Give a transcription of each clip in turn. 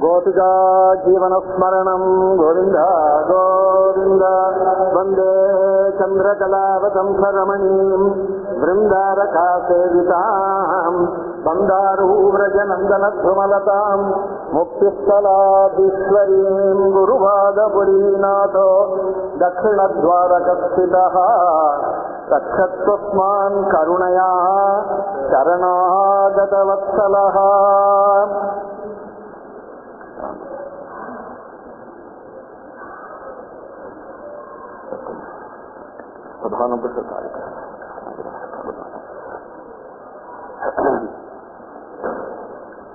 गोपिका जीवनस्मरणं गोविन्द गोविन्द वन्दे चन्द्रकलावतंसरमणीं वृन्दारकासेवितां मन्दारूव्रजनन्दनध्रुमलतां मुक्तिस्थलाधीश्वरीं गुरुवादपुरीनाथो दक्षिणद्वारकस्थितः रक्षत्वस्मान् करुणया शरणागतवत्सलः।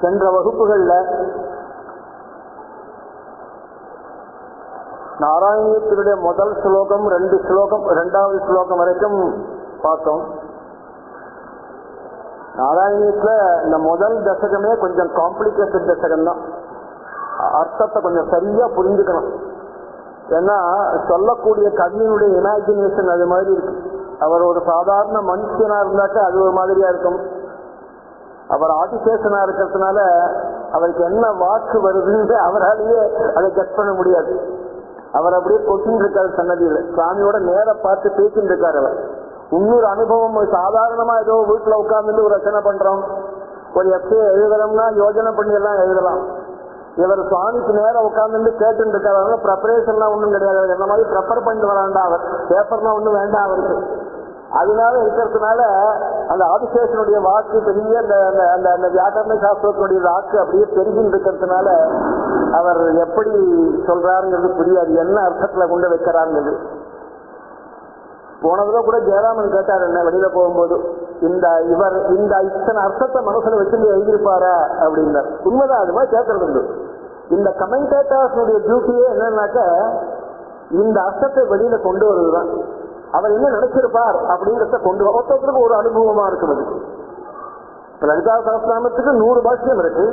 சென்ற வகுப்புகள்ல நாராயணியத்தினுடைய முதல் ஸ்லோகம் இரண்டாவது ஸ்லோகம் வரைக்கும் பார்த்தோம். நாராயணியத்துல இந்த முதல் தசகமே கொஞ்சம் காம்ப்ளிகேட்டட் தசகம் தான். அர்த்தத்தை கொஞ்சம் சரியா புரிஞ்சுக்கணும். ஏன்னா சொல்லக்கூடிய கவியினுடைய இமேஜினேஷன் அது மாதிரி இருக்கு. அவர் ஒரு சாதாரண மனுஷனா இருந்தாக்கா அது ஒரு மாதிரியா இருக்கும். அவர் ஆதிசேஷனா இருக்கிறதுனால அவருக்கு என்ன வாக்கு வருதுன்னு அவராலேயே அதை கட் பண்ண முடியாது. அவர் அப்படியே கொட்டின்னு இருக்காரு சன்னதியில, சாமியோட நேர பார்த்து பேசிட்டு இருக்காரு. அவர் இன்னொரு அனுபவம், சாதாரணமா ஏதோ வீட்டுல உட்கார்ந்து ஒரு ரச்சனை பண்றோம், ஒரு எஃப்ஏ எழுதணும்னா யோஜனை பண்ணி எல்லாம் எழுதலாம். இவர் சுவாமிக்கு நேரம் உட்கார்ந்து கேட்டு இருக்காரு. ப்ரிப்பரேஷன்லாம் ஒன்றும் கிடையாது. என்ன மாதிரி ப்ரிப்பேர் பண்ணிட்டு வராண்டா அவர், பேப்பர்லாம் ஒன்றும் வேண்டாம் அவருக்கு. அதனால இருக்கிறதுனால அந்த ஆதிசேஷனுடைய வாக்கு பெரிய அந்த வியாக்கரண சாஸ்திரத்தினுடைய வாக்கு அப்படியே பெருகின்னு இருக்கிறதுனால அவர் எப்படி சொல்றாருங்கிறது புரியாது, என்ன அர்த்தத்துல கொண்டு வைக்கிறாருங்கிறது. போனதுல கூட ஜெயராமன் கேட்டார் என்ன வெளியில போகும்போது, இவர் இத்தனை அர்த்தத்தை மனசுல வச்சு எழுதியிருப்பாரா அப்படின்னார். உண்மைதான், அது மாதிரி கேட்கறது உண்டு. இந்த கமெண்டேட்டர்ஸுடைய டியூட்டியே என்னன்னாக்க இந்த அர்த்தத்தை வெளியில கொண்டு வருவதுதான். அவர் என்ன நினைச்சிருப்பார் அப்படிங்கிறத கொண்டு ஒருத்தருக்கு ஒரு அனுபவமா இருக்கிறது. லலிதா சகஸ்ரநாமத்துக்கு 100 பாஷ்யம் இருக்கு.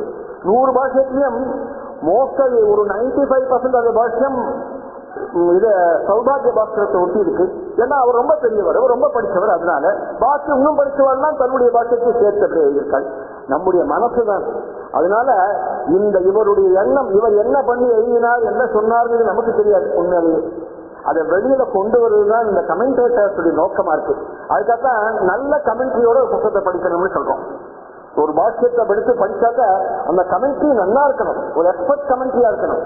100 பாஷ்யத்திலையும் மோஸ்ட் ஒரு 95% அந்த பாஷ்யம் இது சௌபாகிய பாஷ்யத்தை ஒட்டி இருக்கு. ஏன்னா அவர் ரொம்ப பெரியவர், அவர் ரொம்ப படித்தவர். அதனால பாஷ்யம் இன்னும் படித்தவர்னா தன்னுடைய பாஷ்யத்தை சேர்த்து எழுதியிருக்காள். நம்முடைய மனசுதான். அதனால இவருடைய எண்ணம், இவர் என்ன பண்ணி எழுதினார் என்ன சொன்னார்னு நமக்கு தெரியாது. உண்மையிலேயே அதை வெளியில கொண்டு வருவதுதான் இந்த கமெண்டேட்டர்ஸுடைய நோக்கமா இருக்கு. அதுக்காகத்தான் நல்ல கமெண்ட்ரியோட ஒரு புத்தகத்தை படிக்கணும்னு சொல்றோம். ஒரு பாஷ்யத்தை படிச்சாக்க அந்த கமெண்ட்ரி நல்லா இருக்கணும், ஒரு எக்ஸ்பர்ட் கமெண்ட்ரியா இருக்கணும்.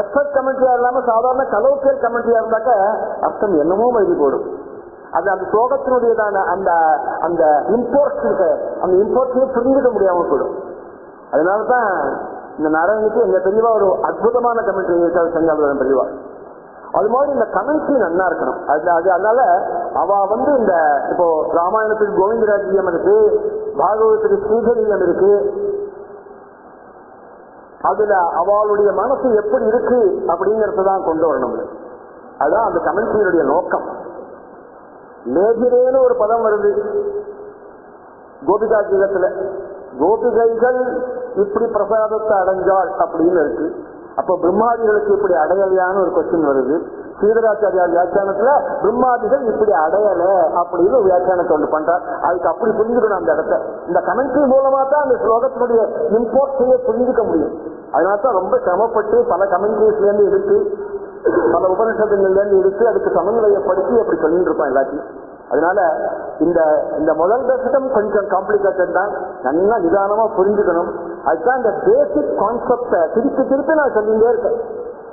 எக்ஸ்பர்ட் கமெண்ட்ரியா இல்லாம சாதாரண கலோக்கியல் கமெண்ட்ரியா இருந்தாக்க அர்த்தம் என்னமோ எழுதி போடும். அது அந்த ஸ்லோகத்தினுடையதான அந்த அந்த இம்போர்ட்ஸையே புரிஞ்சுக்க முடியாம போடும். அதனாலதான் இந்த நாராயணிக்கு எங்க பெரியவா ஒரு அற்புதமான கமெண்ட்ரி செஞ்சாலும் பெரியவா. அது மாதிரி இந்த கமெண்ட்ரி நல்லா இருக்கணும். அதனால அவ இந்த இப்போ ராமாயணத்துக்கு கோவிந்தராஜ்யம் இருக்கு, பாகவதத்துக்கு ஸ்ரீதரியம் இருக்கு. அதுல அவளுடைய மனசு எப்படி இருக்கு அப்படிங்கறதான் கொண்டு வரணும். அதுதான் அந்த கமெண்ட்ரியினுடைய நோக்கம். லேகிரேன்னு ஒரு பதம் வருது கோபிகா கீதத்துல. கோபிகைகள் இப்படி பிரசாதத்தை அடைஞ்சாள் அப்படின்னு இருக்கு. அப்ப பிரம்மாதிகளுக்கு இப்படி அடையலையான்னு ஒரு கொஸ்டின் வருது. ஸ்ரீதராச்சாரியார் வியாக்கியானத்துல பிரம்மாதிகள் இப்படி அடையல அப்படின்னு ஒரு வியாக்கியானத்தை ஒன்று பண்றார். அதுக்கு அப்படி புரிஞ்சுக்கணும் அந்த இடத்த. இந்த கமெண்ட்ரி மூலமா தான் அந்த ஸ்லோகத்தினுடைய இம்போர்ட்ஸையே புரிஞ்சுக்க முடியும். அதனால்தான் ரொம்ப சிரமப்பட்டு பல கமெண்ட்ரிஸ்ல இருந்து இருக்கு, பல உபனிஷத்துங்கள்ல இருந்து இருக்கு, அதுக்கு சமன்வயப்படுத்தி அப்படி சொல்லிட்டு இருப்பான் எல்லாத்தையும். அதனால இந்த முதல் தசகம் கொஞ்சம் காம்ப்ளிகேட்டட் தான், நல்லா நிதானமா புரிஞ்சுக்கணும். அதுதான் இந்த பேசிக் கான்செப்ட திருப்பி நான் சொல்லிட்டே இருக்கேன்.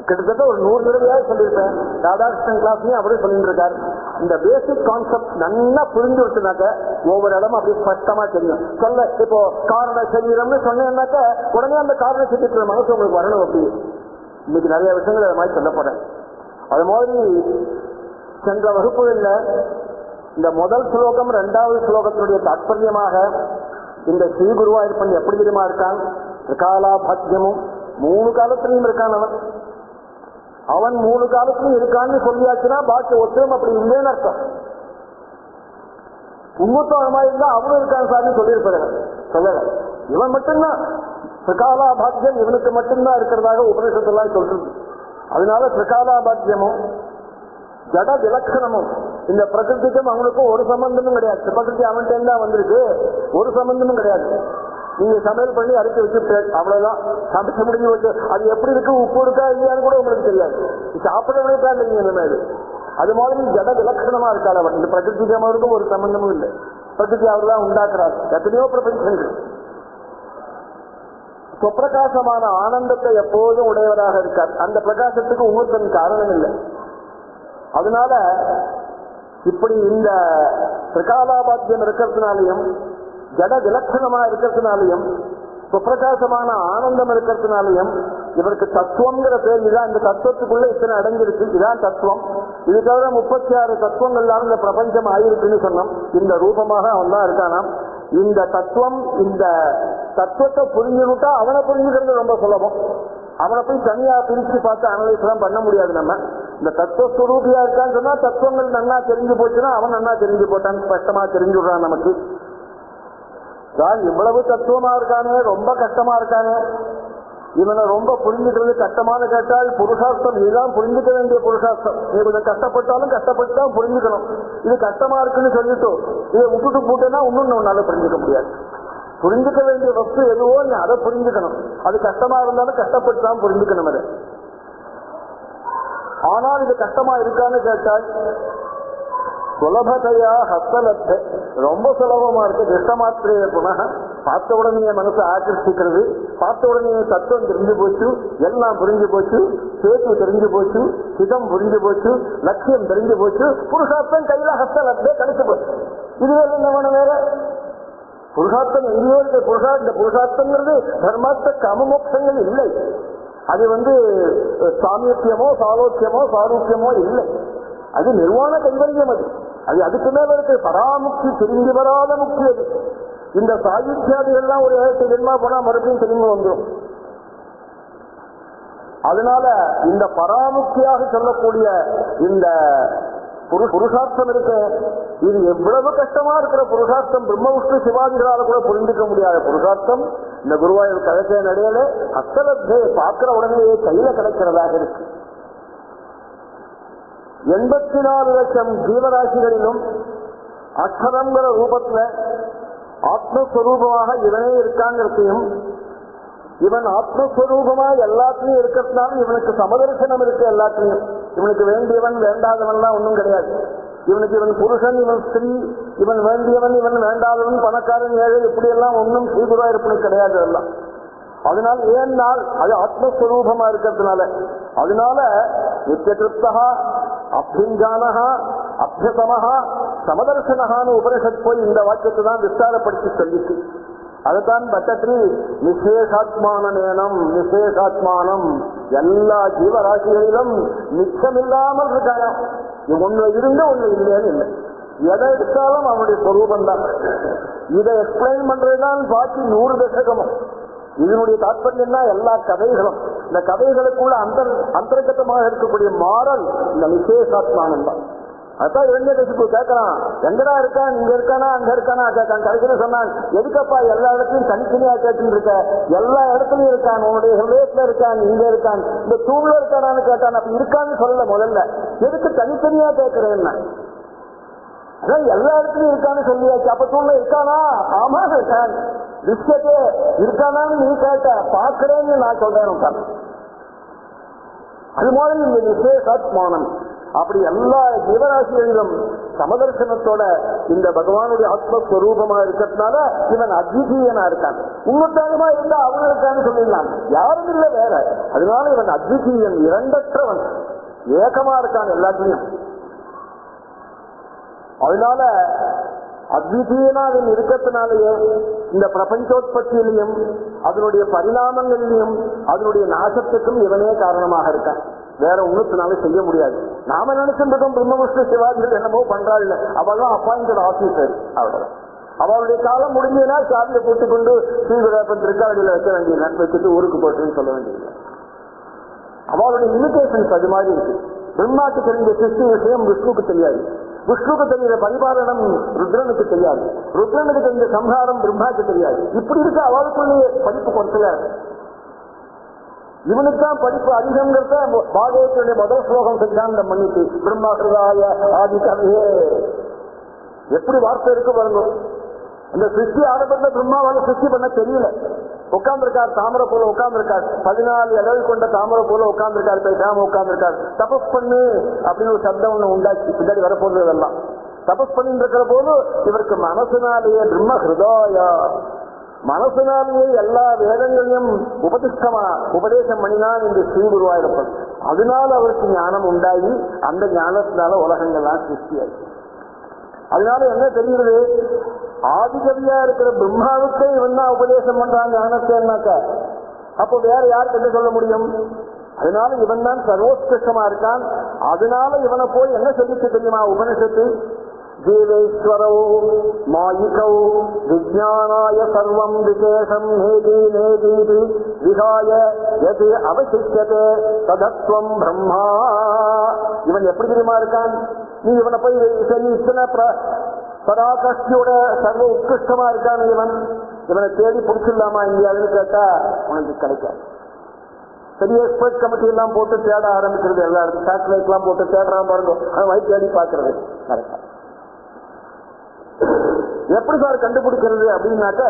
கிட்டத்தட்ட ஒரு 100 தடவையாவது சொல்லியிருப்பேன். ராதாகிருஷ்ணன் கிளாஸ்லயும் அப்படியே சொல்லிட்டு இருக்காரு. இந்த பேசிக் கான்செப்ட் நல்லா புரிஞ்சு விட்டுனாக்க ஒவ்வொரு இடமும் அப்படியே ஸ்பஷ்டமா தெரியும். சொல்ல இப்போ காரண சரீரம்னு சொன்னேன்னாக்க உடனே அந்த காரண சரீரத்துல மனசு உங்களுக்கு வரணும். அப்படி இன்னைக்கு நிறைய விஷயங்கள் அது மாதிரி சொல்லப்படும். அது மாதிரி சென்ற வகுப்புகள்ல இந்த முதல் ஸ்லோகம் இரண்டாவது ஸ்லோகத்தினுடைய தாற்பயமாக இந்த ஸ்ரீ குருவாயூரப்பன் எப்படி தெரியுமா இருக்கான், திரிகாலா பாக்கியமும் 3 காலத்திலையும் இருக்கான். அவன் 3 காலத்திலையும் இருக்கான்னு சொல்லியாச்சுன்னா பாக்கி ஒத்தும் அப்படி இல்லைன்னு அர்த்தம். உண்மத்தமா இருந்தா அவனும் இருக்கான் சார்னு சொல்லியிருப்பாரு. சொல்லல, இவன் மட்டும்தான் திரிகாலா பாக்கியம் இவனுக்கு மட்டும்தான் இருக்கிறதாக உபநிஷத்தெல்லாம் சொல்றது. அதனால திரிகாலா பாக்கியமும் ஜட விலட்சணமும் இந்த பிரகிருதிக்கும் அவனுக்கும் ஒரு சம்பந்தமும் கிடையாது. பிரகிருதி அவன்கிட்ட வந்திருக்கு, ஒரு சம்பந்தமும் கிடையாது. நீங்க சமையல் பண்ணி அரைச்சி வச்சு அவ்வளவுதான், சமைச்சு முடிஞ்சு வச்சு அது எப்படி இருக்கு, உப்பு இருக்கா இல்லையான்னு கூட உங்களுக்கு தெரியாது. சாப்பிடவே தான் இல்லைங்க இந்த மாதிரி. அது மாதிரி ஜட விலட்சணமா இருக்காது அவர். இந்த பிரகிருதிக்கும் ஒரு சம்பந்தமும் இல்லை. பிரகிருதி அவர் தான் உண்டாக்குறாரு. எத்தனையோ பிரபஞ்சங்கள் சுப்பிரகாசமான ஆனந்தத்தை எப்போதும் உடையவராக இருக்கார். அந்த பிரகாசத்துக்கு இன்னொருத்தன் காரணம் இல்லை. அதனால இப்படி இந்த திரிகாலாபாத்தியம் இருக்கிறதுனாலையும் ஜட விலட்சணமா இருக்கிறதுனாலையும் சுப்பிரகாசமான ஆனந்தம் இருக்கிறதுனாலையும் இவருக்கு தத்துவம்ங்கிற பேர் இதான். இந்த தத்துவத்துக்குள்ள இத்தனை அடங்கிருக்கு, இதான் தத்துவம். இது தவிர 36 தத்துவங்கள்லாம் இந்த பிரபஞ்சம் ஆயிருக்குன்னு சொன்னோம். இந்த ரூபமாக அவன் தான் இருக்கானாம். இந்த தத்துவம், இந்த தத்துவத்தை புரிஞ்சுக்கிட்டா அவனை புரிஞ்சுக்கிறது ரொம்ப சுலபம். அவனை போய் தனியா பிரிச்சு பார்த்து அனலைஸ் எல்லாம் பண்ண முடியாது. நம்ம இந்த தத்துவஸ்வரூபியா இருக்கான்னு சொன்னா தத்துவங்கள் நன்னா தெரிஞ்சு போச்சுன்னா அவன் நன்னா தெரிஞ்சு போட்டான்னு ஸ்பஷ்டமா தெரிஞ்சுடுறான் நமக்கு. தான் இவ்வளவு தத்துவமா இருக்கானே, ரொம்ப கஷ்டமா இருக்கானே, இவனை ரொம்ப புரிஞ்சுக்கிறது கஷ்டமான கேட்டால் புருஷார்த்தம் இதுதான் புரிஞ்சுக்க வேண்டிய புருஷார்த்தம். நீ கொஞ்சம் கஷ்டப்பட்டாலும் கஷ்டப்பட்டு தான் புரிஞ்சுக்கணும். இது கஷ்டமா இருக்குன்னு சொல்லிட்டு இதை விட்டுட்டு போட்டேன்னா இன்னொன்னு உன்னால புரிஞ்சுக்க முடியாது. புரிஞ்சுக்க வேண்டிய வஸ்து எதுவோ நீ அதை புரிஞ்சுக்கணும். அது கஷ்டமா இருந்தாலும் கஷ்டப்பட்டு தான் புரிஞ்சுக்கணும் அதை. ஆனால் இது கஷ்டமா இருக்கான்னு கேட்டால் சுலபதையா ஹஸ்தலத்தை ரொம்ப சுலபமா இருக்கு. திருஷ்டமாத்திரைய புனக பார்த்த உடனே மனசு ஆக்கர்ஷிக்கிறது, பார்த்த உடனே தத்துவம் தெரிஞ்சு போச்சு, எல்லாம் புரிஞ்சு போச்சு, சேத்து தெரிஞ்சு போச்சு, சிதம் புரிஞ்சு போச்சு, லட்சியம் தெரிஞ்சு போச்சு, புருஷார்த்தம் கையில ஹஸ்தலத்தை கிடைச்சு போச்சு. இதுவே என்ன வேணும் வேற? புருஷார்த்தம் எங்கேயோ இருக்கு. இந்த புருஷார்த்தங்கிறது தர்மார்த்த காமமோட்சங்கள் இல்லை. அது சாமீபியமோ சாலோக்கியமோ சாரூக்கியமோ இல்லை. அது நிர்வாண கைவல்யம். அது அதுக்கு மேல இருக்கு பராமுக்தி, திரும்பி வராத முக்தி. அது இந்த சாகித்யாதிகள்லாம் ஒரு 7 ஜென்மா போனா மறுபடியும் திரும்ப வந்துடும். அதனால இந்த பராமுக்தியாக சொல்லக்கூடிய இந்த புருஷார்த்தம் இருக்கு, இது எவ்வளவு கஷ்டமா இருக்கிற புருஷார்த்தம். பிரம்ம விஷ்ணு சிவாதிகளால கூட புரிந்துக்க முடியாத புருஷார்த்தம் இந்த குருவாயூர் கழக நடையில அஸ்தலத்தை பார்க்கிற உடனே கையில கிடைக்கிறதாக இருக்கு. 84 லட்சம் ஜீவராசிகளிலும் அக்ஷரங்கிற ரூபத்துல ஆத்மஸ்வரூபமாக இவனே இருக்காங்கிறதையும், இவன் ஆத்மஸ்வரூபமா எல்லாத்தையும் இருக்கிறதுனால இவனுக்கு சமதர்சனம் இருக்கு. எல்லாத்தையும் இவனுக்கு வேண்டியவன் வேண்டாதவன்லாம் ஒன்றும் கிடையாது. இவன் புருஷன், இவன் ஸ்திரீ, இவன் வேண்டியவன் இவன் வேண்டாதவன், பணக்காரன் ஏழை, இப்படியெல்லாம் ஒன்றும் ஸ்ரீகுருவாயிருப்பனுக்கு கிடையாது எல்லாம். அதனால் ஏன்னால் அது ஆத்மஸ்வரூபமா இருக்கிறதுனால. அதனால நித்தியகிருப்தா அபிஞ்சானஹா அபியசமஹா சமதர்சனஹான்னு உபனிஷத் போய் இந்த வாக்கியத்தை தான் விஸ்தாரப்படுத்தி சொல்லிச்சு. அதுதான் பட்டத்திரி நிசேஷாத்மானேனம் நிசேஷாத்மானம், எல்லா ஜீவராசிகளிலும் நிச்சமில்லாமல் இருக்காங்க. ஒண்ணு இருந்து ஒண்ணு இல்லைன்னு இல்லை. எதை எடுத்தாலும் அவனுடைய ஸ்வரூபம் தான். இதை எக்ஸ்பிளைன் பண்றதுதான் பாக்கி 100 தசகமும். இதனுடைய தாற்பயம் தான் எல்லா கதைகளும். இந்த கதைகளுக்குள்ள அந்தர்கதமாக இருக்கக்கூடிய மாறல் இந்த நிசேஷாத்மானம் தான். அதான் இரண்யகசிப்பு கேட்கறான், எங்கடா இருக்கான், இங்க இருக்கானா அங்க இருக்கானா கேட்கான். கடைசியில சொன்னான், எதுக்கப்பா எல்லா இடத்துலையும் தனித்தனியா கேட்டுன்னு இருக்க, எல்லா இடத்துலயும் இருக்கான், உன்னுடைய ஹிருதயத்துல இருக்கான், இங்க இருக்கான், இந்த தூண்ல இருக்கானான்னு கேட்டான். அப்ப இருக்கான்னு சொல்லல முதல்ல, எதுக்கு தனித்தனியா கேட்கிறேன்னா? அதான் எல்லா இடத்துலயும் இருக்கான்னு சொல்லியாச்சு. அப்ப தூண்ல இருக்கானா? ஆமா இருக்கான். விஷயத்தே இருக்கானான்னு நீ கேட்ட, பாக்குறேன்னு நான் சொல்றேன். அது மாதிரி இந்த விசேஷாத்மானம் அப்படி எல்லா ஜீவராசிகளிலும் சமதர்சனத்தோட இந்த பகவானுடைய ஆத்மஸ்வரூபமா இருக்கிறதுனால இவன் அத்விதீயனா இருக்கான். உன்னதாகமா இருந்தா அவன் இருக்கான்னு சொல்லிடலாம், யாரும் இல்லை வேற. அதனால இவன் அத்விதீயன், இரண்டற்றவன், ஏகமா இருக்கான் எல்லாத்தையும். அதனால அத்விதீயனா அவன் இருக்கிறதுனாலேயே இந்த பிரபஞ்சோத்பத்தியிலையும் அதனுடைய பரிணாமங்களிலையும் அதனுடைய நாசத்துக்கும் இவனே காரணமாக இருக்கான். வேற ஒண்ணுத்தினால செய்ய முடியாது. நாம நினைச்சிருக்கோம் பிரம்ம விஷ்ணு சிவாஜிகள் என்னமோ பண்றாள், அவெல்லாம் அப்பாயிண்டட் ஆபீசர். அவ்வளவுதான். அவளுடைய காலம் முடிஞ்சதுன்னா சாதியை போட்டுக் கொண்டு ஸ்ரீகுராப்பன் திருக்காவடியில வைக்க வேண்டியது, வச்சுட்டு ஊருக்கு போட்டுன்னு சொல்ல வேண்டியது. அவளுடைய லிமிடேஷன்ஸ் அது மாதிரி இருக்கு. பிரம்மாக்கு தெரிஞ்ச சிருஷ்டி விஷயம் விஷ்ணுக்கு தெரியாது, விஷ்ணுக்கு தெரிஞ்ச பரிபாலனம் ருத்ரனுக்கு தெரியாது, ருத்ரனுக்கு தெரிஞ்ச சம்ஹாரம் பிரம்மாக்கு தெரியாது. இப்படி இருக்க அவளுக்குள்ளேயே படிப்பு குறைச்சல. இவனுக்குதான் படிப்பு அதிகங்கிறத பாகவதனுடைய முதல் ஸ்லோகம் சித்தாந்தம் பண்ணிட்டு பிரம்மா ஹிருதாய ஆதி கதையே எப்படி வார்த்தை இருக்கு பாருங்க. அந்த சிருஷ்டி ஆரம்பத்துல பிரம்மாவால சிருஷ்டி பண்ண தெரியல. உட்கார்ந்துருக்கார், தாமரை போல உட்கார்ந்துருக்கார், 14 இடங்கள் கொண்ட தாமரை போல உட்கார்ந்துருக்கார், பேசாம உட்கார்ந்துருக்கார். தபஸ் பண்ணு அப்படின்னு ஒரு சப்தம் ஒண்ணு உண்டாச்சு, பின்னாடி வரப்போறது இதெல்லாம். தபஸ் பண்ணிட்டு இருக்கிற போது இவருக்கு மனசினாலேயே பிரம்ம ஹிருதய, மனசினாலேயே எல்லா வேதங்களையும் உபதேசம் பண்ணினான் இந்த ஸ்ரீ குருவாயூரப்பன். அதனால அவருக்கு ஞானம் உண்டாகி அந்த ஞானத்தினால உலகங்கள்லாம் சிருஷ்டியாச்சு. அதனால என்ன தெரியுது, ஆதிகவியா இருக்கிற பிரம்மாவுக்கே இவன் தான் உபதேசம் பண்றான் ஞானத்தைன்னாக்க, அப்போ வேற யாருக்கு என்ன சொல்ல முடியும்? அதனால இவன் தான் சர்வோத்கிருஷ்டமா இருக்கான். அதனால இவனை போய் என்ன சொல்லிச்சு தெரியுமா உபனிஷத்து? ஜீவேஸ்வரோ மாயிகௌ விஜானாய சர்வம் விசேஷம் நேதி நேதீதி விகாய எது அவசிஷ்யதே ததத்வம் பிரம்மா. இவன் எப்படி தெரியுமா இருக்கான்? நீ இவனை போய் சரி இத்தனை பராகாஷ்டியோட சர்வ உத்கிருஷ்டமா இருக்கான் இவனை தேடி பிடிச்சிடலாமா இந்தியாவுன்னு கேட்டா உனக்கு கிடைக்காது. பெரிய எக்ஸ்பர்ட் கமிட்டி எல்லாம் போட்டு தேட ஆரம்பிக்கிறது, எல்லா இடத்துல சேட்டலைட் எல்லாம் போட்டு தேடுறான் பாருங்க, அவன் வழி தேடி பார்க்கறது கரெக்டா. எப்படி சார் கண்டுபிடிக்கிறது அப்படின்னாக்க,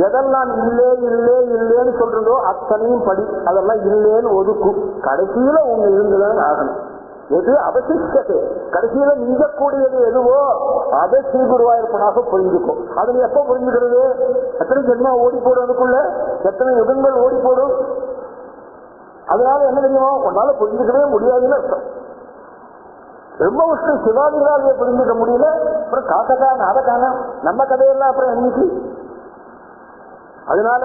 எதெல்லாம் இல்லே இல்லே இல்லேன்னு சொல்றதோ அத்தனையும் படி, அதெல்லாம் இல்லேன்னு ஒதுக்கும். கடைசியில உங்க இருந்துதான் ஆகணும். எது அவசிஷ்டத்தை கடைசியில மிஞ்சக்கூடியது எதுவோ அதை ஸ்ரீ குருவாயூரப்பனாக புரிஞ்சுக்கும். அது எப்ப புரிஞ்சுக்கிறது? எத்தனை ஜென்மா ஓடி போடும், அதுக்குள்ள எத்தனை யுகங்கள் ஓடி போடும். அதனால என்ன தெரியுமோ, உன்னால புரிஞ்சுக்கவே முடியாதுன்னு அர்த்தம். ரொம்ப வருஷம் சிவாதிகளாலேயே புரிஞ்சுக்க முடியல, அப்புறம் காக்கா நாதக்கான நம்ம கதையெல்லாம் அப்புறம் என்னைக்கு. அதனால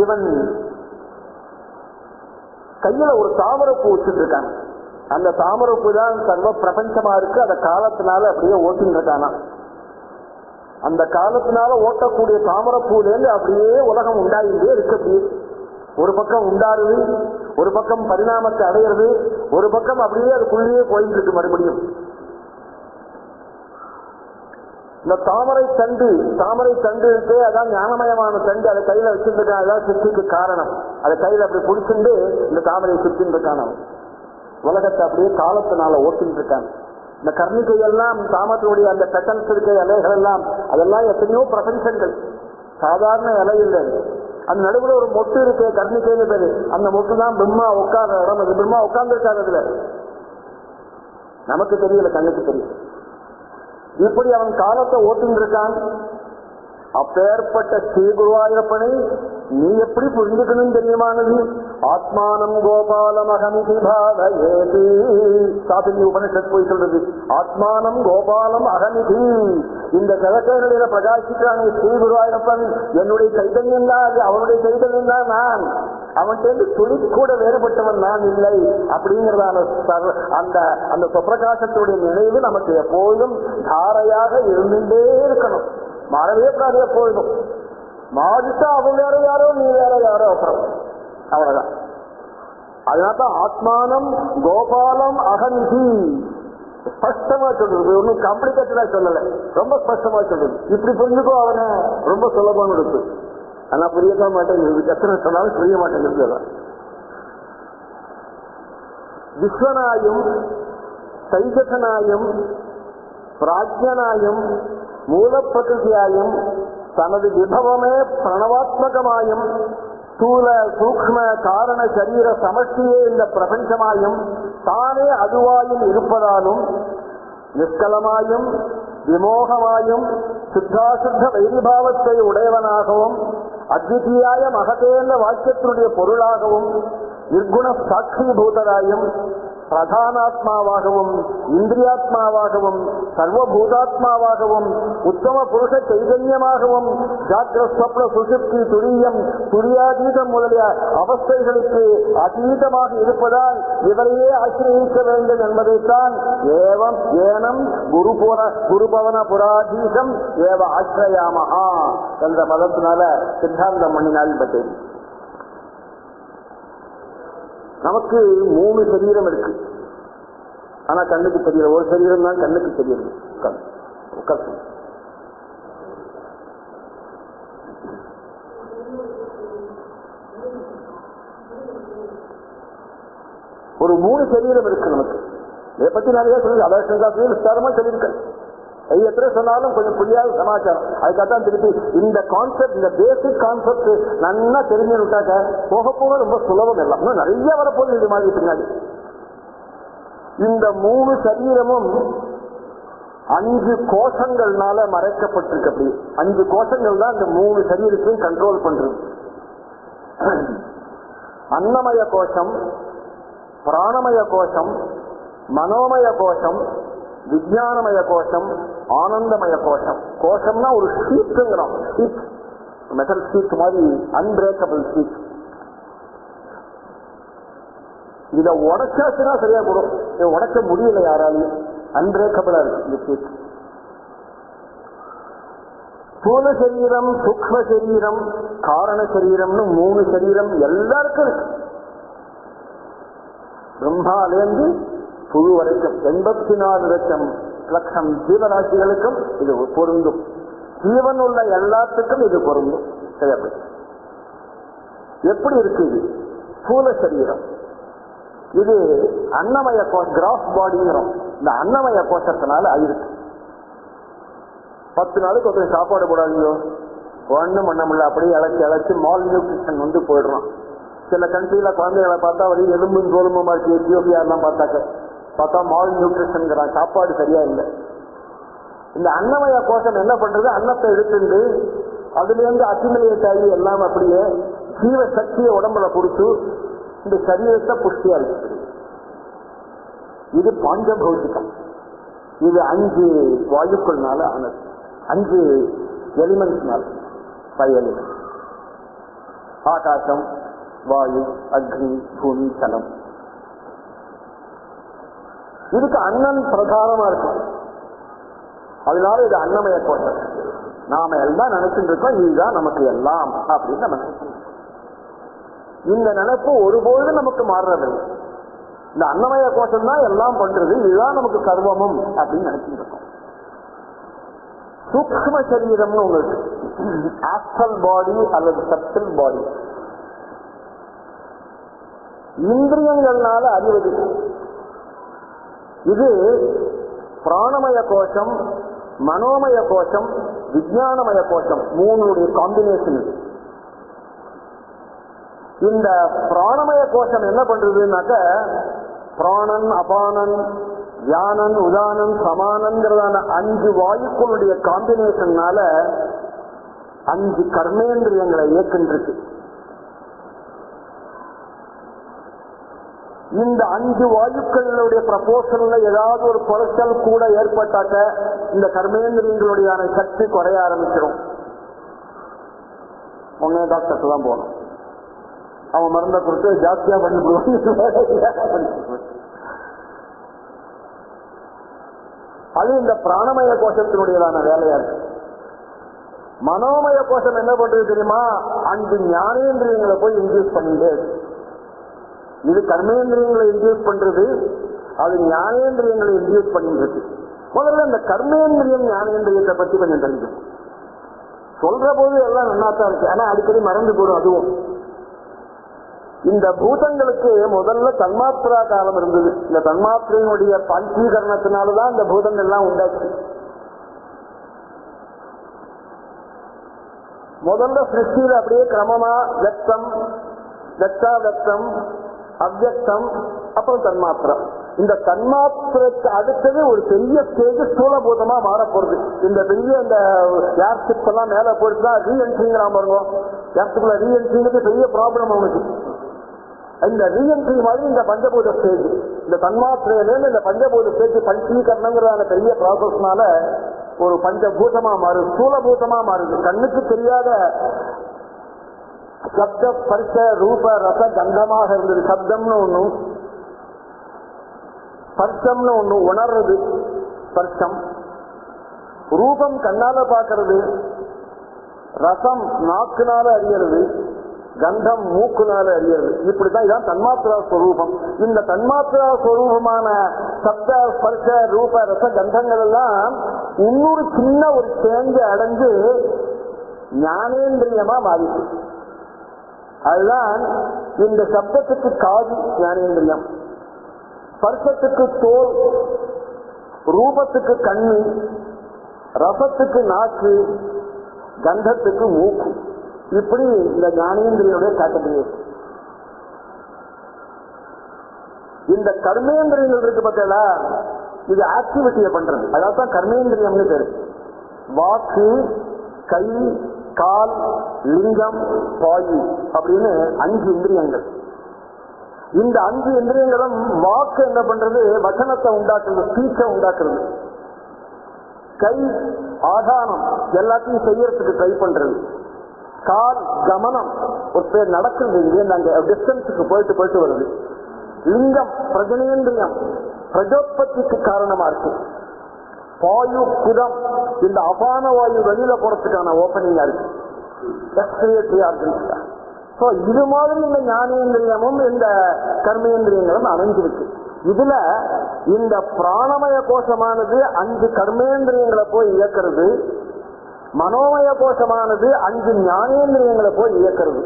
இவன் கையில ஒரு தாமரைப்பூ வச்சுட்டு இருக்கான். அந்த தாமரைப்பூ தான் சர்வ பிரபஞ்சமா இருக்கு. அந்த காலத்தினால அப்படியே ஓட்டின்னு இருக்கானா. அந்த காலத்தினால ஓட்டக்கூடிய தாமரைப்பூலேருந்து அப்படியே உலகம் உண்டாகிட்டே இருக்கு. அப்படியே ஒரு பக்கம் உண்டாருது, ஒரு பக்கம் பரிணாமத்தை அடையிறது, ஒரு பக்கம் அப்படியே அதுக்குள்ளேயே போயிட்டு இருக்கு மறுபடியும். இந்த தாமரை தண்டு இருக்கு, அதான் ஞானமயமான தண்டு. அதை கையில வச்சிருக்கான், அதான் சித்திக்கு காரணம். அதை கையில அப்படி பிடிச்சிட்டு இந்த தாமரையை சுத்தின்னு இருக்கான். உலகத்தை அப்படியே காலத்தினால ஓட்டின்னு இருக்கான். இந்த கர்ணிகையெல்லாம் தாமரத்தினுடைய அந்த பெட்டல்ஸ் இருக்க இலைகள் எல்லாம், அதெல்லாம் எத்தனையோ பிரபஞ்சங்கள், சாதாரண இலை இல்லை. அந்த நடுவில் ஒரு மொட்டு இருக்கு, கர்ணிக்கைன்னு பேரு. அந்த மொட்டு தான் பிரம்மா உட்கார்ற இடம். அது பிரம்மா உட்கார்ந்துருக்காரு அதுல, நமக்கு தெரியல, கண்ணுக்கு தெரியும். இப்படி அவன் காலத்தை ஓட்டின்னு இருக்கான். அப்பேற்பட்ட ஸ்ரீ குருவாயூரப்பனை நீ எப்படி புரிஞ்சுக்கணும் தெரியுமானது? ஆத்மானம் கோபாலமகமிதி பாவயேதி. சாபினி உபனிஷத் போய் சொல்றது, ஆத்மானம் கோபாலம் அகமிதி. இந்த கிழக்கையில பிரகாசிக்கிறானே ஸ்ரீ குருவாயூரப்பன், என்னுடைய சைதன்யம் தான் அது, அவனுடைய சைதன்யம் தான் நான். அவன்கிட்ட துளி கூட வேறுபட்டவன் நான் இல்லை அப்படிங்கிறதான அந்த அந்த சுப்பிரகாசத்துடைய நினைவு நமக்கு எப்போதும் தாரையாக இருந்துட்டே இருக்கணும். மாறவே கூடாது எப்போதும். மாறிட்டா அவன் வேற யாரோ, நீ வேற யாரோ, அப்புறம் அவ்வளவுதான். அதனால்தான் ஆத்மானம் கோபாலம் அகந்தி ஸ்பஷ்டமா சொல்றது, ஒன்னும் காம்ப்ளிகேட்டடா சொல்லல, ரொம்ப ஸ்பஷ்டமா சொல்றது. இப்படி புரிஞ்சுக்கோ, அவனை ரொம்ப சுலபம் இருக்கு. ஆனா புரியத்தான் மாட்டேங்கிறது, எத்தனை சொன்னாலும் புரிய மாட்டேங்கிறது. விஸ்வனாயும் தைஜசனாயும் பிராஜ்யனாயும் மூல பிரகிருதியாயும் தனது விபவமே பிரணவாத்மகமாயும் ஸ்தூல சூக்ம காரண சரீர சமஷ்டியே இந்த பிரபஞ்சமாயும் தானே அதுவாயும் இருப்பதாலும் நிஷ்கலமாயும் விமோகமாயும் சித்தாசித்த வைரிபாவத்தை உடையவனாகவும் அத்விதீயாய மகதேந்த வாக்கியத்தினுடைய பொருளாகவும் நிர்குண சாட்சிபூதராயும் பிரதானாத்மாவாகவும் இந்திரியாத்மாவாகவும் சர்வபூதாத்மாவாகவும் உத்தம புருஷ சைதன்யமாகவும் ஜாக்கிரஸ்வப்ன சுசுப்தி துரியம் துரியாதீதம் முதலிய அவஸ்தைகளுக்கு அதீதமாக இருப்பதால் இவரையே ஆசிரியக்க வேண்டும் என்பதைத்தான் ஏனம் குருபவன புராதீசம் ஏவ ஆசிரயாமஹா என்ற பதத்தினால சித்தாந்தம் பண்ணினால் பற்றி. நமக்கு 3 சரீரம் இருக்கு, ஆனா கண்ணுக்கு தெரியல. ஒரு சரீரம் தான் கண்ணுக்கு தெரியுது. ஒரு 3 சரீரம் இருக்கு நமக்கு. இதை பத்தி நிறைய சொல்லி அதர்ஷன் விஸ்தாரமா சொல்லியிருக்கேன். எத்தனை சொன்னாலும் கொஞ்சம் புரியாத சமாச்சாரம். அதுக்காகத்தான் திருப்பி இந்த கான்செப்ட், இந்த பேசிக் கான்செப்ட் நல்லா தெரிஞ்சு விட்டாக்க போக போக ரொம்ப சுலபம். எல்லாம் இன்னும் நிறைய வரப்போகுது இது மாதிரி பின்னாடி. இந்த 3 சரீரமும் 5 கோஷங்கள்னால மறைக்கப்பட்டிருக்கு. அப்படி 5 கோஷங்கள் தான் இந்த 3 சரீரத்தையும் கண்ட்ரோல் பண்றது. அன்னமய கோஷம், பிராணமய கோஷம், மனோமய கோஷம், விஞ்ஞானமய கோஷம், ஆனந்தமய கோஷம். கோஷம்னா ஒரு ஷீட்டுங்கிறோம். ஷீட், மெட்டல் ஷீட் மாதிரி, அன்பிரேக்கபிள் ஷீட். இதை உடைச்சாச்சுன்னா சரியா போடும். இதை உடைக்க முடியல யாராலையும். அன்பிரேக்கபிளா இருக்கு இந்த ஷீட். ஸ்தூல சரீரம், சூக்ம சரீரம், காரண சரீரம்னு 3 சரீரம் எல்லாருக்கும் இருக்கு. பிரம்மாலேந்து புழு வரைக்கும் 84 லட்சம் ஜீவராசிகளுக்கும் இது பொருந்தும். ஜீவன் உள்ள எல்லாத்துக்கும் இது பொருந்தும். எப்படி இருக்கு இது? ஸ்தூல சரீரம். இது அன்னமய கோஷம், கிராஸ் பாடிங்கிறோம். இந்த அன்னமய கோஷத்தினால ஆயிருக்கு. 10 நாளுக்கு ஒருத்தர் சாப்பாடு போடாதீங்க, ஒன்றும் பண்ண முடியல, அப்படியே இழைச்சி மால் நியூட்ரிஷன் போயிடுறோம். சில கண்ட்ரியில குழந்தைகளை பார்த்தா வழி எலும்பும் தோலுமா இருக்கு. எத்தியோப்பியாலாம் பார்த்தா மால் நியூட்ரிஷன், சாப்பாடு சரியா இல்லை. இந்த அன்னமய கோஷம் என்ன பண்றது? அன்னத்தை எடுத்துட்டு அதுல இருந்து அசிமிலேட் ஆகி எல்லாம் அப்படியே ஜீவ சக்தியை உடம்புல கொடுத்து இந்த சரீரத்தை புஷ்டியா இருக்கு. இது பாஞ்சபௌதிகம். இது 5 வாயுக்கள்னால ஆனது, 5 எலிமெண்ட்ஸ்னால. 5 எலிமெண்ட்: ஆகாசம், வாயு, அக்னி, பூமி, ஜலம். இதுக்கு அண்ணன் பிரதானமா இருக்கும். அதனால இது அன்னமய கோஷம். நாம எல்லாம் நினைச்சுட்டு இருக்கோம் இதுதான் நமக்கு எல்லாம் அப்படின்னு நம்ம நினைக்கணும். இந்த நினைப்பு ஒருபொழுது நமக்கு மாறுறதில்லை. இந்த அன்னமய கோஷம் தான் எல்லாம் பண்றது, இதுதான் நமக்கு சர்வமும் அப்படின்னு நினைச்சுட்டு இருக்கோம். சூக்ஷ்ம சரீரம்னு உங்களுக்கு ஆஸ்ட்ரல் பாடி அல்லது சப்டில் பாடி, இந்திரியங்கள்னால அறிவது. இது பிராணமய கோஷம், மனோமய கோஷம், விஞ்ஞானமய கோஷம் 3 காம்பினேஷன். இந்த பிராணமய கோஷம் என்ன பண்றதுனாக்க பிராணன், அபானன், வியானன், உதானன், சமானங்கிறதான 5 வாயுக்களுடைய காம்பினேஷன்னால 5 கர்மேந்திரியங்களை இயக்கின்றது. இந்த 5 வாயுக்களுடைய ப்ரப்போசல்ல ஏதாவது ஒரு குறைச்சல் கூட ஏற்பட்டாக்க இந்த கர்மேந்திரியங்களுடைய சக்தி குறைய ஆரம்பிச்சிடும். உடனே டாக்டருக்கு தான் போகணும். அவன் மருந்தை கொடுத்து ஜாஸ்தியா பண்ணிவிடுவான். அது இந்த பிராணமய கோஷத்தினுடையதான வேலையா இருக்கு. மனோமய கோஷம் என்ன பண்றது தெரியுமா? 5 ஞானேந்திரியங்களை போய் இன்டியூஸ் பண்ணிட்டே இருக்கு. இது கர்மேந்திரியங்களை இன்டியூஸ் பண்றது, அது ஞானேந்திரியங்களை இன்டியூஸ் பண்ணிட்டு. முதல்ல இந்த கர்மேந்திரியம் ஞானேந்திரியத்தை பத்தி கொஞ்சம் தெரிஞ்சுக்கும். சொல்ற போது எல்லாம் நன்னாத்தான் இருக்கு, ஆனா அடிக்கடி மறந்து போடும். அதுவும் இந்த பூதங்களுக்கு முதல்ல தன்மாத்திரா காலம் இருந்தது. இந்த தன்மாத்திரையினுடைய பஞ்சீகரணத்தினாலதான் இந்த பூதங்கள்லாம் உண்டாச்சு. முதல்ல சிருஷ்டியில அப்படியே கிரமமா வெக்தம், வெக்தம், அவ்யக்தம், அப்புறம் தன்மாத்திரம். இந்த தன்மாத்திரத்துக்கு அடுத்தது ஒரு பெரிய ஸ்டேஜ் ஸ்தூலபூதமா மாறப்போறது. இந்த பெரிய இந்த ஏர்ஷிப் எல்லாம் மேல போயிட்டுதான் ரீஎன்ட்ரிங்கிறான் பாருங்க. ஏர்ஷிப்ல ரீஎன்ட்ரிங்கிறது பெரிய ப்ராப்ளம் அவனுக்கு. இந்த ரீஎன்ட்ரி மாதிரி இந்த பஞ்சபூத ஸ்டேஜ், இந்த தன்மாத்திரையிலேருந்து இந்த பஞ்சபூத ஸ்டேஜ் பஞ்சீகரணங்கிறதான பெரிய ப்ராசஸ்னால ஒரு பஞ்சபூதமா மாறுது, ஸ்தூலபூதமா மாறுது. கண்ணுக்கு தெரியாத சப்த ஸ்பர்ஷ ரூப ரச கந்தமாக இருந்தது. சப்தம்னு ஒண்ணு, ஸ்பர்ஷம்னு ஒண்ணு உணர்றது, ஸ்பர்ஷம். ரூபம் கண்ணால பார்க்கறது, ரசம் நாக்குனால அறியறது, கந்தம் மூக்குனால அறியறது. இப்படிதான் இதான் தன்மாத்திரா ஸ்வரூபம். இந்த தன்மாத்திரா ஸ்வரூபமான சப்த ஸ்பர்ஷ ரூப ரச கந்தங்கள் எல்லாம் இன்னொரு சின்ன ஒரு சேஞ்ச அடைஞ்சு ஞானேந்திரியமா மாறிச்சு. அதுதான் இந்த சப்தத்துக்கு காது ஞானேந்திரியம், ஸ்பர்ஷத்துக்கு தோல், ரூபத்துக்கு கண்ணு, ரசத்துக்கு நாக்கு, கந்தத்துக்கு மூக்கு. இப்படி இந்த ஞானேந்திரியோட கேட்டகரி. இந்த கர்மேந்திரியங்கள் இருக்கு பார்த்தா, இது ஆக்டிவிட்டியை பண்றது. அதான் கர்மேந்திரியம்னு பேரு. வாக்கு, கை, கால், லிங்கம், பாயு அப்படின்னு 5 இந்திரியங்கள். இந்த 5 இந்திரியங்களும் வாக்கு என்ன பண்றது? வசனத்தை உண்டாக்குறது, ஸ்பீச்சை உண்டாக்குறது. கை ஆதானம், எல்லாத்தையும் செய்யறதுக்கு ட்ரை பண்றது. கால் கமனம், ஒரு பேர் நடக்குது, இங்கே நாங்க டிஸ்டன்ஸுக்கு போயிட்டு வருது. லிங்கம் பிரஜனேந்திரியம், பிரஜோத்பத்திக்கு காரணமா இருக்கு. வாயு குதம், இந்த அபான வாயு வெளியில போறதுக்கான ஓப்பனிங்கா இருக்கு. இது மாதிரி இந்த ஞானேந்திரியமும் இந்த கர்மேந்திரியங்களும் அமைஞ்சிருக்கு. இதுல இந்த பிராணமய கோஷமானது 5 கர்மேந்திரியங்களை போய் இயக்கிறது, மனோமய கோஷமானது 5 ஞானேந்திரியங்களை போய் இயக்கிறது.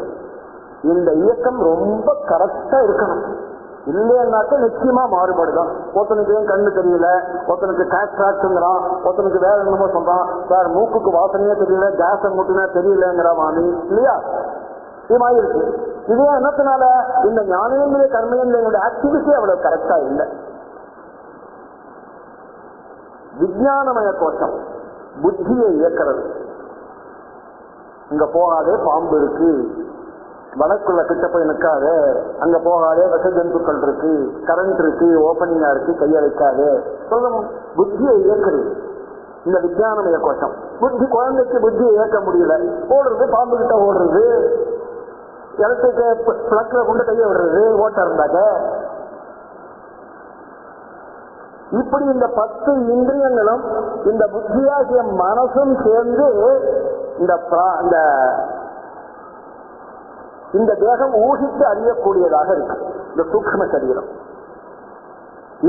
இந்த இயக்கம் ரொம்ப கரெக்டா இருக்கணும். இல்லைன்னாக்க நிச்சயமா மாறுபாடுதான். ஒருத்தனுக்கு ஏன் கண்ணு தெரியல, ஒருத்தனுக்கு கேட்ராக்ட்ங்கிறான், ஒருத்தனுக்கு வேற என்னமோ சொல்றான், வேற மூக்குக்கு வாசனையே தெரியல, கேஸ் முட்டுனா தெரியலங்கிற மாதிரி இல்லையா? இது மாதிரி இருக்கு. இதே என்னத்தினால? இந்த ஞானேந்திரிய கர்மேந்திரியங்களுடைய ஆக்டிவிட்டி அவ்வளவு கரெக்டா இல்லை. விஞ்ஞானமய கோஷம் புத்தியை இயக்கிறது. இங்க போகாதே, பாம்பு இருக்கு, வடக்குள்ள கிட்ட போய் நிற்காது, அங்க போகாதே, விஷ ஜந்துக்கள் இருக்கு, கரண்ட் இருக்கு, ஓப்பனிங்கா இருக்கு, கைய வைக்காது சொல்லணும். புத்தியை இயக்குறது இந்த விஞ்ஞானமய கோஷம். புத்தி, குழந்தைக்கு புத்தியை இயக்க முடியல, ஓடுறது, பாம்பு கிட்ட ஓடுறது, எலக்ட்ரிக் பிளக்ல கொண்டு கைய விடுறது, ஓட்ட இருந்தாக்க. இப்படி இந்த 10 இந்திரியங்களும் இந்த புத்தியாகிய மனசும் சேர்ந்து இந்த தேகம் ஊகித்து அறியக்கூடியதாக இருக்கு. இந்த சூக்ஷ்ம சரீரம்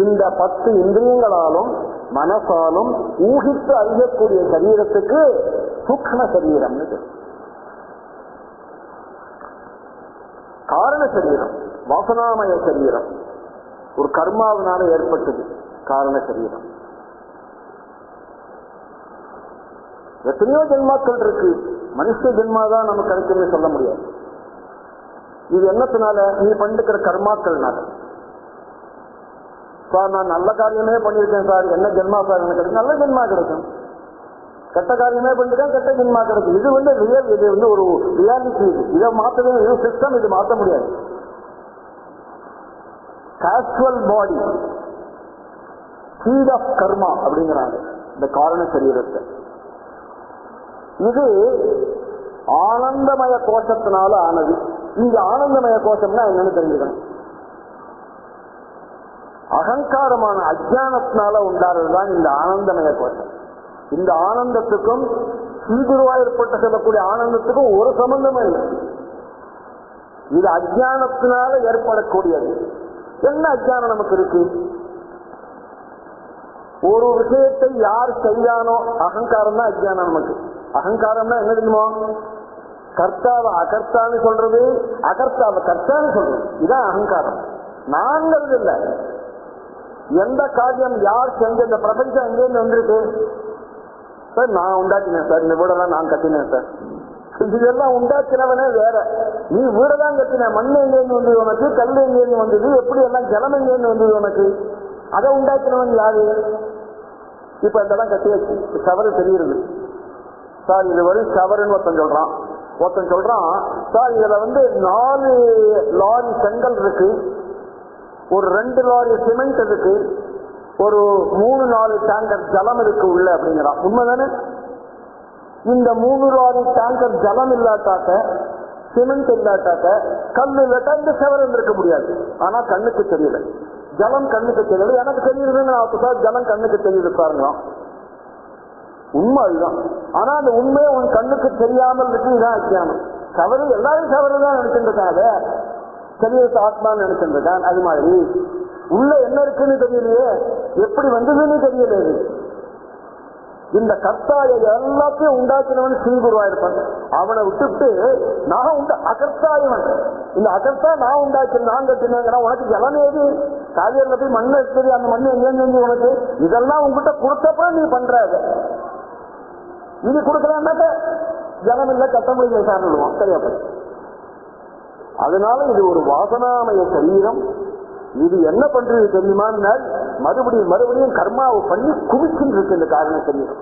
இந்த 10 இந்திரியங்களாலும் மனசாலும் ஊகித்து அறியக்கூடிய சரீரத்துக்கு சூக்ஷ்ம சரீரம். காரண சரீரம் வாசனாமய சரீரம், ஒரு கர்மாவினால ஏற்பட்டது காரண சரீரம். எத்தனையோ ஜென்மாக்கள் இருக்கு, மனுஷ ஜென்மாதான் நமக்கு கிடைக்கிறது சொல்ல முடியாது. இது என்னத்தினால? நீ பண்ணிக்கிற கர்மாக்கள்னால. சார் நான் நல்ல காரியமே பண்ணிருக்கேன் சார், என்ன ஜென்மா சார் எனக்கு கிடைக்கும்? நல்ல ஜென்மா கிடைக்கும். கெட்ட காரியமே பண்ணிருக்கேன், கெட்ட ஜென்மா கிடைக்கும். இது ரியல், இது ஒரு ரியாலிட்டி. இதை மாத்தவே, இது சிஸ்டம், இது மாற்ற முடியாது. காஸ்டுவல் பாடி சீட் ஆஃப் கர்மா அப்படிங்கிறாங்க இந்த காரண சரீரத்தை. இது ஆனந்தமய கோஷத்தினால ஆனது. இங்க ஆனந்தமய கோஷம்னா என்னன்னு தெரிஞ்சுக்கணும். அகங்காரமான அஜானத்தினால உண்டானதுதான் இந்த ஆனந்தமய கோஷம். இந்த ஆனந்தத்துக்கும் சீகுருவாயிற்பட்ட சொல்லக்கூடிய ஆனந்தத்துக்கும் ஒரு சம்பந்தமே இல்லை. இது அஜானத்தினால ஏற்படக்கூடியது. என்ன அஜானம் நமக்கு இருக்கு? ஒரு விஷயத்தை யார் செய்யானோ அகங்காரம் தான் அஜானம் நமக்கு. அகங்காரம்னா என்ன தெரியுமோ? கர்த்தாவை அகர்த்தான்னு சொல்றது, அகர்த்தாவை கர்த்தான்னு சொல்றது. இதான் அகங்காரம். நான்கிறது இல்லை. எந்த காரியம் யார் செஞ்ச, இந்த பிரபஞ்சம் எங்கேருந்து வந்திருக்கு சார்? நான் உண்டாக்கினேன் சார், இந்த வீடெல்லாம் நான் கட்டினேன் சார். இதெல்லாம் உண்டாக்கினவனே வேற. நீ வீடெல்லாம் கட்டின, மண் எங்கேருந்து வந்தது உனக்கு, கல் எங்கேருந்து வந்தது, எப்படி எல்லாம் ஜலம் எங்கேருந்து வந்தது உனக்கு? அதை உண்டாக்கினவன் யாரு? இப்ப இதெல்லாம் கட்டி வச்சு சவறு தெரியுது சார், இது வரும் சவறுன்னு ஒருத்தன் சொல்றான் சார், இதுல 4 லாரி செங்கல் இருக்கு, ஒரு 2 லாரி சிமெண்ட் இருக்கு, ஒரு 3-4 டேங்கர் ஜலம் இருக்கு உள்ள அப்படிங்கிறான். உண்மைதானே? இந்த 3 லாரி டேங்கர் ஜலம் இல்லாட்டாக்க, சிமெண்ட் இல்லாட்டாக்க, கல் இல்லாட்டா இந்த செவரு இருக்க முடியாது. ஆனா கண்ணுக்கு தெரியல. ஜலம் கண்ணுக்கு தெரியல, எனக்கு தெரியுதுன்னு ஜலம் கண்ணுக்கு தெரியுது பாருங்க. உண்மை அதுதான். ஆனா அந்த உண்மையை உன் கண்ணுக்கு தெரியாமல் இருக்கு. இதான் அஜ்ஞானம். சவறு எல்லாரும் சவறுதான் நினைச்சிருக்காங்க, சரீரத்தை ஆத்மான்னு நினைச்சிருக்கான். அது மாதிரி உள்ள என்ன இருக்குன்னு தெரியலையே, எப்படி வந்ததுன்னு தெரியல. இந்த கர்த்தாயை எல்லாத்தையும் உண்டாக்கினவன் ஸ்ரீகுருவாயிருப்பான். அவனை விட்டுவிட்டு நான் அகர்த்தாயவன், இந்த அகர்த்தா நான் உண்டாக்கி நான் கட்டினேங்கிறான். உனக்கு ஜலம் ஏது? காவியர்ல போய் மண்ணை எடுத்தது, அந்த மண்ணு எங்கேருந்து உனக்கு? இதெல்லாம் உங்ககிட்ட கொடுத்தப்ப நீ பண்ற. இது கொடுக்கலான்னாக்க ஜனம் இல்லை கட்ட முடியல சார்ந்துடுவோம் சரியா போய். அதனால இது ஒரு வாசனாமய சரீரம். இது என்ன பண்றது தெரியுமான்னா மறுபடியும் கர்மாவை பண்ணி குமிச்சுன்னு இருக்கு இந்த காரண சரீரம்.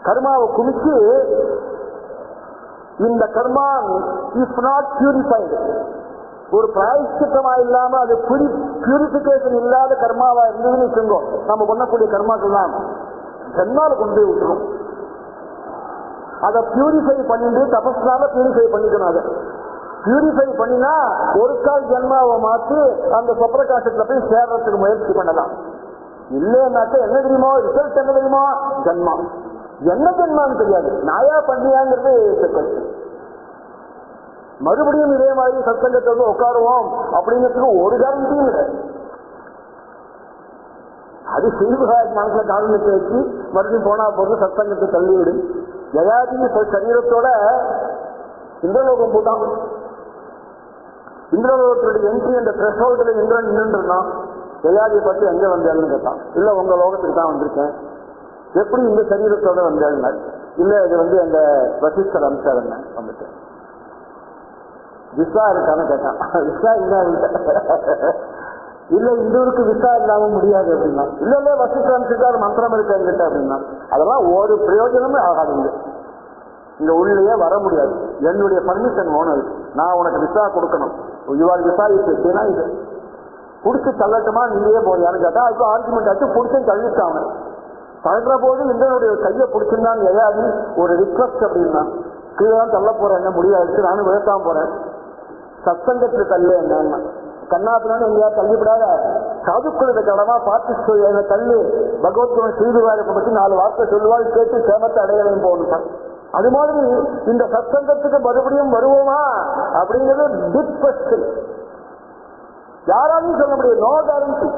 கர்மாவை குமிச்சு இந்த கர்மா இஸ் நாட் பியூரிஃபைடு, ஒரு பிராயஷ்சித்தமா இல்லாம அது பியூரிபிகேஷன் இல்லாத கர்மாவா இருந்ததுன்னு வச்சுங்கோ, நம்ம பண்ணக்கூடிய கர்மாக்கெல்லாம் ஜன்மால கொண்டு விட்டுரும். அதை பியூரிஃபை பண்ணிட்டு தபஸ்னால பியூரிஃபை பண்ணிக்கணும். அதை பியூரிஃபை பண்ணினா ஒரு கால் ஜன்மாவை மாற்றி அந்த சொப்ரகாசத்துல போய் சேர்றதுக்கு முயற்சி பண்ணலாம். இல்லைன்னாக்க என்ன தெரியுமோ ரிசல்ட் என்ன தெரியுமா, ஜன்மா. என்ன ஜன்மான்னு தெரியாது, நாயா பண்ணியாங்கிறது மறுபடியும் இதே மாதிரி சத்சங்கத்தை வந்து உட்காருவோம் அப்படிங்கிறதுக்கு ஒரு கேரண்டியும் இல்லை. அது சிறுகாய் மனசுல காரணத்தை வச்சு மறுபடியும் போனா போது சத்சங்கத்தை தள்ளிவிடு. ஜெயாதி சரீரத்தோட இந்திரலோகம் போட்டான். இந்திரலோகத்துடைய என்ட்ரி அந்த த்ரெஷோல்டுல இந்திரன் நின்றுருந்தான். ஜெயாதியை பார்த்து எங்க வந்தேன்னு கேட்டான். இல்ல உங்க லோகத்துக்கு தான் வந்திருக்கேன். எப்படி இந்த சரீரத்தோட வந்தேன்? இல்ல இது வந்து அந்த வசிஷ்டர் அம்சார் வந்துட்டேன். விசா இருக்கான்னு கேட்டான். விசா இல்ல இல்ல இந்த ஊருக்கு விசா இல்லாம முடியாது அப்படின்னா. இல்ல இல்ல வசிஷ்டர் அம்சிட்டார் மந்திரம் இருக்கிட்ட அப்படின்னா. அதெல்லாம் ஒரு பிரயோஜனமே ஆகாது. இங்க உள்ளே வர முடியாது. என்னுடைய பர்மிஷன் வேணும். நான் உனக்கு விசா கொடுக்கணும். இவாள் விசா இதுனா இது புடிச்சு தள்ளட்டுமா நீங்களே போறியான்னு கேட்டா அதுக்கு ஆர்குமெண்ட் ஆச்சு. புடிச்சு தள்ளிட்டாங்க. தள்ளுற போது இந்திரனுடைய கையை பிடிச்சிருந்தான் எதாவது ஒரு ரிக்வஸ்ட் அப்படின்னா கீழே தான் தள்ள போறேன், என்ன முடியாது, நானும் விழத்தான் போறேன். சத்சங்கத்துல தள்ளு என்ன கண்ணாத்தினாலும் எங்கேயா தள்ளிவிடாத சாதுக்களுடைய கடமா பார்த்து என்ன தள்ளு பகவத்குணம் செய்துவாரை பற்றி 4 வார்த்தை சொல்லுவாள், கேட்டு சேமத்தை அடையலையும் போகணும். அது மாதிரி இந்த சத்சங்கத்துக்கு மறுபடியும் வருவோமா அப்படிங்கிறது பிக் கொஸ்டின். யாராலையும் சொல்ல முடியாது, நோ கேரண்டி.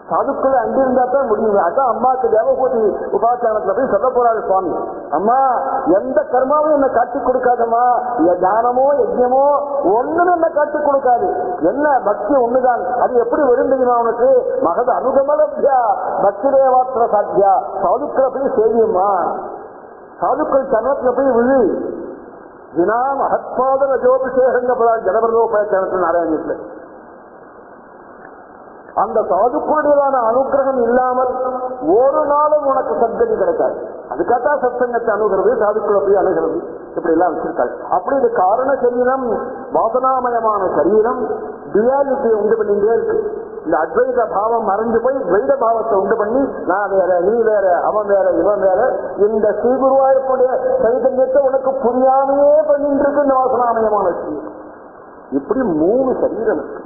சாதுக்களை அங்கிருந்தா தான் முடியும். அதான் அம்மாவுக்கு தேவபூதி உபாச்சாரத்துல போய் சொல்ல போறாரு சுவாமி. அம்மா எந்த கர்மாவும் என்ன காட்டி கொடுக்காதம்மா, தானமோ யஜ்யமோ ஒண்ணும் என்ன காட்டி கொடுக்காது. என்ன பக்தி ஒண்ணுதான். அது எப்படி வரும் தெரியுமா உனக்கு? மகத அனுகமலப்யா பக்தி தேவாத்திர சாத்தியா. சாதுக்களை போய் சேவியம்மா, சாதுக்கள் சரணத்துல போய் விழு. தினா மகத்பாதன ஜோபிஷேகங்க ஜனபரதோபாச்சாரத்தில் நாராயணத்துல அந்த சாதுக்களுடையதான அனுகிரகம் இல்லாமல் ஒரு நாளும் உனக்கு சத்கதி கிடைக்காது. அதுக்காகத்தான் சத்சங்கத்தை அணுகிறது, சாதுக்களை போய் அணுகிறது, இப்படி எல்லாம் வச்சிருக்காரு. அப்படி இது காரண சரீரம், வாசனாமயமான சரீரம் டியாலிட்டியை உண்டு பண்ணிட்டே இருக்கு. இந்த அத்வைத பாவம் மறைஞ்சு போய் துவைத பாவத்தை உண்டு பண்ணி நான் வேற, நீ வேற, அவன் வேற, இவன் வேற, இந்த ஸ்ரீகுருவாயிருக்குடைய சைதன்யத்தை உனக்கு புரியாமையே பண்ணிட்டு இருக்கு இந்த வாசனாமயமான சரீரம். இப்படி 3 சரீரம் இருக்கு.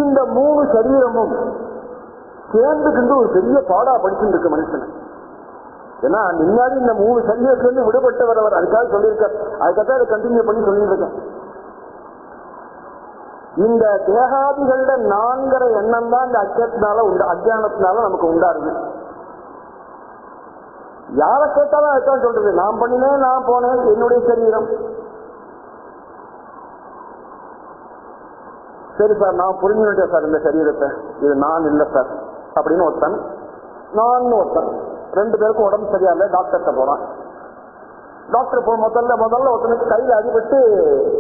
இந்த 3 சரீரமும் சேர்ந்துக்கிட்டு ஒரு பெரிய பாடா படிச்சுட்டு இருக்கு மனுஷன். ஏன்னா முன்னாடி இந்த 3 சரீரத்திலிருந்து விடுபட்டவர் அவர், அதுக்காக சொல்லியிருக்கார். அதுக்காக அதை கண்டினியூ பண்ணி சொல்லிட்டு இருக்கேன். இந்த தேகாதிகள 4 எண்ணம் தான் இந்த அஜ்ஞானத்தினால நமக்கு உண்டாருது. யாரை கேட்டாலும் அதுதான் சொல்றது, நான் பண்ணினேன், நான் போனேன், என்னுடைய சரீரம். சரி சார் நான் புரிஞ்சுட்டேன் சார் இந்த சரீரத்தை, இது நான் இல்லை சார் அப்படின்னு ஒருத்தன், நான் ஒருத்தன், 2 பேருக்கும் உடம்பு சரியா இல்லை, டாக்டர்கிட்ட போறான். டாக்டர் போ முதல்ல ஒருத்தனுக்கு கையில் அடிபட்டு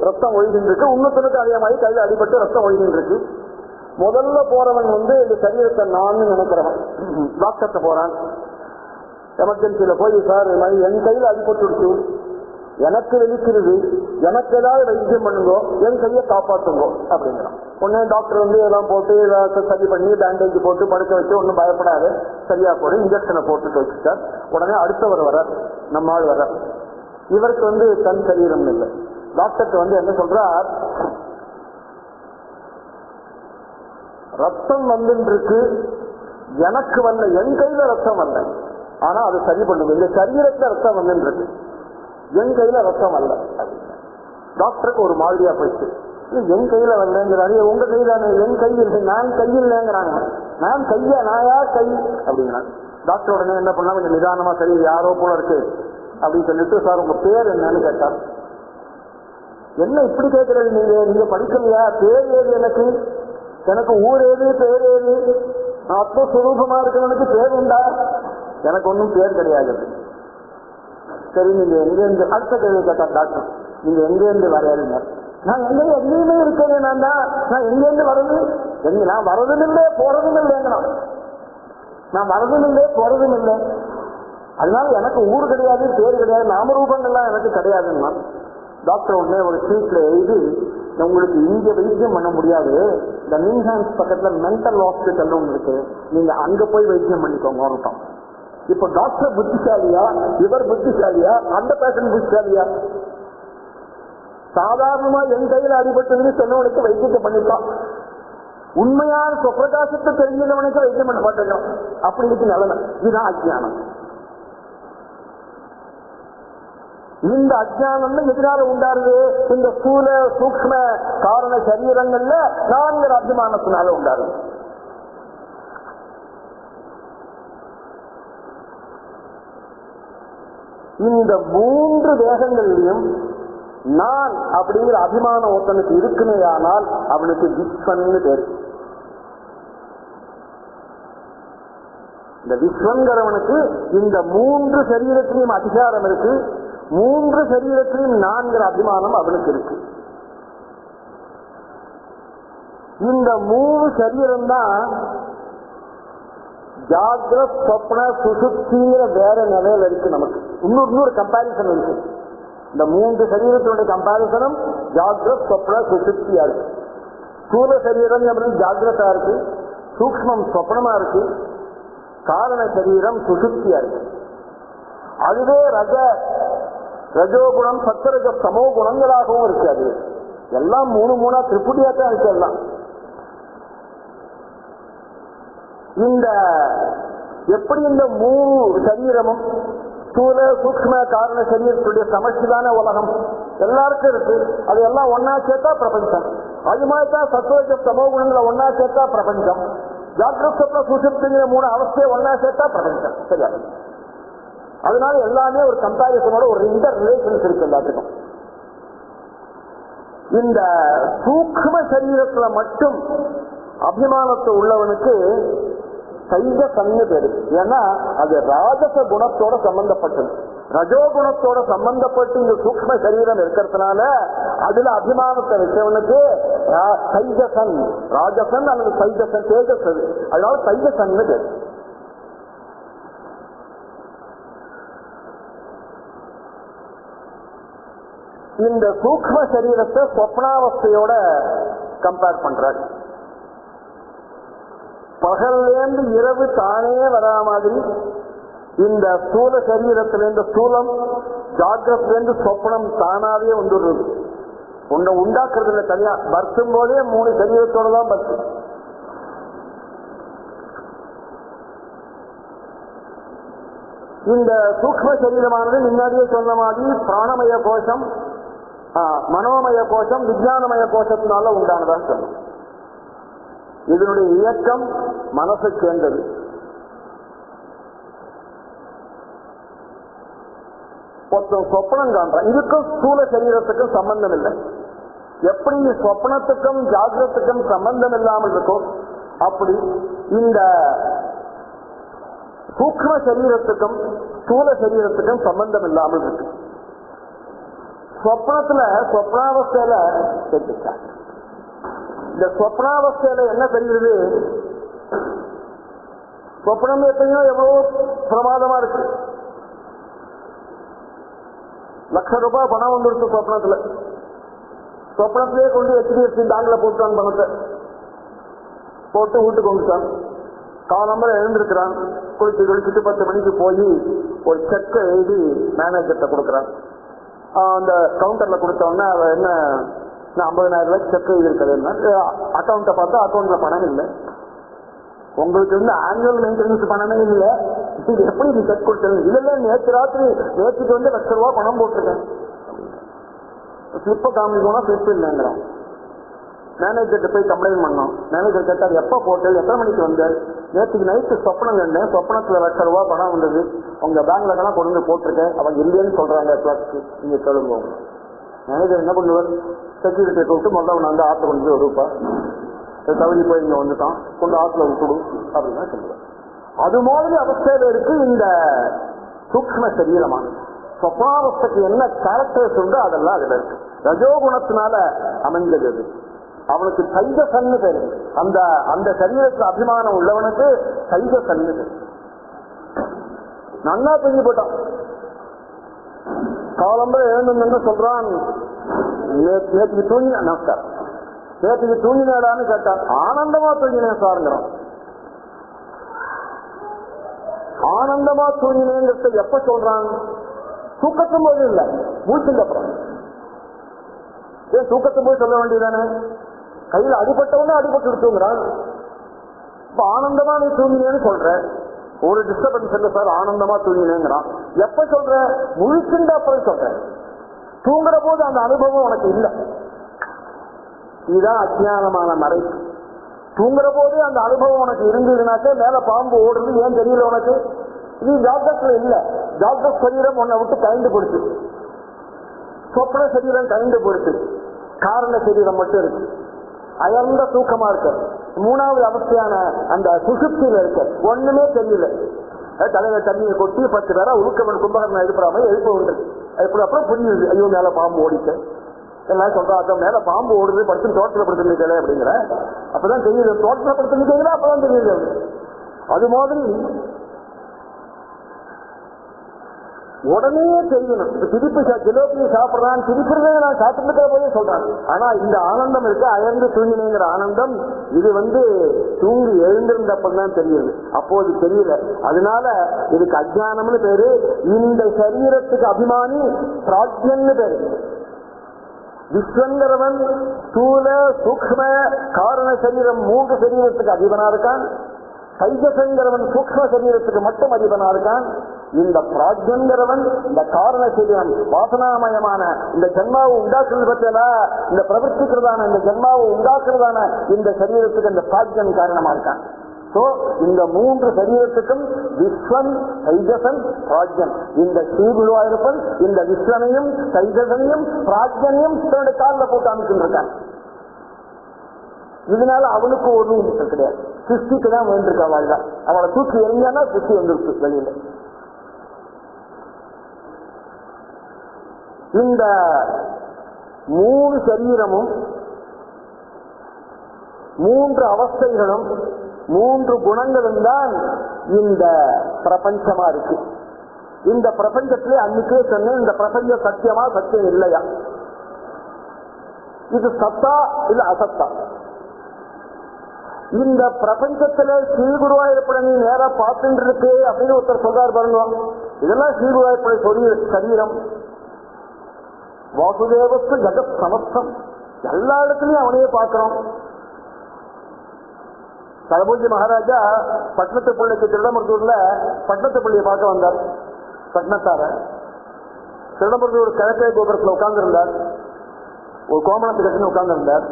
ரத்தம் ஒழுகின்னு இருக்கு, இன்னொருத்தனுக்கு அதே மாதிரி கையில் அடிபட்டு ரத்தம் ஒழுகின்னு இருக்கு. முதல்ல போறவன் இந்த சரீரத்தை நான் நினைக்கிறவன் டாக்டர்கிட்ட போறான். எமர்ஜென்சியில போய் சார் இது மாதிரி என் கையில் அடிபட்டு எனக்கு வெளிக்கிறது, எனக்கு ஏதாவது வைத்தியம் பண்ணுங்கோ, என் கையை காப்பாற்றுங்கோ அப்படிங்கிறான். உடனே டாக்டர் எல்லாம் போட்டு சரி பண்ணி பேண்டேஜ் போட்டு படுக்க வச்சு ஒன்றும் பயப்படாது சரியா போடு, இன்ஜெக்ஷனை போட்டுட்டு வச்சுட்டார். உடனே அடுத்தவர் வர, நம்ம ஆள் வர, இவருக்கு தன் சரீரம் இல்லை. டாக்டருக்கு என்ன சொல்றார், ரத்தம் இருக்கு, எனக்கு வரல, என் கையில ரத்தம் வரல, ஆனா அது சரி பண்ணுங்க, இந்த சரீரத்துல ரத்தம் இருக்கு, என் கையில ரத்தம் அல்ல. டாக்டருக்கு ஒரு மாதிரியா போயிடுச்சு. என் கையில வரலங்கிறாரு, உங்க கையில என் கையில், நான் கையில்லைங்கிறாங்க. நான் கையா, நான் யார் கை அப்படிங்கிறாங்க. டாக்டர் உடனே என்ன பண்ணா, கொஞ்சம் நிதானமா, சரி யாரோ போல இருக்கு அப்படின்னு சொல்லிட்டு, சார் உங்க பேர் என்னன்னு கேட்டார். என்ன இப்படி கேட்கறது, நீங்க படிக்கலையா, பேர் ஏது எனக்கு ஊர் ஏது, பேர் ஏது, நான் ஆத்மஸ்வரூபமா இருக்கிறவனுக்கு பேர் உண்டா? எனக்கு ஒன்றும் பேர் கிடையாது. சரி நீங்க எங்கேருந்து, அடுத்த கேள்வி கேட்டார் டாக்டர், நீங்க எங்கேருந்து வரையாருங்க? நான் எங்கேயுமே இருக்கேன், நான் எங்கேருந்து வருது, நான் வரதும் இல்லை போறதும் இல்லைங்கிறான். நான் வரதும் இல்லை போறதும் இல்லை, அதனால எனக்கு ஊர் கிடையாது பேர் கிடையாது நாமரூபங்கள்லாம் எனக்கு கிடையாதுன்னா டாக்டர் உடனே ஒரு சீட்ல எழுதி, உங்களுக்கு இங்க வைத்தியம் பண்ண முடியாது, இந்த நிம்ஹான்ஸ் பக்கத்துல மென்டல் ஹாஸ்பிட்டல் ஒன்று இருக்கு, நீங்க அங்க போய் வைத்தியம் பண்ணிக்கோங்க. இப்ப டாக்டர் புத்திசாலியா, இவர் புத்திசாலியா, அந்த பேஷண்ட் புத்திசாலியா? சாதாரணமா என் கையில் அடிபட்டதுன்னு சொன்னவனுக்கு வைத்தியத்தை பண்ணிக்கலாம், உண்மையான சுப்பிரகாசத்தை தெரிஞ்சவனுக்கு வைத்தியம் பண்ண மாட்டேங்கிறோம். அப்படி இருக்கு நிலைமை. இதுதான் அஜ்ஞானம். இந்த அஜ்ஞானம் எதிராக உண்டாருது இந்த ஸ்தூல சூக்ஷ்ம காரண சரீரங்கள்ல 4 அபிமானத்தினால உண்டாருது. இந்த 3 தேகங்களிலும் நான் அப்படிங்கிற அபிமானம் ஒருத்தனுக்கு இருக்குமே, ஆனால் அவனுக்கு விஸ்வன்னு பேரு. இந்த விஸ்வங்கிறவனுக்கு இந்த 3 சரீரத்திலையும் அதிகாரம் இருக்கு, 3 சரீரத்திலையும் நான்கிற அபிமானம் அவனுக்கு இருக்கு. இந்த 3 சரீரம் தான் ஜாகிரத் சொப்ன சுசுப்திங்கிற வேற நிலையில இருக்கு. நமக்கு இன்னொரு கம்பாரிசன் இருக்கு. இந்த 3 சரீரத்தினுடைய கம்பாரிசனும் ஜாகிரத் சொப்ன சுசுப்தியா இருக்கு. ஸ்தூல சரீரம் ஜாகிரதா இருக்கு, சூக்ஷ்மம் சொப்னமா இருக்கு, காரண சரீரம் சுசுப்தியா இருக்கு. அதுவே ரஜோகுணம் சத்வரஜ சமோ குணங்களாகவும் இருக்கு. அது எல்லாம் 3 திரிபுடியா தான் இருக்கு. எல்லாம் இந்த எப்படி இந்த 3 சரீரமும் ஸ்தூல சூக்ஷ்ம காரண சரீரத்துடைய சமஷ்டிதான உலகம் எல்லாருக்கும் இருக்கு. அது எல்லாம் ஒன்னா சேர்த்தா பிரபஞ்சம். அது மாதிரி தான் சத்வரஜ சமோ குணங்களை ஒன்னா சேர்த்தா பிரபஞ்சம். ஜாகிரத் சொப்ன சுசுப்திங்கிற 3 அவஸ்தையை ஒன்னா சேர்த்தா பிரபஞ்சம். சரியா? அதனால எல்லாமே ஒரு கம்பாரிசனோட ஒரு இன்டர் ரிலேஷன்ஸ் இருக்கு எல்லாத்துக்கும். இந்த சூக்ஷ்ம சரீரத்துல மட்டும் அபிமானத்தை உள்ளவனுக்கு தைஜசன்னு பேரு. ஏன்னா அது ராஜச குணத்தோட சம்பந்தப்பட்டது. ரஜோகுணத்தோட சம்பந்தப்பட்டு இந்த சூக்ஷ்ம சரீரம் இருக்கிறதுனால அதுல அபிமானத்தை வச்சவனுக்கு தைஜசன், ராஜசன் அல்லது தைஜசன், தேஜஸ். அது அதனால தைஜசன்னு பேரு. இந்த சூக்ஷ்ம சரீரத்தை சொப்னாவஸ்தையோட கம்பேர் பண்றாரு. பகல்லேருந்து இரவு தானே வரா மாதிரி இந்த ஸ்தூல சரீரத்திலேருந்து ஸ்தூலம், ஜாகிரத்திலேருந்து சொப்னம் தானாவே வந்துடுறது. உன்னை உண்டாக்குறது இல்லை தனியா. பர்த்தும் போதே 3 சரீரத்தோட தான் பர்த்து. இந்த சூக்ஷ்ம சரீரமானது முன்னாடியே சொன்ன மாதிரி பிராணமய கோஷம், மனோமய கோஷம், விஞ்ஞானமய கோஷத்தினால உண்டானதான் சொன்னோம். இதனுடைய இயக்கம் மனசை சேர்ந்தது. சொப்பனம் காண்றான். இதுக்கும் ஸ்தூல சரீரத்துக்கும் சம்பந்தம் இல்லை. எப்படி சொப்பனத்துக்கும் ஜாகிரத்துக்கும் சம்பந்தம் இல்லாமல் இருக்கும், அப்படி இந்த சூக்ஷ்ம சரீரத்துக்கும் ஸ்தூல சரீரத்துக்கும் சம்பந்தம் இல்லாமல் இருக்கு. சொப்னத்துல சொப்னாவஸ்தையில இந்த சொப்னாவஸ்தையில என்ன தெரியுது? சொப்னம் எப்படின்னா எவ்வளவு பிரமாதமா இருக்கு. ₹1,00,000 பணம் வந்துருக்கு சொப்னத்துல. சொப்னத்திலே கொண்டு HDFC பேங்க்ல போட்டான். பணத்தை போட்டு வீட்டுக்கு வந்துட்டான். காலம்பரம் எழுந்திருக்கிறான். குளிச்சுட்டு 10 மணிக்கு போய் ஒரு செக்கை எழுதி மேனேஜர்கிட்ட கொடுக்குறான். அந்த கவுண்டர்ல கொடுத்தோன்னா என்ன, 50,000 ரூபாய்க்கு செக் எழுதியிருக்கிறேன்னா அக்கௌண்ட்டை பார்த்தா அக்கௌண்ட்ல பணம் இல்லை. உங்களுக்கு வந்து ஆனுவல் மெயின்டெனன்ஸ் பணமே இல்லை, இது எப்படி நீ செக் கொடுத்தது? இல்ல நேற்றுக்கு வந்து ₹1,00,000 பணம் போட்டிருக்கேன். ஸ்லிப்பை காமிக்கணும், ஸ்லிப் இல்லைங்கிறான். மேனேஜர்கிட்ட போய் கம்ப்ளைண்ட் பண்ணோம். மேனேஜர் கேட்டார், எப்போ போட்டது, எத்தனை மணிக்கு வந்தார்? நேற்றுக்கு நைட்டு சொப்பனம் கண்டேன், சொப்பனத்துல ₹1,00,000 பணம் வந்தது, உங்க பேங்க்ல தான் கொண்டு போட்டிருக்கேன், அவங்க இல்லைன்னு சொல்றாங்க, நீங்க கேளுங்க. மேனேஜர் என்ன பண்ணுவார்? செக்யூரிட்டியை கூப்பிட்டு முதல்ல வந்து ஆற்று கொண்டு போய் ரூபா தவறி போய் இங்க வந்துட்டான், கொண்டு ஆற்றுல விட்டுடு அப்படின்னு சொல்லுவார். அது மாதிரி அவஸ்தையில இருக்கு இந்த சூக்ஷ்ம சரீரமானது. சொப்னாவஸ்தைக்கு என்ன கேரக்டர்ஸ் உண்டோ அதெல்லாம் அதுல இருக்கு. ரஜோகுணத்தினால அமைஞ்சது அது. அவனுக்கு தைஜசன்னு பேரு. அந்த அந்த சரீரத்தில் அபிமானம் உள்ளவனுக்கு தைஜசன்னு பேரு. நன்னா தூங்கி போட்டான். காலம்பர எழுந்து சொல்றான், நேற்றுக்கு தூங்கி நமஸ்காரம், நேற்றுக்கு தூங்கினாடான்னு கேட்டான். ஆனந்தமா தூங்கினேன் சாருங்கிறான். ஆனந்தமா தூங்கினேங்கிறத எப்ப சொல்றான்? தூக்கத்தும் போது இல்ல, மூச்சுக்கு அப்புறம். ஏன் தூக்கத்தும் போது சொல்ல வேண்டியதானே? கையில் அடிபட்டவன அடிபட்டு தூங்குறான். இப்ப ஆனந்தமா நீ தூங்கினேன்னு சொல்ற, ஒரு டிஸ்டர்பன்ஸ் இல்ல சார், ஆனந்தமா தூங்கினேங்கிறான். எப்ப சொல்ற? முழிச்சுண்ட அப்புறம் சொல்ற. தூங்குற போது அந்த அனுபவம் உனக்கு இல்லை. இதுதான் அஜ்ஞானமான மறை. தூங்குற போது அந்த அனுபவம் உனக்கு இருந்ததுனாக்க மேல பாம்பு ஓடுறது ஏன் தெரியல உனக்கு? இது ஜாகிரத்துல இல்ல. ஜாகிரத சரீரம் உன்னை விட்டு கழிந்து போடுச்சு, சொப்ன சரீரம் கழிந்து போடுச்சு, காரண சரீரம் மட்டும் இருக்கு. அயர்ந்த தூக்கமா இருக்கு. மூணாவது அவஸ்தையான அந்த சுசுப்தியில இருக்கு, ஒண்ணுமே தெரியல. தலையில தண்ணியை கொட்டி 10 பேரா உருக்கவன் கும்பகர்ணன் எழுப்புறாம எழுப்ப உண்டு. எப்படி அப்புறம் புரியுது, ஐயோ மேல பாம்பு ஓடிச்சு. எல்லாம் சொல்றாங்க மேல பாம்பு ஓடுது, படுத்து தோட்டத்துல படுத்துருக்கல அப்படிங்கிற. அப்பதான் தெரியுது, தோட்டத்துல படுத்துருக்கீங்களா அப்பதான் தெரியுது. அது மாதிரி உடனே தெரியணும். திருப்பி ஜிலேபி சாப்பிடுறான், திருப்பி நான் சாப்பிட்டு போதே சொல்றான். ஆனா இந்த ஆனந்தம் இருக்கு, அயர்ந்து தூங்கினேங்கிற ஆனந்தம், இது தூங்கி எழுந்திருந்தப்பதான் தெரியுது, அப்போது தெரியல. அதனால இதுக்கு அஜ்ஞானம்னு பேரு. இந்த சரீரத்துக்கு அபிமானி பிராஜ்யன்னு பேரு. விஸ்வங்கிறவன் ஸ்தூல சூக்ஷ்ம காரண சரீரம் 3 சரீரத்துக்கு அதிபனா இருக்கான். தைஜசங்கிறவன் சூக்ஷ்ம சரீரத்துக்கு மட்டும் அதிபனா இருக்கான். இந்த பிராஜ்யங்கிறவன் இந்த காரண சரீரம் வாசனாமயமான இந்த ஜென்மாவை உண்டாக்குறது பற்றியல, இந்த பிரவர்த்திக்கிறதான இந்த ஜென்மாவை உண்டாக்குறதான இந்த சரீரத்துக்கு இந்த பிராஜ்யன் காரணமா இருக்கான். சோ இந்த 3 சரீரத்துக்கும் விஸ்வன் தைஜசன் பிராஜ்யன். இந்த ஸ்ரீகுருவாயிருப்பன் இந்த விஸ்வனையும் தைஜசனையும் பிராஜ்யனையும் தன்னுடைய காலில் போட்டு அமைச்சுட்டு இருக்கான். இதனால அவனுக்கு ஒன்றும் கிடையாது, சிருஷ்டிக்கு தான் வேண்டியிருக்க. வாழ்க்கை அவளை தூக்கி எறிஞ்சானா சிருஷ்டி வந்துருக்கு வெளியில. இந்த 3 சரீரமும் 3 அவஸ்தைகளும் 3 குணங்களும் தான் இந்த பிரபஞ்சமா இருக்கு. இந்த பிரபஞ்சத்திலே அன்னைக்கே சொன்னேன், இந்த பிரபஞ்சம் சத்தியமா சத்தியம் இல்லையா, இது சத்தா இல்ல அசத்தா. இந்த பிரபஞ்சத்துல ஸ்ரீகுருவாயூரப்பட நீ நேரா பார்த்துட்டு இருக்கு அப்படின்னு ஒருத்தர் சொல்றாரு பாருங்க. இதெல்லாம் ஸ்ரீகுருவாயூரப்பட சரீரம். வாசுதேவத்து ஜகத் சமஸ்தம், எல்லா இடத்துலயும் அவனையே பார்க்கிறோம். தலபூஜி மகாராஜா பட்டணத்து பிள்ளைக்கு திருடமருத்தூர்ல பட்டணத்து பிள்ளையை பார்க்க வந்தார். பட்டணத்தார திருடமருத்தூர் கிழக்கே கோபுரத்துல உட்கார்ந்து இருந்தார். ஒரு கோமணத்து கட்டின்னு உட்கார்ந்து இருந்தார்.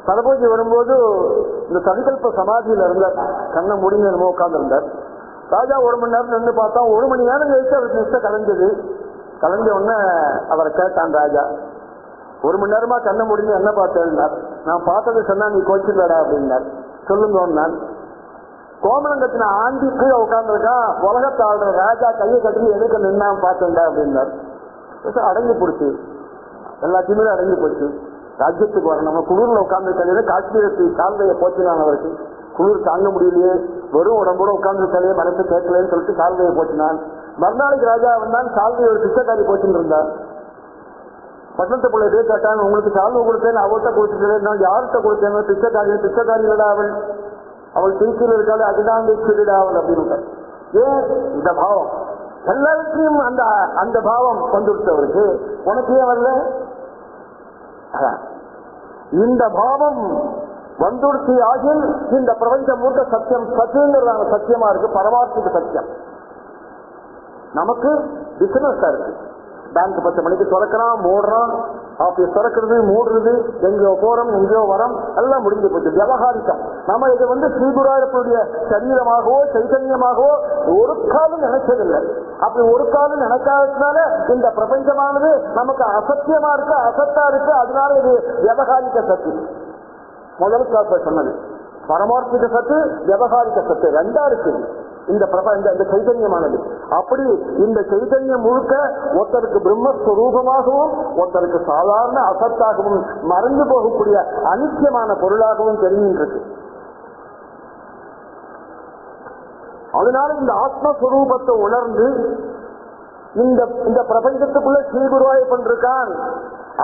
தலபூஜை வரும்போது இந்த சங்கல்ப சமாதியில இருந்தார். கண்ணை முடிஞ்ச உட்கார்ந்து இருந்தார். ராஜா 1 மணி நேரம் நின்று பார்த்தா 1 மணி நேரம் கழிச்சு அவருக்கு நிஷ்டம் கலைஞ்சது. கலைஞ்ச உடனே அவரை கேட்டான் ராஜா, 1 மணி நேரமா கண்ணை முடிஞ்சு என்ன பார்த்தேன்? நான் பார்த்தது சொன்னா நீ கோச்சுடா அப்படின்னார். சொல்லுங்க. நான் கோமணம் கட்டின ஆண்டி கீழே உட்கார்ந்துருக்கான், உலகத்தை ஆடுற ராஜா கையை கட்டி எதுக்கு நின்னா பார்த்தேன்டா அப்படின்னார். அடங்கி போடுச்சு, எல்லாத்தையுமே அடங்கி போச்சு. ராஜ்யத்துக்கு வரணும், குளிர்ல உட்கார்ந்து காஷ்மீரத்து சால்வையை போச்சினான். அவருக்கு குளிர் தாங்க முடியலையே, வெறும் உடம்போட உட்கார்ந்து மனசு கேட்கலன்னு சொல்லிட்டு சால்வையை போச்சினான். மறுநாளைக்கு ராஜா வந்தான், சால்வை ஒரு பிச்சைக்காரி போச்சுன்னு இருந்தார். பட்டணத்தை பிள்ளை இதே கேட்டான், உங்களுக்கு சால்வை கொடுத்தேன், அவர்கிட்ட கொடுத்துட்டேன், நான் யார்கிட்ட கொடுத்தேன்? பிச்சைக்காரி. பிச்சைக்காரி இல்லடா அவள் திருச்சியில் இருக்காது, அதுதான் சொல்லிடா அவள் அப்படின்னு. ஏன் இந்த பாவம் எல்லாருக்கும் அந்த பாவம் வந்துடுச்சு அவருக்கு. உனக்கு ஏன் வரல? இந்த பாவம் வந்துடுச்சு ஆகில் இந்த பிரபஞ்சம் மூட்ட சத்தியம் சத்தியங்கிறதான சத்தியமா இருக்கு, பரமார்த்திக சத்தியம். நமக்கு பிசினஸ் இருக்கு. பேங்க் 10 மணிக்கு திறக்கிறான், மூடுறான், ஆபீஸ் திறக்கிறது, மூடுறது, எங்கேயோ போறோம், எங்கேயோ வரோம், எல்லாம் முடிஞ்சு போச்சு. விவகாரிக்கம். நம்ம இது ஸ்ரீகுருவாயூரப்பனுடைய சரீரமாகவோ சைதன்யமாகவோ ஒரு காலம் நினைச்சதில்லை. அப்படி ஒரு காலம் நினைக்காததுனால இந்த பிரபஞ்சமானது நமக்கு அசத்தியமா இருக்கு, அசத்தா இருக்கு. அதனால இது விவகாரிக்க சத்து. முதல் கிளாஸ்ல சொன்னது பரமார்த்திக சத்து, விவகாரிக்க சத்து 2 இருக்கு. இந்த சைதன்யமானது. அப்படி இந்த சைதன்யம் முழுக்க ஒருத்தருக்கு பிரம்மஸ்வரூபமாகவும் ஒருத்தருக்கு சாதாரண அசத்தாகவும் மறைந்து போகக்கூடிய அனித்தியமான பொருளாகவும் தெரிகின்றது. அதனால இந்த ஆத்மஸ்வரூபத்தை உணர்ந்து இந்த பிரபஞ்சத்துக்குள்ள ஸ்ரீகுருவாய் பண்ணிருக்கான்.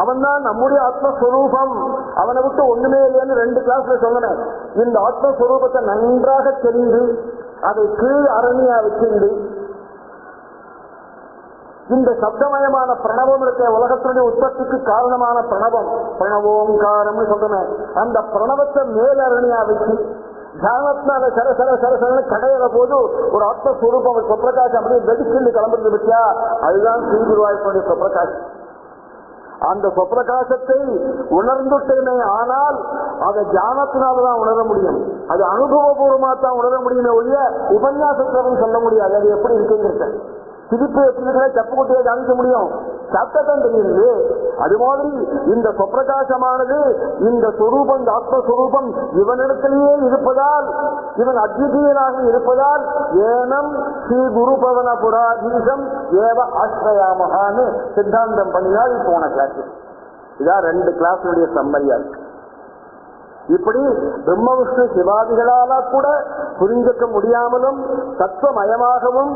அவன் தான் நம்முடைய ஆத்மஸ்வரூபம், அவனை விட்டு ஒண்ணுமே இல்லைன்னு 2 கிளாஸ்ல சொன்னேன். இந்த ஆத்மஸ்வரூபத்தை நன்றாக தெரிந்து அதை கீழ் அரணியா வச்சிருந்து இந்த சப்தமயமான பிரணவம் இருக்க உலகத்தினுடைய உற்பத்திக்கு காரணமான பிரணவோங்காரம் சொல்றேன். அந்த பிரணவத்தை மேலரணியா வச்சு தியானத்தினால சரசரன்னு கடையிற போது ஒரு ஆத்மஸ்வரூபம் சொப்பிரகாசம் அப்படியே வெடிச்சு கிளம்புறது பற்றியா, அதுதான் ஸ்ரீகுருவாயூரனுடைய சொப்பிரகாசம். அந்த சொப்பிரகாசத்தை உணர்ந்துட்டேனே, ஆனால் அதை தியானத்தினால்தான் உணர முடியும். அது அனுபவபூர்வமா தான் உணர முடியுமே ஒழிய உபன்யாசத்திலும் சொல்ல முடியாது. அது எப்படி இருக்குங்கிறத சிரிப்பு எப்படி தப்பு குட்டியை காமிக்க முடியும், சத்தத்தான் தெரியுது. அது மாதிரி இந்த சொப்பிரகாசமானது இந்த சொரூபம், இந்த ஆத்மஸ்வரூபம் இவனிடத்திலேயே இருப்பதால், இவன் அத்விதீயனாக இருப்பதால் ஏனம் ஸ்ரீ குரு பவன புராதீசம் ஏவ ஆஸ்ரயாமகான்னு சித்தாந்தம் பண்ணினால் போன கிளாஸ். இதான் 2 கிளாஸுடைய சம்மரியா இருக்கு. இப்படி பிரம்ம விஷ்ணு சிவாதிகளால கூட புரிஞ்சிக்க முடியாமலும் தத்துவமயமாகவும்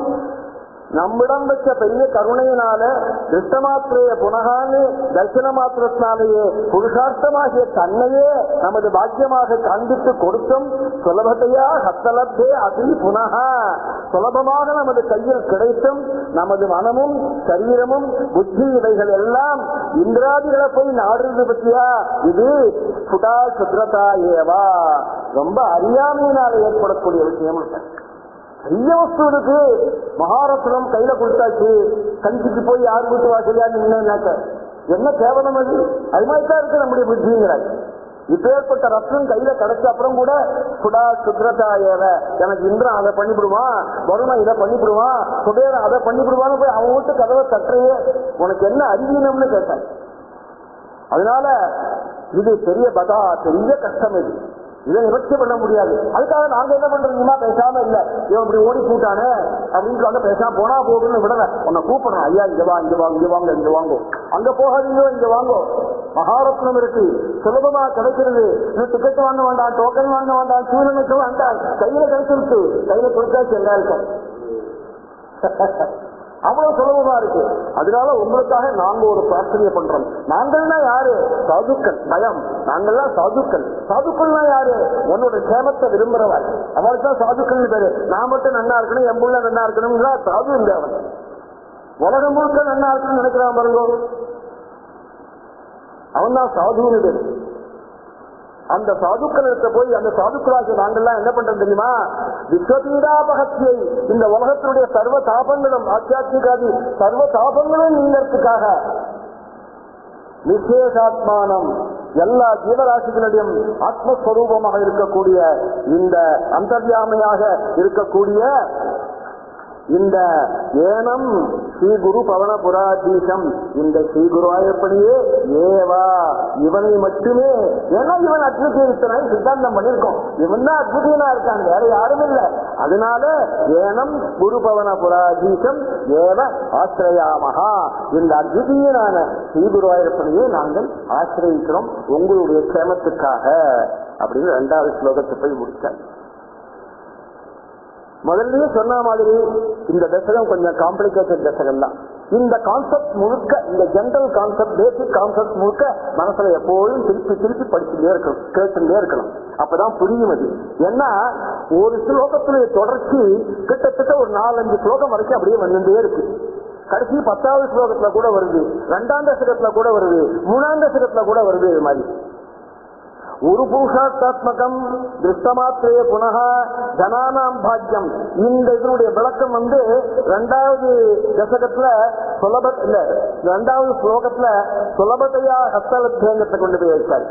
நம்மிடம் வச்ச பெரிய கருணையினால திருஷ்டமாத்திரைய புனகான்னு தர்சன மாத்திரத்தினாலேயே புருஷார்த்தமாகிய தன்னையே நமது பாக்கியமாக காண்பித்து கொடுத்தும் சுலபத்தையா ஹஸ்தலத்தே அதி புனகா சுலபமாக நமது கையில் கிடைத்தும் நமது மனமும் சரீரமும் புத்தி இவைகள் எல்லாம் இந்திராதிகளை போய் நாடுறது பற்றியா, இது புடா சுத்ரதா ஏவா ரொம்ப அறியாமையினால ஏற்படக்கூடிய விஷயம். பெரிய வஸ்து இருக்கு, மகாரத்னம் கையில கொடுத்தாச்சு, கஞ்சிக்கு போய் யார் வீட்டு வாசலியா நின்னாக்க என்ன கேவலம் அது? அது மாதிரிதான் இருக்கு நம்முடைய புத்திங்கிறாங்க. இப்பேற்பட்ட ரத்னம் கையில கிடைச்ச அப்புறம் கூட சுடா சுத்ரதா ஏவ, எனக்கு இந்திரன் அதை பண்ணிவிடுவான், வருணன் இதை பண்ணிவிடுவான், சுபேரன் அதை பண்ணிவிடுவான்னு போய் அவன் வீட்டு கதவை தட்டுறையே, உனக்கு என்ன அறிவீனம்னு கேட்டாங்க. அதனால இது பெரிய பதா, பெரிய கஷ்டம். இது இதை நிவர்த்தி பண்ண முடியாது. அதுக்காக நாங்க என்ன பண்றீங்கன்னா பேசாம இல்ல, இவன் இப்படி ஓடி போட்டானே அப்படின்னு பேசாம போனா போடுன்னு விடல, உன்னை கூப்பிடணும், ஐயா இங்க வா, இங்க வாங்க, இங்க வாங்க, இங்க வாங்கோ, அங்க போகாதீங்க, இங்க வாங்கோ, மகாரத்னம் இருக்கு, சுலபமா கிடைக்கிறது, டிக்கெட் வாங்க வேண்டாம், டோக்கன் வாங்க வேண்டாம், சூழலுக்கு வேண்டாம், கையில கிடைச்சிருக்கு, கையில கொடுத்தாச்சு எல்லாருக்கும், அவ்வளவு சுலபமா இருக்கு. அதனால உங்களுக்காக நாங்க ஒரு பிரார்த்தனையை பண்றோம். நாங்கள்னா யாரு? சாதுக்கள். பயம், நாங்கள்லாம் சாதுக்கள். சாதுக்கள்னா யாரு? உன்னோட சேமத்தை விரும்புறவர், அவளுக்கு தான் சாதுக்கள் பேரு. நான் மட்டும் நன்னா இருக்கணும், என் புள்ள நன்னா இருக்கணும்னா சாது இல்லை. அவன் உலகம் முழுக்க நன்னா இருக்கணும்னு நினைக்கிறான் பாருங்க, அவன் தான் சாதுன்னு பேரு. அந்த சாதுக்களுக்கு போய் அந்த சாதுக்களாக நாங்கள்லாம் என்ன பண்றோம் தெரியுமா? விஸ்வபீடாபகத்தியை, இந்த உலகத்தினுடைய சர்வ தாபங்களும், ஆத்தியாத்மிகாதி சர்வ தாபங்களும் நீங்கிறதுக்காக விசேஷாத்மானம் எல்லா ஜீவராசிகளிடையும் ஆத்மஸ்வரூபமாக இருக்கக்கூடிய, இந்த அந்தர்யாமையாக இருக்கக்கூடிய இந்த ஏனம் ஸ்ரீ குரு பவன புராதீசம், இந்த ஸ்ரீ குருவாயப்படியே ஏவா இவனை மட்டுமே, ஏன்னா இவன் அத்விதீயனை சித்தாந்தம் பண்ணிருக்கோம், இவன் தான் அத்விதீயனா இருக்காங்க, வேற யாரும் இல்லை. அதனால ஏனம் குரு பவன புராதீசம் ஏவ ஆசிரயாமகா, இந்த அத்விதீயனான ஸ்ரீ குருவாயப்படியே நாங்கள் ஆசிரியிக்கிறோம் உங்களுடைய க்ஷேமத்துக்காக அப்படின்னு 2வது ஸ்லோகத்தை போய் முடிச்சார். முதல்லயே சொன்ன மாதிரி இந்த தசகம் கொஞ்சம் காம்ப்ளிகேட்டட் தசகம் தான். இந்த கான்செப்ட் முழுக்க, இந்த ஜெனரல் கான்செப்ட், பேசிக் கான்செப்ட் முழுக்க மனசுல எப்போதும் திருப்பி திருப்பி படிச்சுட்டே இருக்கணும், கேட்டுட்டே இருக்கணும், அப்பதான் புரியும். அது ஏன்னா ஒரு ஸ்லோகத்தினுடைய தொடர்ச்சி கிட்டத்தட்ட ஒரு 4-5 ஸ்லோகம் வரைக்கும் அப்படியே வந்துட்டே இருக்கு. கடைசி 10வது ஸ்லோகத்துல கூட வருது, 2ஆம் தசகத்துல கூட வருது, 3ஆம் தசகத்துல கூட வருது. இது மாதிரி ஒரு புருஷார்த்தாத்மகம் திருஷ்டமாத்திரைய புனக ஜனானாம் பாக்கியம், இந்த இதனுடைய விளக்கம் 2வது தசகத்துல சுலப இல்ல 2வது ஸ்லோகத்துல சுலபத்தையா ஹஸ்தலத்தியங்கத்தை கொண்டு போய் வச்சாரு.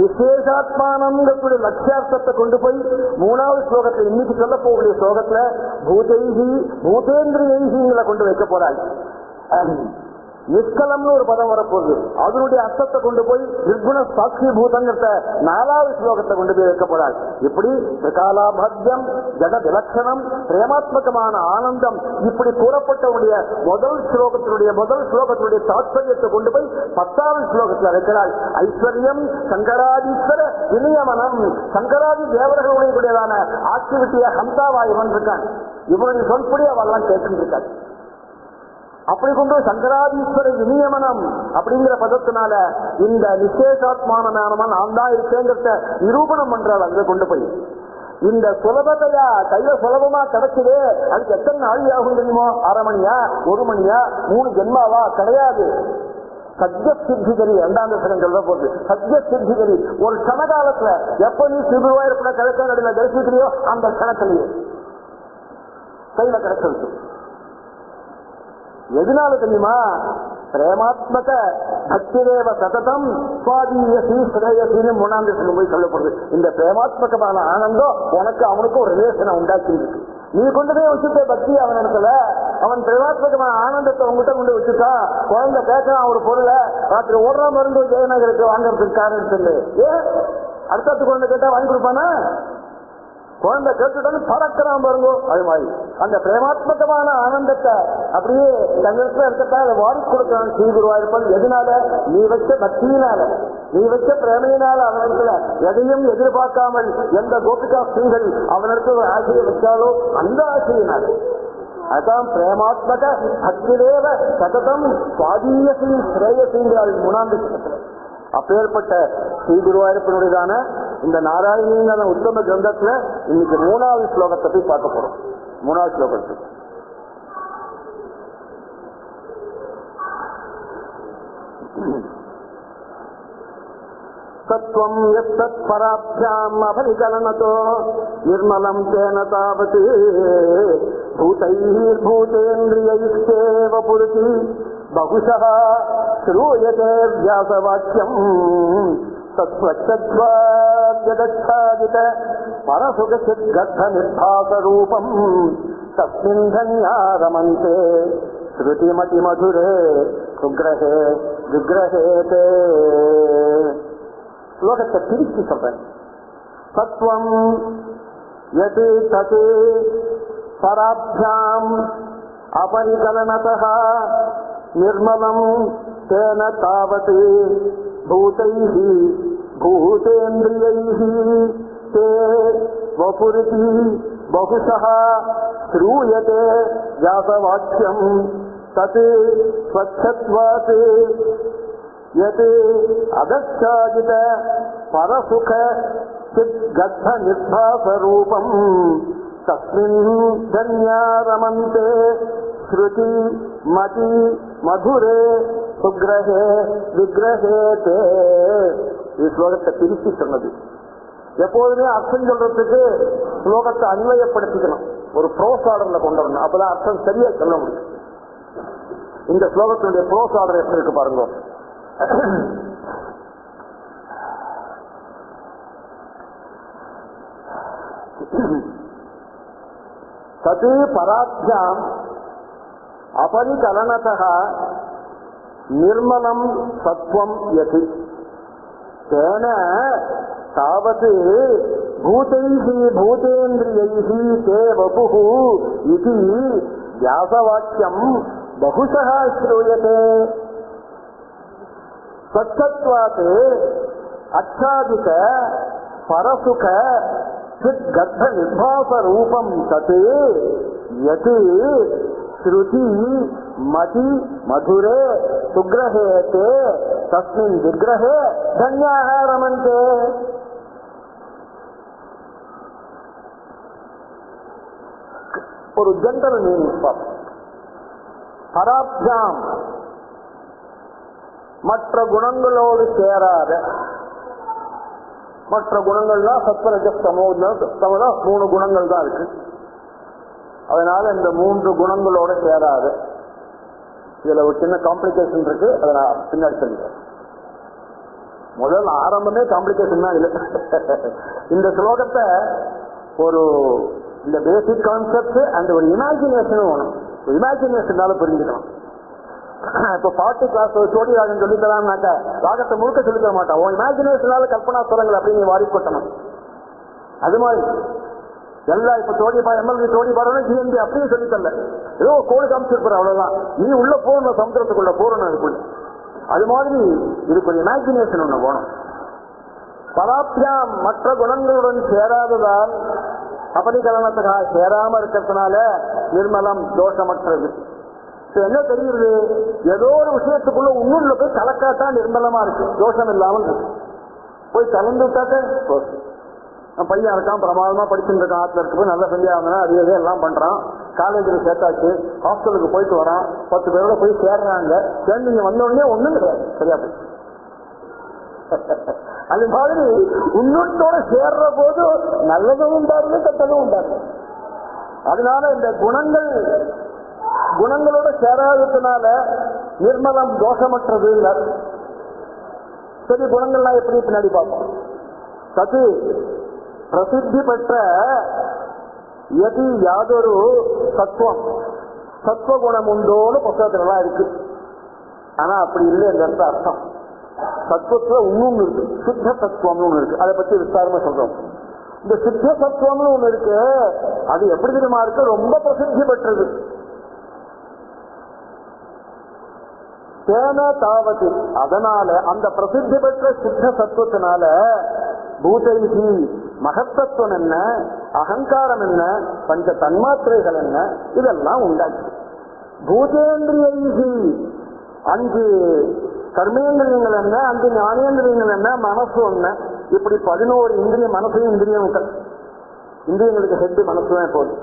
விசேஷாத்மானம்ங்கக்கூடிய லட்சியார்த்தத்தை கொண்டு போய் 3வது ஸ்லோகத்தை, இன்னைக்கு சொல்ல போகக்கூடிய ஸ்லோகத்துல பூதைகி பூதேந்திரியங்களை கொண்டு வைக்க போறாள். நிஷ்கலம்னு ஒரு பதம் வரப்போகுது. அதனுடைய அர்த்தத்தை கொண்டு போய் நிர்குண சாட்சி பூதங்கிறத 4வது ஸ்லோகத்தை கொண்டு போய் வைக்கப்படாது. இப்படி திரிகாலாபாத்தியம், ஜட விலட்சணம், பிரேமாத்மகமான ஆனந்தம் இப்படி கூறப்பட்டவுடைய முதல் ஸ்லோகத்தினுடைய தாத்பரியத்தை கொண்டு போய் 10வது ஸ்லோகத்தில் வைக்கிறாள். ஐஸ்வர்யம் சங்கராதீஸ்வர விநியமனம். சங்கராதி தேவர்களுடையதான ஆக்டிவிட்டிய ஹம்சாவா இவன் இருக்கான். இவனுடைய சொற்படி அவெல்லாம் கேட்டு இருக்காது. அப்படி கொண்டு சங்கராதீஸ்வர விநியமனம் அப்படிங்கிற பதத்தினால இந்த நிச்சேஷாத்மானமான நான் தான் இருக்கேங்கிறத நிரூபணம் பண்றாள். அங்க கொண்டு போய் இந்த சுலபத்தையா கையில சுலபமா கிடைச்சது. அதுக்கு எத்தனை நாள் ஆகும் தெரியுமோ? 1/2 மணியா, 1 மணியா, 3 ஜென்மாவா? கிடையாது. சத்ய சித்திகரி 2ஆம் தசகம் சொல்ல போகுது. சத்ய சித்திகரி ஒரு கணகாலத்துல எப்ப நீ சிறுவாயிருப்புல கிழக்க நடுவில் தரிசிக்கிறியோ அந்த கணக்கிலேயே கையில கிடைச்சிருக்கு. எதனால தெரியுமா? பிரேமாத்மக பக்திரேவ சததம் சுவாதீயசி ஸ்ரேயசின்னு 3ஆம் தசகம் போய் சொல்லப்படுது. இந்த பிரேமாத்மகமான ஆனந்தம் உனக்கு அவனுக்கு ஒரு ரிலேஷனை உண்டாக்கி நீ கொண்டு போய் வச்சுட்ட பக்தி அவன் இடத்துல. அவன் பிரேமாத்மகமான ஆனந்தத்தை உங்ககிட்ட கொண்டு வச்சுட்டா குழந்தை கேட்கறான் ஒரு பொருளை. ராத்திரி ஓடுற மருந்து ஜெயநகருக்கு வாங்கறதுக்கு காரணம் சொல்லு. அடுத்த குழந்தை கேட்டா வாங்கி கொடுப்பானா? குழந்தை கேட்டுட்டு பறக்கிறான் பாருங்க. அது மாதிரி அந்த பிரேமாத்மகமான ஆனந்தத்தை அப்படியே தங்கத்துல இருக்கட்டா அதை வாரி கொடுக்கிறான் ஸ்ரீகுருவாயிருப்பன். எதனால? நீ வச்ச பக்தியினால, நீ வச்ச பிரேமையினால. அவனிடத்துல எதையும் எதிர்பார்க்காமல் எந்த கோபிகா ஸ்ரீகள் அவனிடத்துல ஒரு ஆசையை வச்சாலோ அந்த ஆசையினால. அதான் பிரேமாத்மக பக்திரேவ சததம் சுவாதீயசி ஸ்ரேயசிங்கிறாள் 3ஆம் தசகத்துல. அப்பேற்பட்ட ஸ்ரீ குருவாயூரப்பனுடையதான இந்த நாராயணீன உத்தம கிரந்தத்துல இன்னைக்கு 3வது ஸ்லோகத்தை போய் பார்க்க போறோம். 3வது ஸ்லோகத்துக்கு சத்வம் யத்தத் பராப்யாம் அபரிகலனதோ நிர்மலம் தேன தாவத் பூதைர் பூதேந்திரியைஸ்தேவ புருதி பகுஷः ஸ்ரூயதே வியாசவாக்கியம் தத்வச்சத்வாத்யதச்சாதித பரசுகசித்கர்த்த நிர்பாசரூபம் தஸ்மின் தன்யாரமந்தே ஸ்ருதிமதி மதுரே சுக்ரஹே விக்ரஹேதே. ஸ்லோகத்தை பிரிச்சு சொல்றேன். சத்வம் யதி தத் பராப்யாம் அபரிகலனதः நிர்மலம் தேன தாவத் பூதைः பூதேந்திரியைः தே வபுரிதி பகுஷः ஸ்ரூயதே வியாசவாக்கியம் தத் ஸ்வச்சத்வாத் யத் அதச்சாதித பரசுக சித்கர்த்த நிர்பாசரூபம் தஸ்மின் தன்யாரமந்தே ஸ்ருதி மதி மதுரே சுக்ரஹே விக்ரஹேதே. இது ஸ்லோகத்தை பிரிச்சு சொன்னது. எப்போதுமே அர்த்தம் சொல்றதுக்கு ஸ்லோகத்தை அன்வயப்படுத்திக்கணும். ஒரு ப்ரோஸ் ஆர்டர்ல கொண்டு வரணும். அப்பதான் அர்த்தம் சரியா சொல்ல முடியும். இந்த ஸ்லோகத்தினுடைய ப்ரோஸ் ஆர்டர் எப்படி இருக்கு பாருங்க. தத் பராத்யாம் அபரிகலனதः நிர்மலம் சத்வம் யத் தேன தாவத் பூதைः பூதேந்திரியைः தே வபுः இதி வியாசவாக்கியம் பகுஷः ஸ்ரூயதே. ஸ்வச்சத்வாத் அச்சாதித பரசுக சித்கர்த்த நிர்பாசரூபம் தத் யத் ஸ்ருதி மதி மதுரே சுக்ரஹேதே தஸ்மின் விக்ரஹே தன்யாஹ ரமந்தே. ஒரு ஜென்ரல் மீனிங் பார்ப்போம். பராப்யாம் மற்ற குணங்களோடு சேராத, மற்ற குணங்கள்லாம் சத்வரஜஸ்தமோ 3 குணங்கள் தான் இருக்கு. அதனால இந்த 3 குணங்களோட சேராது. இதுல ஒரு சின்ன காம்ப்ளிகேஷன் இருக்கு. அதை நான் பின்னாடி சொல்லுறேன். முதல் ஆரம்பமே காம்ப்ளிகேஷன் தான் இல்லை. இந்த ஸ்லோகத்தை ஒரு இந்த பேசிக் கான்செப்ட் அண்ட் ஒரு இமேஜினேஷனும் வேணும். இமேஜினேஷனால புரிஞ்சுக்கணும். இப்ப பாட்டு கிளாஸ் ஜோடி ராகம் சொல்லித்தரான்னாக்க ராகத்தை முழுக்க சொல்லித்தர மாட்டான். உன் இமேஜினேஷனால கல்பனா சொல்லுங்கள் அப்படின்னு வாரி கொட்டணும். அது மாதிரி எல்லாம் இப்ப தோடி எம்எல்ஏ தோடி பாடணும் ஜிஎன்பி அப்படியே சொல்லித்தரல, ஏதோ கோடு காமிச்சிருப்பாரு அவ்வளவுதான். நீ உள்ள போகணும், சமுத்திரத்துக்குள்ள போறணும் அதுக்குள்ள. அது மாதிரி இதுக்கு ஒரு இமேஜினேஷன் ஒண்ணு போகணும். பராப்தியாம் மற்ற குணங்களுடன் சேராததால் அபரிகரணத்துக்காக சேராம இருக்கிறதுனால நிர்மலம் தோஷமற்றது. என்ன தெரியுது? ஏதோ ஒரு விஷயத்துக்குள்ள உன்னுள்ள போய் கலக்காத்தான் நிர்மலமா இருக்கு, தோஷம் இல்லாமல் இருக்கு. போய் கலந்துட்டாக்க பையன் இருக்கான், பிரமாதமா படிச்சுட்டு இருக்கான், ஆத்துல இருக்கு, போய் நல்ல செஞ்சாங்கன்னா அது எல்லாம் பண்றான். காலேஜில் சேர்த்தாச்சு, ஹாஸ்டலுக்கு போயிட்டு வரான், 10 பேரோட போய் சேர்றாங்க. சேர்ந்து நீங்க வந்த உடனே ஒண்ணும் கிடையாது, சரியா போய். அது மாதிரி உன்னோட சேர்ற போது நல்லதும் உண்டாருது, கெட்டதும் உண்டாரு. அதனால இந்த குணங்களோட சேராததுனால நிர்மலம் தோஷமற்றது. சரி, குணங்கள்லாம் எப்படி பின்னாடி பார்ப்போம். சத்து பிரசித்தி பெற்ற எது யாதொரு சத்துவம் சத்துவகுணம் உண்டோன்னு புத்தகத்துலாம் இருக்கு. ஆனா அப்படி இல்லை என்ற அர்த்தம். சத்துவத்துல இன்னும் இருக்கு, சித்த சத்துவம்னு ஒண்ணு இருக்கு. அதை பத்தி விசாரமா சொல்றோம். இந்த சித்த சத்துவம்னு ஒண்ணு இருக்கு, அது எப்படி தெரியுமா இருக்கு? ரொம்ப பிரசித்தி பெற்றது. தேன தாவது, அதனால அந்த பிரசித்தி பெற்ற சித்த சத்துவத்தினால பூதைகி மகத்தத்துவம் என்ன, அகங்காரம் என்ன, பஞ்ச தன்மாத்திரைகள் என்ன, இதெல்லாம் உண்டாச்சு. பூதேந்திரியைகி 5 கர்மேந்திரியங்கள் என்ன, 5 ஞானேந்திரியங்கள் என்ன, மனசு என்ன, இப்படி 11 இந்திரியம். மனசையும் இந்திரியங்கள், இந்திரியங்களுக்கு ஹெட்டு மனசுதான் போகுது.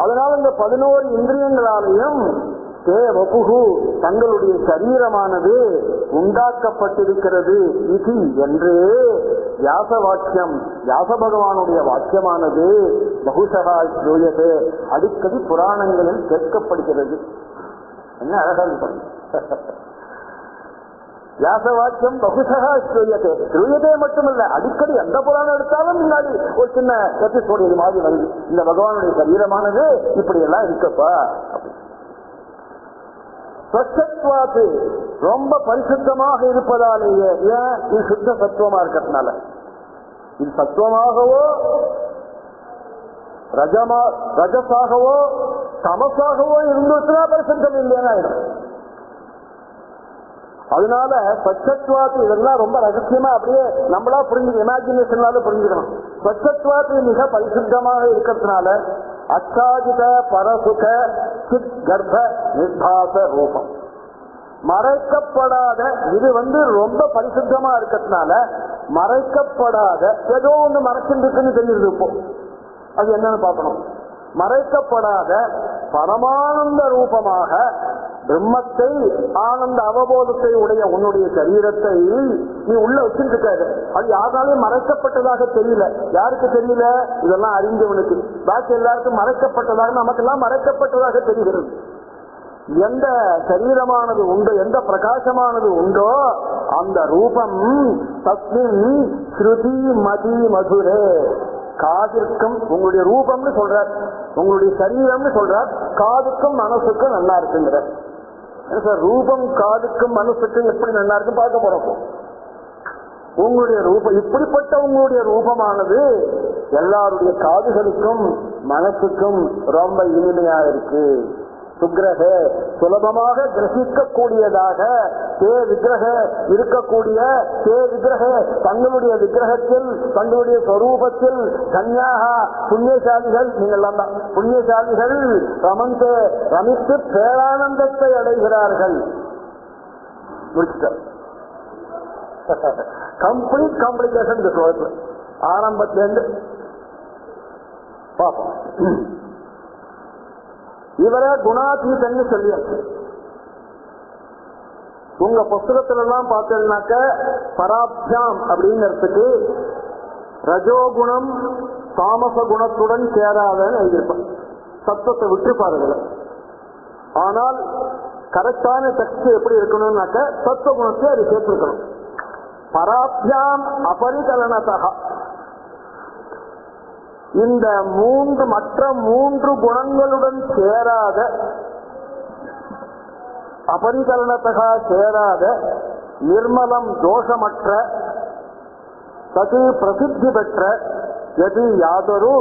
அதனால இந்த 11 இந்திரியங்களாலையும் வபுகு தங்களுடைய சரீரமானது உண்டாக்கப்பட்டிருக்கிறது இது என்று வியாச வாக்கியம், வியாச பகவானுடைய வாக்கியமானது பகுசகா ஸ்ரூயதே, அடிக்கடி புராணங்களில் கேட்கப்படுகிறது. என்ன அழகாக வியாச வாக்கியம் பகுசகா ஸ்ரூயதே. ஸ்ரூயதே மட்டுமல்ல, அடிக்கடி எந்த புராணம் எடுத்தாலும் முன்னாடி ஒரு சின்ன எபிசோடு இது மாதிரி வருது. இந்த பகவானுடைய சரீரமானது இப்படி எல்லாம் இருக்கப்பா. சச்சத்வாத்து ரொம்ப பரிசுத்தமாக இருப்பதாலேயே, ஏன் இது சுத்த சத்துவமா இருக்கிறதுனால. இது சத்துவமாகவோ ரஜசாகவோ தமசாகவோ இருந்துச்சுன்னா பரிசுத்தம் இல்லையா ஆயிடும். அதனால சச்சத்வாத்து இதெல்லாம் ரொம்ப ரகசியமா அப்படியே நம்மளா புரிஞ்சு இமேஜினேஷனால புரிஞ்சுக்கணும். சச்சத்வாத்து மிக பரிசுத்தமாக இருக்கிறதுனால அச்சாதித பரசுக சித் கர்ப்ப நிர்பாச ரூபம், மறைக்கப்படாத, இது ரொம்ப பரிசுத்தமா இருக்கிறதுனால மறைக்கப்படாத ஏதோ ஒண்ணு மறைச்சுருக்குன்னு தெரியுது. இப்போ அது என்னன்னு பார்க்கணும். மறைக்கப்படாத பரமானந்த ரூபமாக பிரம்மத்தை, ஆனந்த அவபோதத்தை உடைய உன்னுடைய சரீரத்தை நீ உள்ள வச்சிருக்காரு. அது யாராலையும் மறைக்கப்பட்டதாக தெரியல. யாருக்கு தெரியல? இதெல்லாம் அறிந்தவனுக்கு. பாக்கி எல்லாருக்கும் மறைக்கப்பட்டதாக, நமக்கெல்லாம் மறைக்கப்பட்டதாக தெரிகிறது. எந்த சரீரமானது உண்டோ, எந்த பிரகாசமானது உண்டோ அந்த ரூபம் தஸ்மின் ஸ்ருதி மதி மதுரே, காதிற்கும் உங்களுடைய ரூபம்னு சொல்றார், உங்களுடைய சரீரம்னு சொல்றார், காதுக்கும் மனசுக்கும் நல்லா இருக்குங்கிற. ரூபம் காதுக்கும் மனசுக்கும் எப்படி நல்லா இருக்கு பார்க்க போறோம். உங்களுடைய ரூபம், இப்படிப்பட்ட உங்களுடைய ரூபமானது எல்லாருடைய காதுகளுக்கும் மனசுக்கும் ரொம்ப இனிமையா இருக்கு. சுக்கிரக சுலபமாக கிரகிக்க கூடியதாக தே விக்கிரக இருக்கக்கூடிய தே விக்கிரக தங்களுடைய விக்கிரகத்தில், தங்களுடைய ஸ்வரூபத்தில் கன்யாக புண்ணியசாலிகள், நீங்கள்லாம் தான் புண்ணியசாலிகள் ரமித்து பேரானந்தத்தை அடைகிறார்கள். கம்ப்ளீட் காம்ப்ளிகேஷன் இந்த ஸ்லோகத்தில் ஆரம்பத்திலிருந்து பார்ப்போம். இவரை குணாதீதன்னு சொல்லியாச்சு. உங்க புஸ்தகத்துல எல்லாம் பார்த்தீங்கன்னாக்க பராப்தியாம் அப்படிங்கிறதுக்கு ரஜோகுணம் தாமச குணத்துடன் சேராதன்னு எழுதியிருப்பார். சத்தத்தை விட்டு பாருங்க. ஆனால் கரெக்டான டெக்ஸ்ட் எப்படி இருக்கணும்னாக்க சத்துவ குணத்தை அது சேர்த்திருக்கணும். பராப்தியாம் அபரிகலனதா, இந்த மற்ற 3 குணங்களுடன் சேராத அபரிகரணத்தகா சேராத நிர்மலம் தோஷமற்ற தது பிரசித்தி பெற்ற எது யாதொரு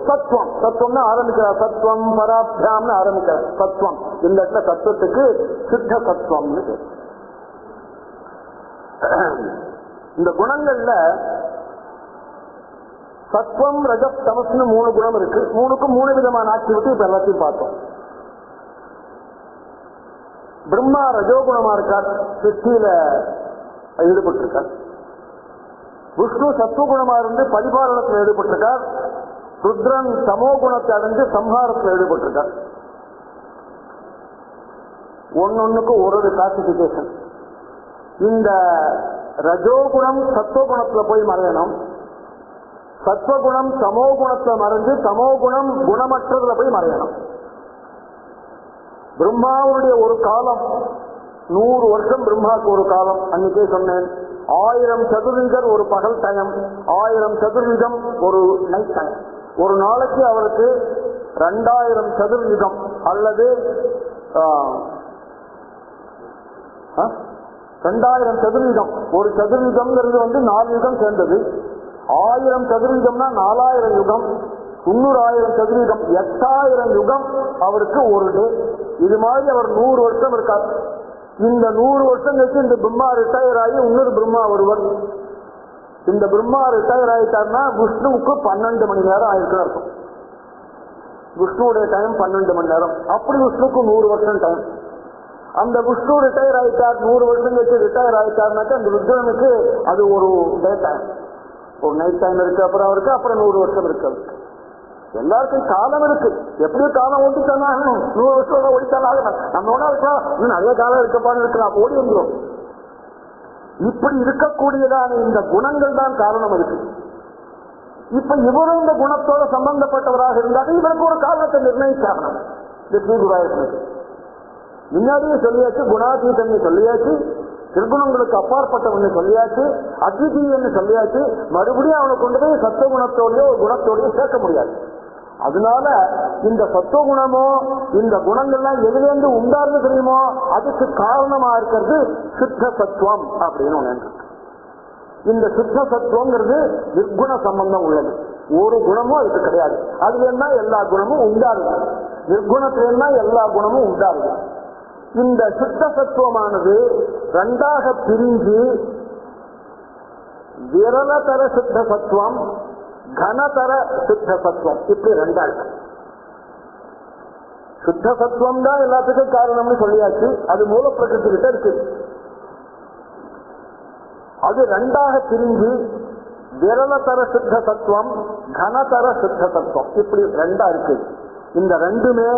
சத்துவம். சத்துவம்னு ஆரம்பிக்கிறார், சத்துவம் பராபியாம்னு ஆரம்பிக்கிறார். சத்துவம் இந்த இடத்துல சத்துவத்துக்கு சித்த சத்துவம்னு பேர். இந்த குணங்கள்ல சத்துவம் ரஜஸ் தமஸ்னு 3 குணம் இருக்கு. 3க்கும் 3 விதமான ஆக்டிவிட்டி இப்ப எல்லாத்தையும் பார்த்தோம். பிரம்மா ரஜோகுணமா இருக்கார், சிருஷ்டியில ஈடுபட்டிருக்கார். விஷ்ணு சத்துவகுணமா இருந்து பரிபாலனத்தில் ஈடுபட்டிருக்கார். ருத்ரன் சமோ குணத்தை அடைஞ்சு சம்ஹாரத்தில் ஈடுபட்டிருக்கார். ஒன்னொன்னுக்கு ஒரு கிளாசிபிகேஷன். இந்த ரஜோகுணம் சத்துவகுணத்துல போய் மறையணும், சத்வகுணம் சமோ குணத்துல மறைஞ்சு சமோகுணம் குணமற்றதுல போய் மறையணும். பிரம்மாவுடைய ஒரு காலம் 100 வருஷம், பிரம்மாவுக்கு ஒரு காலம். அன்னைக்கே சொன்னேன், 1000 சதுர்யுகர் ஒரு பகல் டயம், 1000 சதுர்யுகம் ஒரு நைட் டைம். ஒரு நாளைக்கு அவருக்கு 2000 சதுர்யுகம் அல்லது 2000 சதுர்யுகம். ஒரு சதுர்யுகம்ங்கிறது 4 யுகம் சேர்ந்தது. 1000 சதுர்யுகம்னா 4000 யுகம், 9000 சதுர்யுகம் 8000 யுகம் அவருக்கு ஒரு டே. இது மாதிரி அவர் 100 வருஷம் இருக்கார். இந்த 100 வருஷம் கழிச்சு இந்த பிரம்மா ரிட்டையர் ஆகி இன்னொரு பிரம்மா ஒருவர். இந்த பிரம்மா ரிட்டையர் ஆயிட்டார்னா விஷ்ணுவுக்கு 12 மணி நேரம் ஆயிருக்கு இருக்கும். விஷ்ணுடைய டைம் 12 மணி நேரம். அப்படி விஷ்ணுக்கு 100 வருஷம் டைம். அந்த விஷ்ணு ரிட்டையர் ஆயிட்டார், 100 வருஷம் கழிச்சு ரிட்டையர் ஆயிட்டார்னாக்கா அந்த ருத்ரனுக்கு அது ஒரு டே டைம், ஒரு நைட் டைம் இருக்கு. அப்புறம் அவருக்கு அப்புறம் 100 வருஷம் இருக்கு. எல்லாருக்கும் காலம் இருக்கு. எப்படியும் காலம் ஓட்டித்தானே ஆகணும். 100 வருஷம் ஓடித்தானே ஆகணும். நம்ம ஒன்றா இருக்கலாம், இன்னும் நிறைய காலம் இருக்கப்பான்னு இருக்கலாம், ஓடி வந்துடும். இப்படி இருக்கக்கூடியதான இந்த குணங்கள் தான் காரணம் இருக்கு. இப்ப இவரும் இந்த குணத்தோட சம்பந்தப்பட்டவராக இருந்தாலும் இவருக்கு ஒரு காரணத்தை நிர்ணயிச்சாகணும். இந்த ஸ்ரீகுராயனுக்கு முன்னாடியே சொல்லியாச்சு, குணாதீதன்னு சொல்லியாச்சு, திருகுணங்களுக்கு அப்பாற்பட்டவன்னு சொல்லியாச்சு, அத்விதீயன்னு சொல்லியாச்சு. மறுபடியும் அவனை கொண்டு போய் சத்துவகுணத்தோடய ஒரு குணத்தோடய சேர்க்க முடியாது. அதனால இந்த சத்துவகுணமோ இந்த குணங்கள்லாம் எதுலேருந்து உண்டார்ந்து தெரியுமோ அதுக்கு காரணமா இருக்கிறது சித்த சத்துவம் அப்படின்னு ஒன்று. இந்த சித்த சத்துவங்கிறது நிர்குண சம்பந்தம் உள்ளது. ஒரு குணமும் அதுக்கு கிடையாது. அதுல என்ன எல்லா குணமும் உண்டாருது, நிர்குணத்துல எல்லா குணமும் உண்டாருது. இந்த சித்த சத்துவமானது 2ஆக பிரிஞ்சு விரலதர சித்த சத்துவம், கனதர சித்த சத்துவம், இப்படி 2ஆ இருக்கு. சித்த சத்துவம் தான் எல்லாத்துக்கும் காரணம்னு சொல்லியாச்சு. அது மூல பிரகிருதி கிட்ட இருக்கு. அது 2ஆக பிரிஞ்சு விரலதர சித்த சத்துவம், கனதர சித்த சத்துவம், இப்படி 2ஆ இருக்கு. இந்த 2மே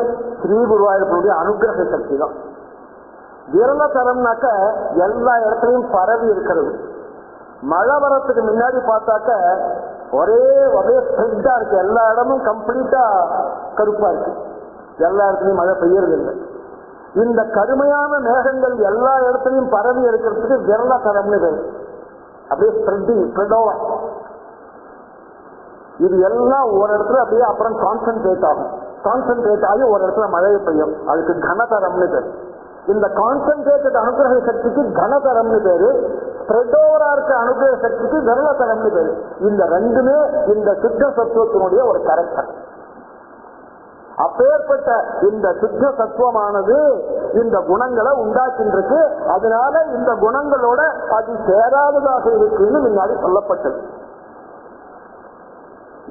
ஸ்ரீ குருவாயூரப்பனுடைய அனுகிரக சக்தி தான். விரலதரம்னாக்க எல்லா இடத்துலையும் பரவி இருக்கிறது. மழை வரத்துக்கு முன்னாடி பார்த்தாக்க ஒரே ஸ்ப்ரெட்டா இருக்கு. எல்லா இடமும் கம்ப்ளீட்டா கருப்பா இருக்கு. எல்லா இடத்துலையும் மழை பெய்யறது இல்லை. இந்த கடுமையான மேகங்கள் எல்லா இடத்துலையும் பரவி இருக்கிறதுக்கு விரலதரம்னு பேரு. அப்படியே ஸ்ப்ரெட் ஓவர். இது எல்லாம் ஒரு இடத்துல அப்படியே அப்புறம் கான்சென்ட்ரேட் ஆகும். கான்சென்ட்ரேட் ஆகி ஒரு இடத்துல மழை பெய்யும். அதுக்கு கனதரம்னு பேரு. இந்த கான்சென்ட்ரேட்டட் அனுகிரக சக்திக்கு கனதரம்னு பேரு. ஸ்ப்ரெட் ஓவரா இருக்க அனுகிரக சக்திக்கு விரலதரம்னு பேரு. இந்த 2மே இந்த சித்த சத்துவத்தினுடைய ஒரு கேரக்டர். அப்பேற்பட்ட இந்த சித்த சத்துவமானது இந்த குணங்களை உண்டாக்கின்றது. அதனால இந்த குணங்களோட அது சேராததாக இருக்குன்னு முன்னாடி சொல்லப்பட்டது.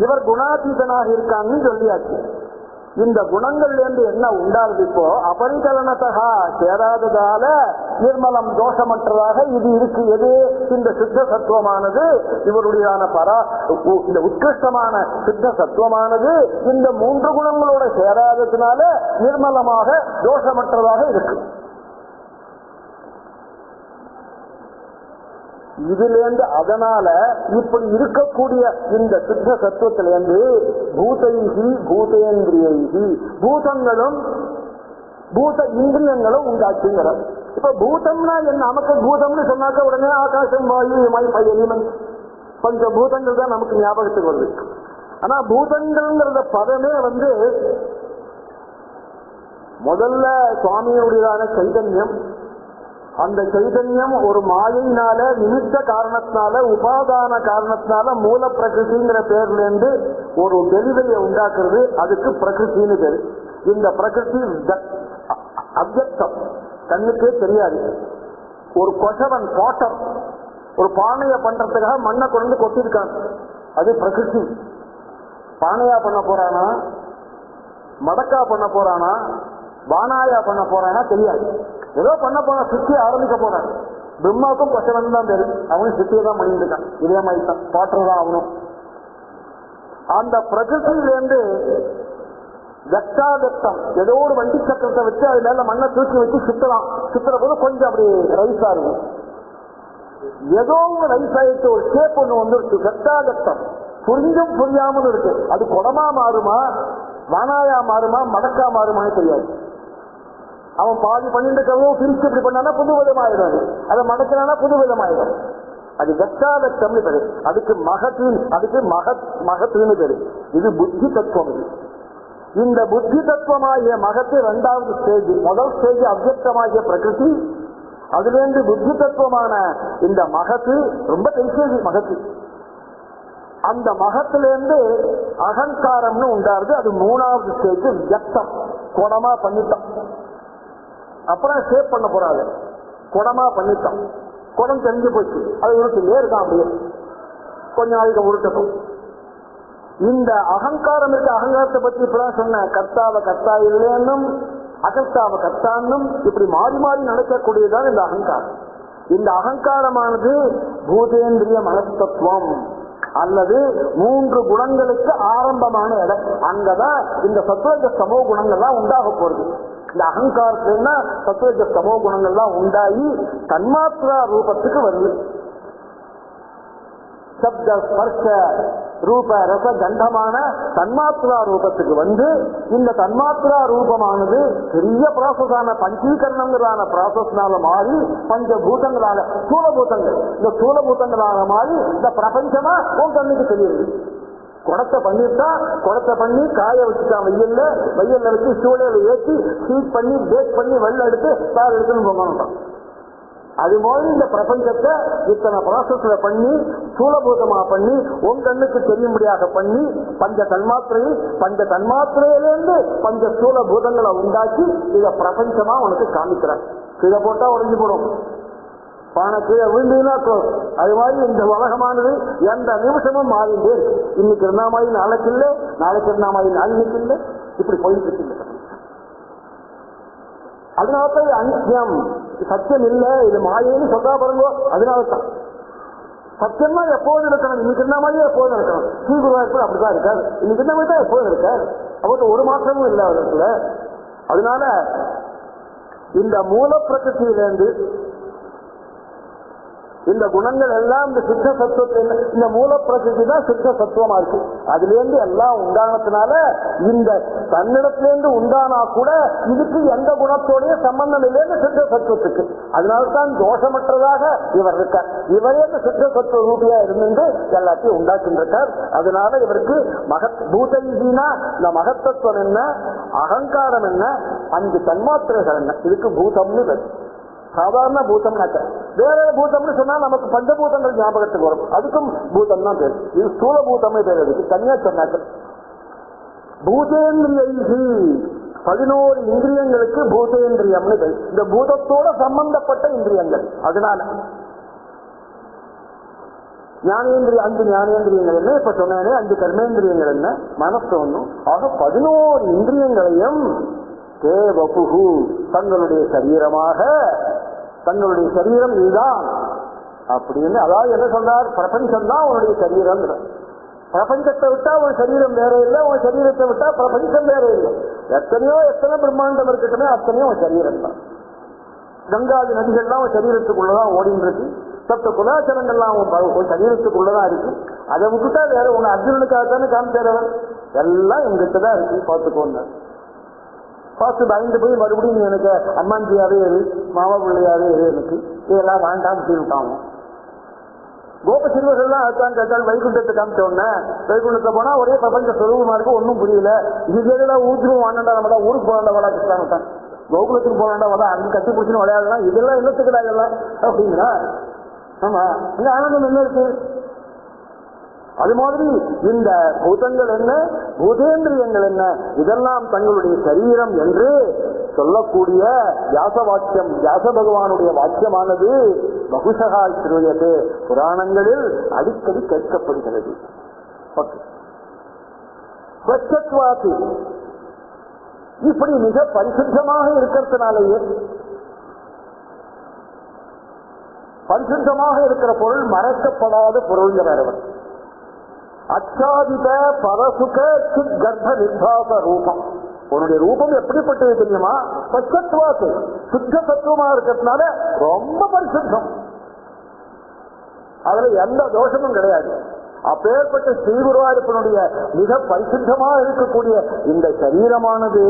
இவர் குணாதீதனாக இருக்கான்னு சொல்லியாச்சு. இந்த குணங்கள்ல இருந்து என்ன உண்டாகுது? இப்போ அபரிகரணத்தகா சேராததால நிர்மலம் தோஷமற்றதாக இது இருக்கு. எது? இந்த சித்த சத்துவமானது, இவருடைய இந்த உத்கிருஷ்டமான சித்த சத்துவமானது இந்த 3 குணங்களோட சேராததுனால நிர்மலமாக தோஷமற்றதாக இருக்கு. இதுலேருந்து அதனால இப்படி இருக்கக்கூடிய இந்த சித்த சத்துவத்திலேருந்து பூதைகி பூதேந்திரியைகி, பூதங்களும் பூத இந்திரியங்களும் உண்டாச்சுங்கிற. இப்ப பூதம்னா என்ன? நமக்கு பூதம்னு சொன்னாக்க உடனே ஆகாசம், வாயு, எலிமெண்ட், கொஞ்சம் பூதங்கள் தான் நமக்கு ஞாபகத்துக்கு வருது. ஆனா பூதங்கள்ங்கிறத பதமே முதல்ல சுவாமியுடையதான சைதன்யம், அந்த சைதன்யம் ஒரு மாயினால, நிமித்த காரணத்தினால, உபாதான காரணத்தினால மூல பிரகிருதிங்கிற பேர்ல இருந்து ஒரு டெலிவரியை உண்டாக்குறது. அதுக்கு பிரகிருத்தின்னு பேரு. இந்த பிரகிருதி அவ்யக்தம், கண்ணுக்கே தெரியாது. ஒரு கொசவன் போட்டர் ஒரு பானையை பண்றதுக்காக மண்ணை கொண்டு கொட்டிருக்கான், அது பிரகிருதி. பானையா பண்ண போறானா, மடக்கா பண்ண போறானா, வானாயா பண்ண போறானா தெரியாது. ஏதோ பண்ண போன சித்தி ஆரம்பிக்க போறான். பிரம்மாவுக்கும் கொசவன் தான் பேரு, அவனும் சித்தியை தான் பண்ணிட்டு இருக்கான். இதே மாதிரி தான் பாட்டர் தான் அவனும். அந்த பிரகிருதியிலேருந்து வெக்டாவெக்டம், ஏதோ ஒரு வண்டி சக்கரத்தை வச்சு அது மேல மண்ணை தூக்கி வச்சு சுத்தலாம். சுத்துற போது கொஞ்சம் அப்படி ரைஸா இருக்கும். ஏதோ ஒரு ரைஸ் ஆயிடுச்சு, ஒரு ஷேப் ஒண்ணு வந்துருச்சு. வெக்டாவெக்டம் புரிஞ்சும் புரியாமல் இருக்கு. அது குடமா மாறுமா, வானாயா மாறுமா, மடக்கா மாறுமான்னு தெரியாது. அவன் பாதி பண்ணிட்டு பிரிச்சு இப்படி பண்ணானா புது விதமாயிடும், அதை மடக்கினா புது விதமாயிடும். அது வெக்டாவெக்டம்னு பேரு. அதுக்கு மகத்துன்னு பேரு. இது புத்தி தத்துவம். இது இந்த புத்தி தத்துவமாகிய மகத்து இரண்டாவது ஸ்டேஜ். முதல் ஸ்டேஜ் அவ்யக்தமாகிய பிரகிருதி, அதுலேருந்து புத்தி தத்துவமான இந்த மகத்து ரொம்ப தெரிஞ்சது. மகத்து, அந்த மகத்திலேருந்து அகங்காரம்னு உண்டாருது. அது மூணாவது ஸ்டேஜ் வியக்தம். குடமா பண்ணிட்டோம், அப்புறம் ஷேப் பண்ண போறாங்க. குடமா பண்ணிட்டோம், குடம் தெரிஞ்சு போச்சு, அது உருட்டுலே இருக்கான். அப்படியே கொஞ்ச நாளைக்கு உருட்டட்டும். இந்த அகங்காரம் இருக்கு. அகங்காரத்தை பத்தி இப்பதான் சொன்ன. கர்த்தாவை கர்த்தா இல்லைன்னும் அகர்த்தாவை கர்த்தான்னும் இப்படி மாறி மாறி நடக்கக்கூடியதான் இந்த அகங்காரம். இந்த அகங்காரமானது பூதேந்திரிய மனத்தத்துவம் அல்லது 3 குணங்களுக்கு ஆரம்பமான இடம். அங்கதான் இந்த சத்வஜ சமோ குணங்கள்லாம் உண்டாக போறது. இந்த அகங்காரத்துல சத்வஜ சமோ குணங்கள்லாம் உண்டாகி தன்மாத்ரா ரூபத்துக்கு வருது. சப்த ஸ்பர்ஷ ரூப ரச கண்டமான தன்மாத்ரா ரூபத்துக்கு வந்து இந்த தன்மாத்ரா ரூபமானது பெரிய ப்ராசஸான பஞ்சீகரணங்களான ப்ராசஸ்னால மாறி பஞ்சபூதங்களான ஸ்தூலபூதங்கள், இந்த ஸ்தூலபூதங்களான மாறி இந்த பிரபஞ்சமா உன் கண்ணுக்கு தெரியுது. குடத்தை பண்ணிட்டா, குடத்தை பண்ணி காய வச்சுட்டான் வெயில்ல, வெயில்ல வச்சு சூழலை ஏற்றி ஹீட் பண்ணி பேக் பண்ணி வெள்ளம் எடுத்து தார் எடுத்துன்னு போங்கன்னுட்டான். அது மாதிரி இந்த பிரபஞ்சத்தை இத்தனை ப்ராசஸ்ல பண்ணி ஸ்தூலபூதமா பண்ணி உன் கண்ணுக்கு தெரியும்படியாக பண்ணி பஞ்ச தன்மாத்திரையிலேருந்து பஞ்ச ஸ்தூல பூதங்களை உண்டாக்கி இதை பிரபஞ்சமா உனக்கு காமிக்கிறான். இதை போட்டா உடஞ்சு போடும், பானை கீழே விழுந்துன்னா அது மாதிரி இந்த உலகமானது எந்த நிமிஷமும் மாறிண்டே. இன்னைக்கு இருந்தா மாதிரி நாளைக்கு இல்லை, நாளைக்கு இருந்தா மாதிரி நாளைக்கு இல்லை, இப்படி போயிட்டு இருக்கு. அதனால்தான் அனித்யம், சத்தியம் இல்லை, இது மாயைன்னு சொல்றா பாருங்க. அதனால்தான் சத்தியம்னா எப்போதும் இருக்கணும். இன்னைக்கு இருந்த மாதிரியே எப்போதும் இருக்கணும். ஸ்ரீகுருவாயூர் அப்படிதான் இருக்காரு, இன்னைக்கு இருந்த மாதிரி தான் எப்போதும் இருக்காரு. அவருக்கு ஒரு மாற்றமும் இல்லை அவருக்கு. அதனால இந்த மூல பிரகிருத்தியிலிருந்து இந்த குணங்கள் எல்லாம் இந்த சித்த சத்துவத்தை, இந்த மூல பிரகிருதி தான் சித்த சத்துவமா இருக்கு. அதுல இருந்து எல்லாம் உண்டானதுனால இந்த தன்னிடத்திலிருந்து உண்டானா கூட இதுக்கு எந்த குணத்தோடைய சம்பந்தம் இல்லைன்னு சித்த சத்துவத்துக்கு. அதனால்தான் தோஷமற்றதாக இவர் இருக்கார். இவரே இந்த சித்த சத்துவ ரூபியா இருந்து எல்லாத்தையும் உண்டாக்கின்றிருக்கார். அதனால இவருக்கு பூதவிதினா இந்த மகத்தத்துவம் என்ன, அகங்காரம் என்ன, 5 தன்மாத்திரைகள் என்ன, இதுக்கு பூதம்னு பேர். சாதாரண பூதம்னாக்க வேற பூதம்னு சொன்னா நமக்கு பஞ்சபூதங்கள் ஞாபகத்துக்கு வரும், அதுக்கும் பூதம் தான் பேர். இது ஸ்தூல பூதமே பேர். அதுக்கு தனியா சொன்னாக்க பூதேந்திரியைகி 11 இந்திரியங்களுக்கு பூதேந்திரியம்னு பேர். இந்த பூதத்தோட சம்பந்தப்பட்ட இந்திரியங்கள். அதனால ஞானேந்திரிய 5 ஞானேந்திரியங்கள் என்ன இப்ப சொன்னேனே, 5 கர்மேந்திரியங்கள் என்ன, மனசு ஒண்ணும். ஆக 11 இந்திரியங்களையும் தேவபுகு தங்களுடைய சரீரமாக, தங்களுடைய சரீரம் இதுதான் அப்படின்னு. அதாவது என்ன சொல்றார், பிரபஞ்சம் தான் உன்னுடைய சரீரம். பிரபஞ்சத்தை விட்டா உன் சரீரம் வேற இல்லை, உன் சரீரத்தை விட்டா பிரபஞ்சம் வேற இல்லை. எத்தனை பிரம்மாண்டம் இருக்கட்டுமே அத்தனையும் உன் சரீரம் தான். கங்காதி நதிகள்லாம் உன் சரீரத்துக்குள்ளதான் ஓடின்னு இருக்கு. சத்த குலாச்சரங்கள்லாம் உன் சரீரத்துக்குள்ளதான் இருக்கு. அதை விட்டுட்டா வேற உன் அர்ஜுனனுக்காகத்தானே காமிச்சவர், எல்லாம் எங்கிட்டதான் இருக்கு, பார்த்துக்கோங்க. பார்த்து பயந்து போய் மறுபடியும் நீ எனக்கு அம்மாஞ்சியாவே இரு, மாமா பிள்ளையாவே இரு, எனக்கு இதெல்லாம் வேண்டாம் சொல்லிட்டாங்க. கோப சிறுவர்கள்லாம் அதுதான் கேட்டால் வைகுண்டத்தை காமிச்ச உடனே வைகுண்டத்தை போனா ஒரே பிரபஞ்ச சொரூபமா இருக்கு, ஒன்னும் புரியல. இது எதுலாம் ஊற்றுவோம் வாண்டா நம்ம ஊருக்கு போகண்டா வடா கிருஷ்ணான் கோகுலத்துக்கு போகண்டா வடா அங்க கட்டி பிடிச்சுன்னு விளையாடலாம், இதெல்லாம் என்னத்துக்குடா இதெல்லாம் அப்படின்னா. ஆமா, இங்க ஆனந்தம் என்ன இருக்கு? அது மாதிரி இந்த பூதங்கள் என்ன, பூதேந்திரியங்கள் என்ன, இதெல்லாம் தங்களுடைய சரீரம் என்று சொல்லக்கூடிய வியாச வாக்கியம், வியாச பகவானுடைய வாக்கியமானது பகுசகா ஸ்ரூயதே, புராணங்களில் அடிக்கடி கேட்கப்படுகிறது. இப்படி மிக பரிசுத்தமாக இருக்கிறதுனாலேயே, பரிசுத்தமாக இருக்கிற பொருள் மறைக்கப்படாத பொருள்ங்கிறவர். அச்சாதித பரசுக சித் கர்ப்ப நிர்வாக ரூபம், உன்னுடைய ரூபம் எப்படிப்பட்டது தெரியுமா? பச்சத்வாத்து, சுத்த சத்துவமா இருக்கிறதுனால ரொம்ப பரிசுத்தம், அதுல எந்த தோஷமும் கிடையாது. அப்பேற்பட்ட ஸ்ரீகுருவாயூரப்பனுடைய மிக பரிசுத்தமாக இருக்கக்கூடிய இந்த சரீரமானது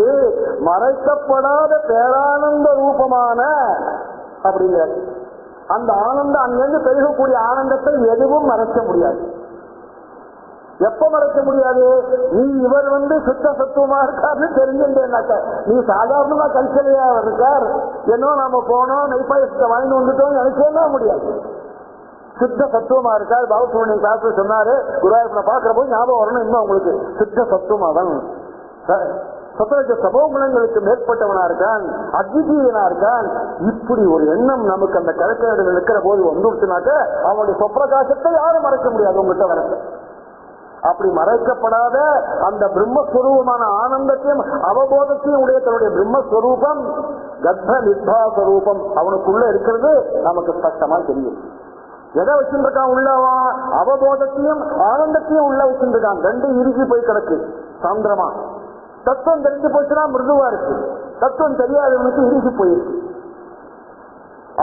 மறைக்கப்படாத பேரானந்த ரூபமான அப்படிங்கிற அந்த ஆனந்தம், அங்கிருந்து பெருகக்கூடிய ஆனந்தத்தை எதுவும் மறைக்க முடியாது. எப்ப மறைக்க முடியாது? நீ இவர் சுத்த சத்துவமா இருக்காருன்னு தெரிஞ்சுட்டேன்னாக்க, நீ சாதாரணமா கல்ச்சலையா இருக்கார், என்னோ நாம போனோம் நெய்பாயசத்தை வாங்கி வந்துட்டோம் நினைச்சேன்னா முடியாது. சுத்த சத்துவமா இருக்கார். பாபசுப்ரமணியன் கிளாஸ்ல சொன்னாரு, குருவாயூரப்பனை பாக்குற போது ஞாபகம் வரணும், இன்னும் உங்களுக்கு சுத்த சத்துவமா தான் சத்தரஜ சபோகுணங்களுக்கு மேற்பட்டவனா இருக்கான், அத்விதீயனா இருக்கான். இப்படி ஒரு எண்ணம் நமக்கு அந்த கலக்கத்தில் இருக்கிற போது வந்துடுச்சுனாக்க அவனுடைய சொப்பிரகாசத்தை யாரும் மறைக்க முடியாது உங்ககிட்ட வர. அப்படி மறைக்கப்படாத அந்த பிரம்மஸ்வரூபமான ஆனந்தத்தையும் அவபோதத்தையும் உடைய தன்னுடைய பிரம்மஸ்வரூபம் கர்ப்ப நிர்வாகரூபம் அவனுக்குள்ள இருக்கிறது நமக்கு ஸ்பஷ்டமா தெரியும். எதை வச்சுருக்கான் உள்ளவா? அவபோதத்தையும் ஆனந்தத்தையும் உள்ள வச்சுருக்கான். ரெண்டு இறுகி போய் கிடக்கு சாந்திரமா. தத்துவம் தெரிஞ்சு போச்சுன்னா மிருதுவா இருக்கு, தத்துவம் தெரியாதவனுக்கு இறுகி போயிருக்கு.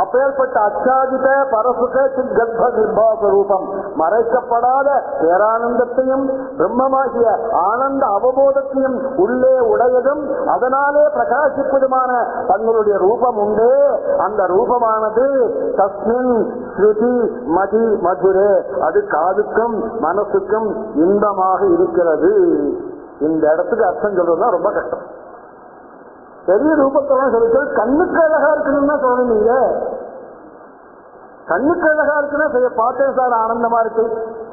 அப்பேற்பட்ட அச்சாதித பரசுக சித் கர்ப்ப நிர்வாக ரூபம், மறைக்கப்படாத பேரானந்தத்தையும் பிரம்மமாகிய ஆனந்த அவபோதத்தையும் உள்ளே உடையதும் அதனாலே பிரகாசிப்பதுமான தங்களுடைய ரூபம் உண்டு. அந்த ரூபமானது தஸ்மின் ஸ்ருதி மதி மதுரே, அது காதுக்கும் மனசுக்கும் இன்பமாக இருக்கிறது. இந்த இடத்துக்கு அர்த்தம் சொல்றதுதான் ரொம்ப கஷ்டம். பெரிய ரூபத்தெல்லாம் சொல்லிட்டு கண்ணுக்கு அழகா இருக்குன்னு சொல்றீங்க. கண்ணுக்கு அழகா இருக்குன்னா செய்ய பார்த்தேன் சார், ஆனந்தமா இருக்கு,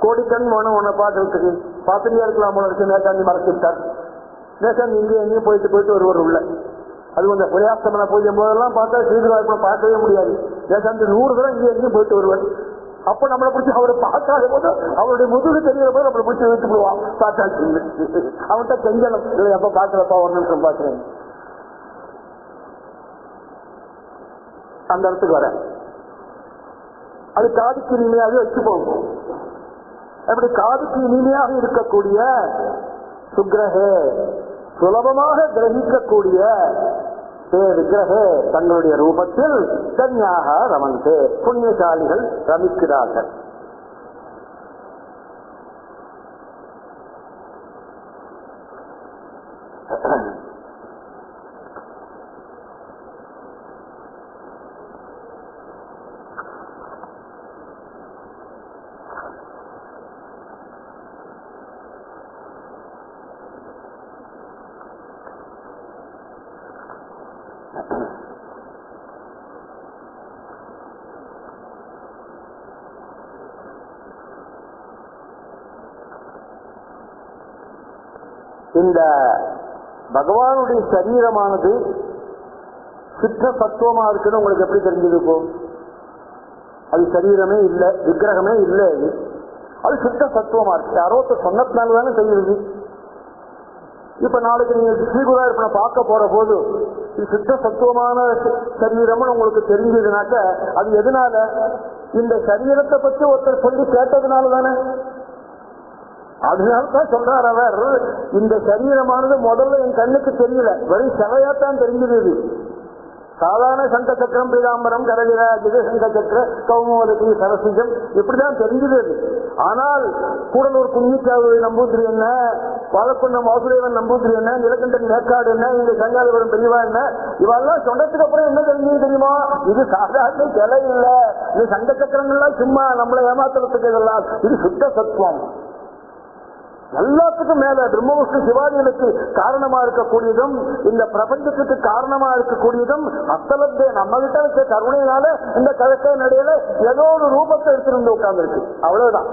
கோடிக்கண் வேணும் உன்னை பார்க்கறதுக்கு, பார்த்துட்டே இருக்கலாம் போல இருக்கு. நேசாந்தி மறைச்சிட்டார். நேசாந்தி இங்கே எங்கேயும் போயிட்டு ஒருவர் உள்ள, அது கொஞ்சம் புரியாஸ்தமனை பூஜை போதெல்லாம் பார்த்தா ஸ்ரீகுருவாயூரப்பனை பார்க்கவே முடியாது. நேசாந்தி 100 தடவை இங்கே எங்கேயும் போயிட்டு வருவார். அப்ப நம்மளை பிடிச்சி அவரை பார்க்காத போது அவருடைய முதுகு தெரிகிற போது நம்மளை பிடிச்சி வைத்து போடுவான். பார்த்தாச்சு அவன்கிட்ட கெஞ்சலம், எப்ப பார்க்கறப்பா ஒரு நிமிஷம் பார்க்கிறேன். அந்த இடத்துக்கு வர அது காதுக்கு இனிமையாக வச்சுப்போம். அப்படி காதுக்கு இனிமையாக இருக்கக்கூடிய சுக்ரஹே, சுலபமாக கிரகிக்கக்கூடிய விக்கிரகே தங்களுடைய ரூபத்தில் தன்யாக ரமந்தே, புண்ணியசாலிகள் ரமிக்கிறார்கள். இந்த பகவானுடைய சரீரமானது சுத்த சத்துவமா இருக்குன்னு உங்களுக்கு எப்படி தெரிஞ்சிருக்கும்? அது சரீரமே இல்லை, விக்கிரகமே இல்லை, அது சுத்த சத்துவமா இருக்கு. யாரோ சொன்னதுனால தானே செய்யுது. இப்ப நாளைக்கு நீங்க ஸ்ரீகுருவாயூரப்பனை பார்க்க போற போது இது சுத்த சத்துவமான சரீரம்னு உங்களுக்கு தெரிஞ்சதுனாக்க அது எதனால? இந்த சரீரத்தை பற்றி ஒருத்தர் சொல்லி கேட்டதுனால தானே. அதனால்தான் சொல்றார் அவர், இந்த சரீரமானது முதல்ல என் கண்ணுக்கு தெரியல, வெறும் செவையாத்தான் தெரிஞ்சது. சாதாரண சங்க சக்கரம் பீதாம்பரம் கடலிரா ஜெகசங்க சக்கர கௌமோதகி சரசிஜம் இப்படிதான் தெரிஞ்சது. ஆனால் கூடலூர் குஞ்சிக்காவு நம்பூதிரி என்ன, பாலக்குன்னம் வாசுதேவன் நம்பூதிரி என்ன, நிலக்கண்டன் மேற்காடு என்ன, இங்க கங்காதபுரம் பெரியவா என்ன, இவெல்லாம் சொன்னதுக்கு அப்புறம் என்ன தெரிஞ்சது தெரியுமா? இது சாதாரண சிலை இல்ல, இது சங்க சக்கரங்கள்லாம் சும்மா நம்மளை ஏமாத்துறதுக்கு இதெல்லாம், இது சுத்த சத்துவம். எல்லாத்துக்கும் மேல பிரம்ம விஷ்ணு சிவாதிகளுக்கு காரணமா இருக்கக்கூடியதும் இந்த பிரபஞ்சத்துக்கு காரணமா இருக்கக்கூடியதும் அஸ்தலத்தே நம்ம கிட்ட வச்ச கருணையினால இந்த கழக்க நடையில ஏதோ ஒரு ரூபத்தை எடுத்துருந்து உட்கார்ந்துருக்கு, அவ்வளவுதான்.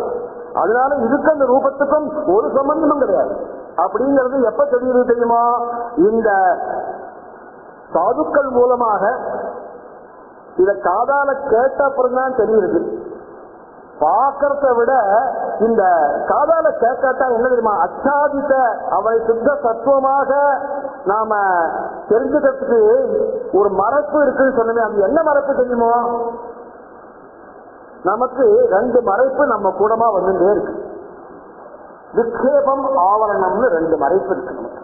அதனால இதுக்கு அந்த ரூபத்துக்கும் ஒரு சம்பந்தமும் கிடையாது. அப்படிங்கிறது எப்ப தெரியுது தெரியுமா? இந்த சாதுக்கள் மூலமாக இத காதால கேட்ட அப்புறம் தான் தெரியுது. பார்க்கறத விட இந்த காதால கேட்காட்டா என்ன தெரியுமா? அச்சாதித்த அவரை சுத்த தத்துவமாக நாம தெரிஞ்சுக்கிறதுக்கு ஒரு மரப்பு இருக்குன்னு சொன்னமே, அது என்ன மரப்பு தெரியுமோ? நமக்கு 2 மறைப்பு நம்ம கூடமா வந்துட்டே இருக்கு. விக்ஷேபம் ஆவரணம்னு 2 மறைப்பு இருக்கு நமக்கு.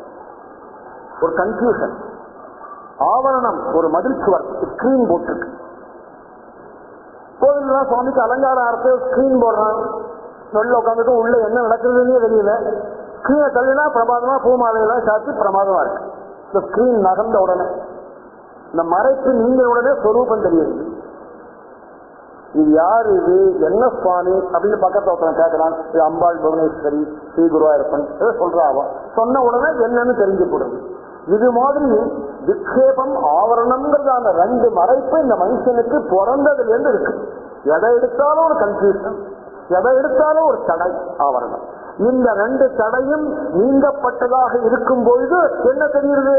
ஒரு கன்ஃபியூஷன். ஆவரணம் ஒரு மதில் சுவர், ஸ்கிரீன் போட்டிருக்கு. கோவில்ல சுவாமிக்கு அலங்காரம் அறுத்து ஸ்கிரீன் போடுறான், வெளில உட்காந்துட்டு உள்ள என்ன நடக்குதுன்னே தெரியல. ஸ்கிரீனை தள்ளினா பிரமாதமா பூமாலையெல்லாம் சாத்தி பிரமாதமா இருக்கு. இந்த ஸ்கிரீன் நகர்ந்த உடனே இந்த மறைப்பு நீங்க உடனே ஸ்வரூபம் தெரியுது. இது யாரு, இது என்ன சுவாமி அப்படின்னு பக்கத்துல ஒருத்தன் கேட்கறான். இது அம்பாள் புவனேஸ்வரி ஸ்ரீ குருவாயூரப்பன் சொல்றாவா, சொன்ன உடனே என்னன்னு தெரிஞ்சு போடுது. இது மாதிரி விக்ஷேபம் ஆவரணம்ங்கிறதான 2 மறைப்பு இந்த மனுஷனுக்கு பிறந்ததுல இருந்து இருக்கு. எதை எடுத்தாலும் ஒரு கன்ஃபியூஷன், எதை எடுத்தாலும் ஒரு தடை ஆவரணம். இந்த 2 தடையும் நீங்கப்பட்டதாக இருக்கும் பொழுது என்ன தெரியுது?